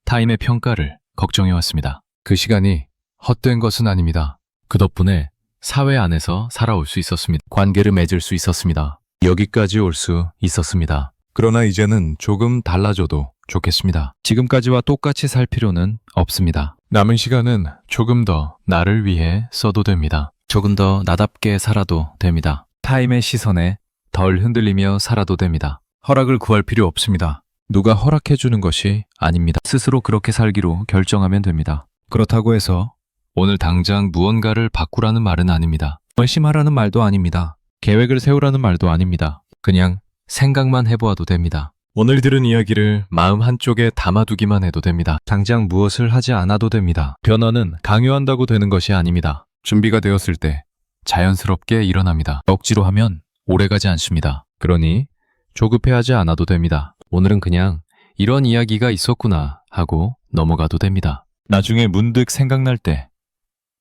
타인의 평가를 걱정해왔습니다. 그 시간이 헛된 것은 아닙니다. 그 덕분에 사회 안에서 살아올 수 있었습니다. 관계를 맺을 수 있었습니다. 여기까지 올 수 있었습니다. 그러나 이제는 조금 달라져도 좋겠습니다. 지금까지와 똑같이 살 필요는 없습니다. 남은 시간은 조금 더 나를 위해 써도 됩니다. 조금 더 나답게 살아도 됩니다. 타인의 시선에 덜 흔들리며 살아도 됩니다. 허락을 구할 필요 없습니다. 누가 허락해주는 것이 아닙니다. 스스로 그렇게 살기로 결정하면 됩니다. 그렇다고 해서 오늘 당장 무언가를 바꾸라는 말은 아닙니다. 결심하라는 말도 아닙니다. 계획을 세우라는 말도 아닙니다. 그냥 생각만 해보아도 됩니다. 오늘 들은 이야기를 마음 한쪽에 담아두기만 해도 됩니다. 당장 무엇을 하지 않아도 됩니다. 변화는 강요한다고 되는 것이 아닙니다. 준비가 되었을 때 자연스럽게 일어납니다. 억지로 하면 오래가지 않습니다. 그러니 조급해하지 않아도 됩니다. 오늘은 그냥 이런 이야기가 있었구나 하고 넘어가도 됩니다. 나중에 문득 생각날 때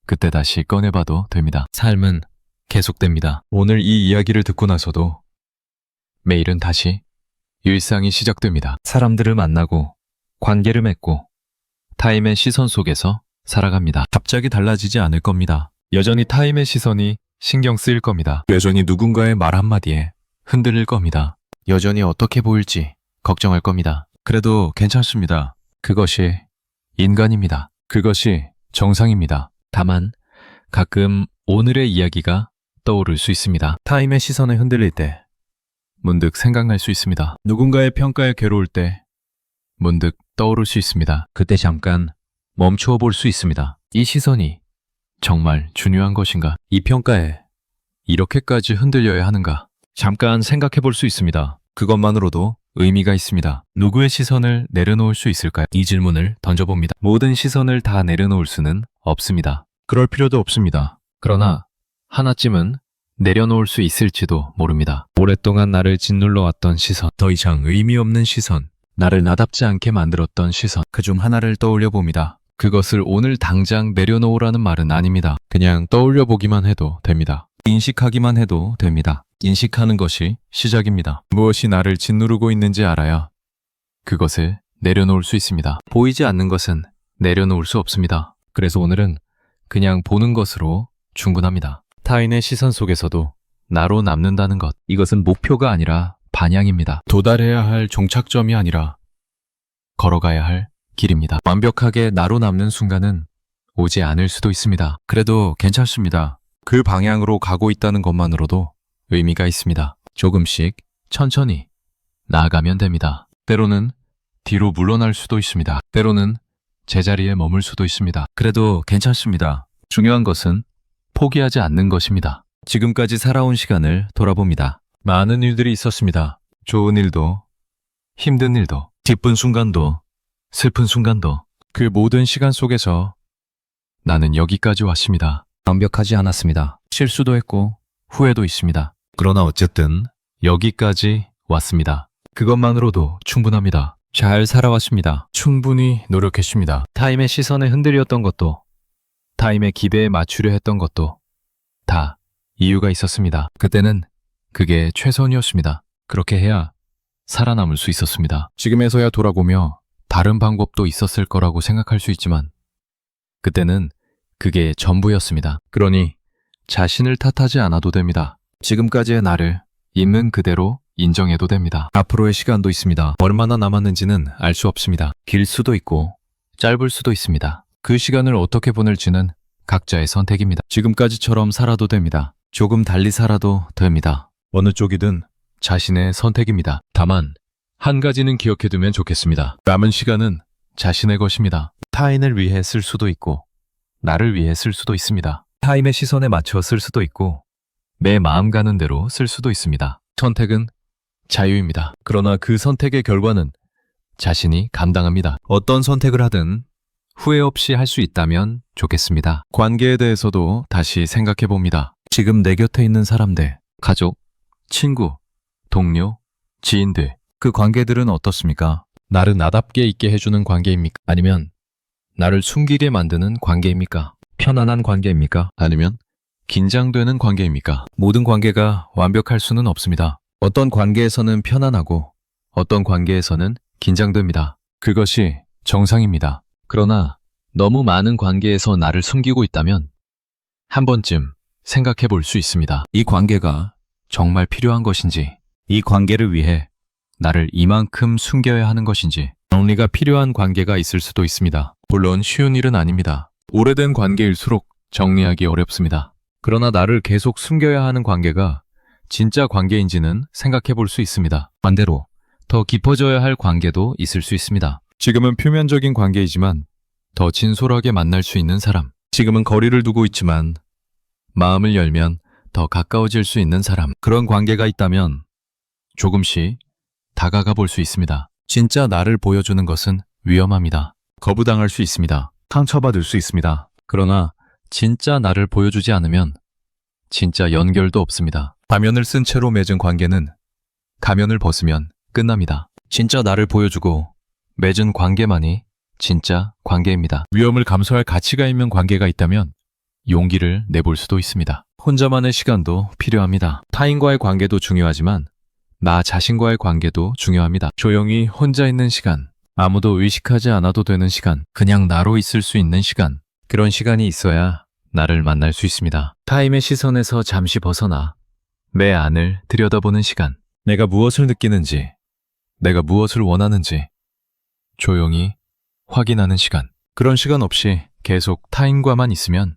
그때 다시 꺼내봐도 됩니다. 삶은 계속됩니다. 오늘 이 이야기를 듣고 나서도 매일은 다시 일상이 시작됩니다. 사람들을 만나고 관계를 맺고 타인의 시선 속에서 살아갑니다. 갑자기 달라지지 않을 겁니다. 여전히 타인의 시선이 신경 쓰일 겁니다. 여전히 누군가의 말 한마디에 흔들릴 겁니다. 여전히 어떻게 보일지 걱정할 겁니다. 그래도 괜찮습니다. 그것이 인간입니다. 그것이 정상입니다. 다만 가끔 오늘의 이야기가 떠오를 수 있습니다. 타인의 시선에 흔들릴 때 문득 생각날 수 있습니다. 누군가의 평가에 괴로울 때 문득 떠오를 수 있습니다. 그때 잠깐 멈추어 볼 수 있습니다. 이 시선이 정말 중요한 것인가? 이 평가에 이렇게까지 흔들려야 하는가? 잠깐 생각해 볼 수 있습니다. 그것만으로도 의미가 있습니다. 누구의 시선을 내려놓을 수 있을까요? 이 질문을 던져봅니다. 모든 시선을 다 내려놓을 수는 없습니다. 그럴 필요도 없습니다. 그러나 하나쯤은 내려놓을 수 있을지도 모릅니다. 오랫동안 나를 짓눌러 왔던 시선, 더 이상 의미 없는 시선, 나를 나답지 않게 만들었던 시선, 그중 하나를 떠올려 봅니다. 그것을 오늘 당장 내려놓으라는 말은 아닙니다. 그냥 떠올려 보기만 해도 됩니다. 인식하기만 해도 됩니다. 인식하는 것이 시작입니다. 무엇이 나를 짓누르고 있는지 알아야 그것을 내려놓을 수 있습니다. 보이지 않는 것은 내려놓을 수 없습니다. 그래서 오늘은 그냥 보는 것으로 충분합니다. 타인의 시선 속에서도 나로 남는다는 것, 이것은 목표가 아니라 반향입니다. 도달해야 할 종착점이 아니라 걸어가야 할 길입니다. 완벽하게 나로 남는 순간은 오지 않을 수도 있습니다. 그래도 괜찮습니다. 그 방향으로 가고 있다는 것만으로도 의미가 있습니다. 조금씩 천천히 나아가면 됩니다. 때로는 뒤로 물러날 수도 있습니다. 때로는 제자리에 머물 수도 있습니다. 그래도 괜찮습니다. 중요한 것은 포기하지 않는 것입니다. 지금까지 살아온 시간을 돌아봅니다. 많은 일들이 있었습니다. 좋은 일도, 힘든 일도, 기쁜 순간도, 슬픈 순간도. 그 모든 시간 속에서 나는 여기까지 왔습니다. 완벽하지 않았습니다. 실수도 했고 후회도 있습니다. 그러나 어쨌든 여기까지 왔습니다. 그것만으로도 충분합니다. 잘 살아왔습니다. 충분히 노력했습니다. 타임의 시선에 흔들렸던 것도, 타임의 기대에 맞추려 했던 것도 다 이유가 있었습니다. 그때는 그게 최선이었습니다. 그렇게 해야 살아남을 수 있었습니다. 지금에서야 돌아보며 다른 방법도 있었을 거라고 생각할 수 있지만 그때는 그게 전부였습니다. 그러니 자신을 탓하지 않아도 됩니다. 지금까지의 나를 있는 그대로 인정해도 됩니다. 앞으로의 시간도 있습니다. 얼마나 남았는지는 알 수 없습니다. 길 수도 있고 짧을 수도 있습니다. 그 시간을 어떻게 보낼지는 각자의 선택입니다. 지금까지처럼 살아도 됩니다. 조금 달리 살아도 됩니다. 어느 쪽이든 자신의 선택입니다. 다만 한 가지는 기억해두면 좋겠습니다. 남은 시간은 자신의 것입니다. 타인을 위해 쓸 수도 있고 나를 위해 쓸 수도 있습니다. 타임의 시선에 맞춰 쓸 수도 있고 내 마음 가는 대로 쓸 수도 있습니다. 선택은 자유입니다. 그러나 그 선택의 결과는 자신이 감당합니다. 어떤 선택을 하든 후회 없이 할 수 있다면 좋겠습니다. 관계에 대해서도 다시 생각해 봅니다. 지금 내 곁에 있는 사람들, 가족, 친구, 동료, 지인들, 그 관계들은 어떻습니까? 나를 나답게 있게 해주는 관계입니까? 아니면 나를 숨기게 만드는 관계입니까? 편안한 관계입니까? 아니면 긴장되는 관계입니까? 모든 관계가 완벽할 수는 없습니다. 어떤 관계에서는 편안하고 어떤 관계에서는 긴장됩니다. 그것이 정상입니다. 그러나 너무 많은 관계에서 나를 숨기고 있다면 한 번쯤 생각해 볼 수 있습니다. 이 관계가 정말 필요한 것인지, 이 관계를 위해 나를 이만큼 숨겨야 하는 것인지, 정리가 필요한 관계가 있을 수도 있습니다. 물론 쉬운 일은 아닙니다. 오래된 관계일수록 정리하기 어렵습니다. 그러나 나를 계속 숨겨야 하는 관계가 진짜 관계인지는 생각해 볼 수 있습니다. 반대로 더 깊어져야 할 관계도 있을 수 있습니다. 지금은 표면적인 관계이지만 더 진솔하게 만날 수 있는 사람. 지금은 거리를 두고 있지만 마음을 열면 더 가까워질 수 있는 사람. 그런 관계가 있다면 조금씩 다가가 볼 수 있습니다. 진짜 나를 보여주는 것은 위험합니다. 거부당할 수 있습니다. 상처받을 수 있습니다. 그러나 진짜 나를 보여주지 않으면 진짜 연결도 없습니다. 가면을 쓴 채로 맺은 관계는 가면을 벗으면 끝납니다. 진짜 나를 보여주고 맺은 관계만이 진짜 관계입니다. 위험을 감수할 가치가 있는 관계가 있다면 용기를 내볼 수도 있습니다. 혼자만의 시간도 필요합니다. 타인과의 관계도 중요하지만 나 자신과의 관계도 중요합니다. 조용히 혼자 있는 시간, 아무도 의식하지 않아도 되는 시간, 그냥 나로 있을 수 있는 시간, 그런 시간이 있어야 나를 만날 수 있습니다. 타임의 시선에서 잠시 벗어나 내 안을 들여다보는 시간, 내가 무엇을 느끼는지, 내가 무엇을 원하는지 조용히 확인하는 시간. 그런 시간 없이 계속 타인과만 있으면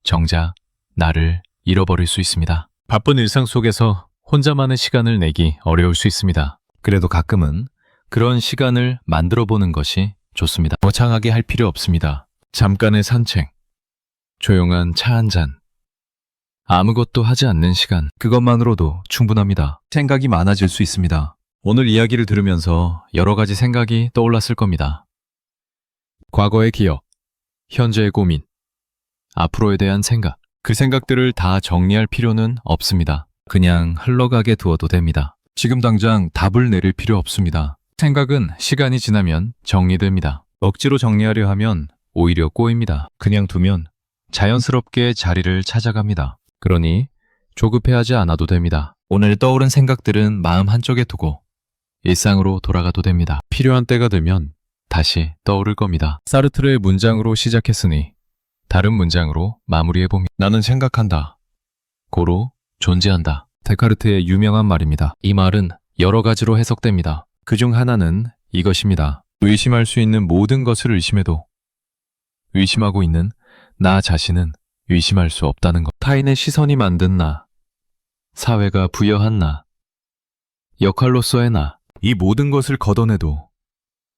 정작 나를 잃어버릴 수 있습니다. 바쁜 일상 속에서 혼자만의 시간을 내기 어려울 수 있습니다. 그래도 가끔은 그런 시간을 만들어 보는 것이 좋습니다. 거창하게 할 필요 없습니다. 잠깐의 산책, 조용한 차 한 잔, 아무것도 하지 않는 시간, 그것만으로도 충분합니다. 생각이 많아질 수 있습니다. 오늘 이야기를 들으면서 여러 가지 생각이 떠올랐을 겁니다. 과거의 기억, 현재의 고민, 앞으로에 대한 생각. 그 생각들을 다 정리할 필요는 없습니다. 그냥 흘러가게 두어도 됩니다. 지금 당장 답을 내릴 필요 없습니다. 생각은 시간이 지나면 정리됩니다. 억지로 정리하려 하면 오히려 꼬입니다. 그냥 두면 자연스럽게 자리를 찾아갑니다. 그러니 조급해하지 않아도 됩니다. 오늘 떠오른 생각들은 마음 한쪽에 두고 일상으로 돌아가도 됩니다. 필요한 때가 되면 다시 떠오를 겁니다. 사르트르의 문장으로 시작했으니 다른 문장으로 마무리해봅니다. 나는 생각한다. 고로 존재한다. 데카르트의 유명한 말입니다. 이 말은 여러 가지로 해석됩니다. 그중 하나는 이것입니다. 의심할 수 있는 모든 것을 의심해도 의심하고 있는 나 자신은 의심할 수 없다는 것. 타인의 시선이 만든 나, 사회가 부여한 나, 역할로서의 나, 이 모든 것을 걷어내도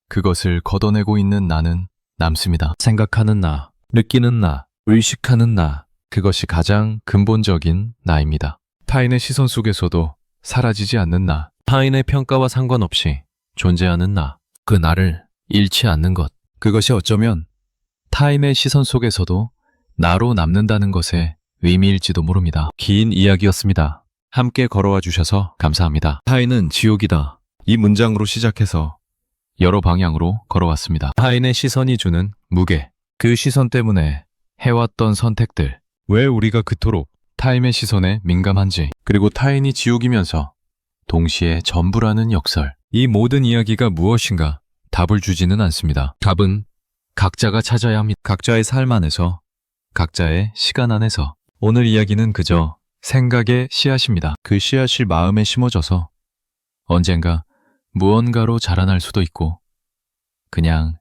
그것을 걷어내고 있는 나는 남습니다. 생각하는 나, 느끼는 나, 의식하는 나, 그것이 가장 근본적인 나입니다. 타인의 시선 속에서도 사라지지 않는 나, 타인의 평가와 상관없이 존재하는 나, 그 나를 잃지 않는 것, 그것이 어쩌면 타인의 시선 속에서도 나로 남는다는 것의 의미일지도 모릅니다. 긴 이야기였습니다. 함께 걸어와 주셔서 감사합니다. 타인은 지옥이다. 이 문장으로 시작해서 여러 방향으로 걸어왔습니다. 타인의 시선이 주는 무게, 그 시선 때문에 해왔던 선택들, 왜 우리가 그토록 타인의 시선에 민감한지, 그리고 타인이 지옥이면서 동시에 전부라는 역설. 이 모든 이야기가 무엇인가 답을 주지는 않습니다. 답은 각자가 찾아야 합니다. 각자의 삶 안에서, 각자의 시간 안에서. 오늘 이야기는 그저 생각의 씨앗입니다. 그 씨앗이 마음에 심어져서 언젠가 무언가로 자라날 수도 있고 그냥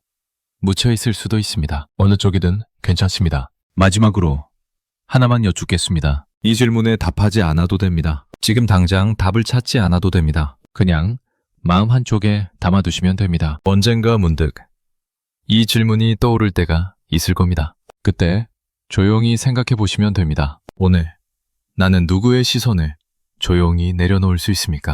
묻혀있을 수도 있습니다. 어느 쪽이든 괜찮습니다. 마지막으로 하나만 여쭙겠습니다. 이 질문에 답하지 않아도 됩니다. 지금 당장 답을 찾지 않아도 됩니다. 그냥 마음 한쪽에 담아두시면 됩니다. 언젠가 문득 이 질문이 떠오를 때가 있을 겁니다. 그때 조용히 생각해 보시면 됩니다. 오늘 나는 누구의 시선을 조용히 내려놓을 수 있습니까?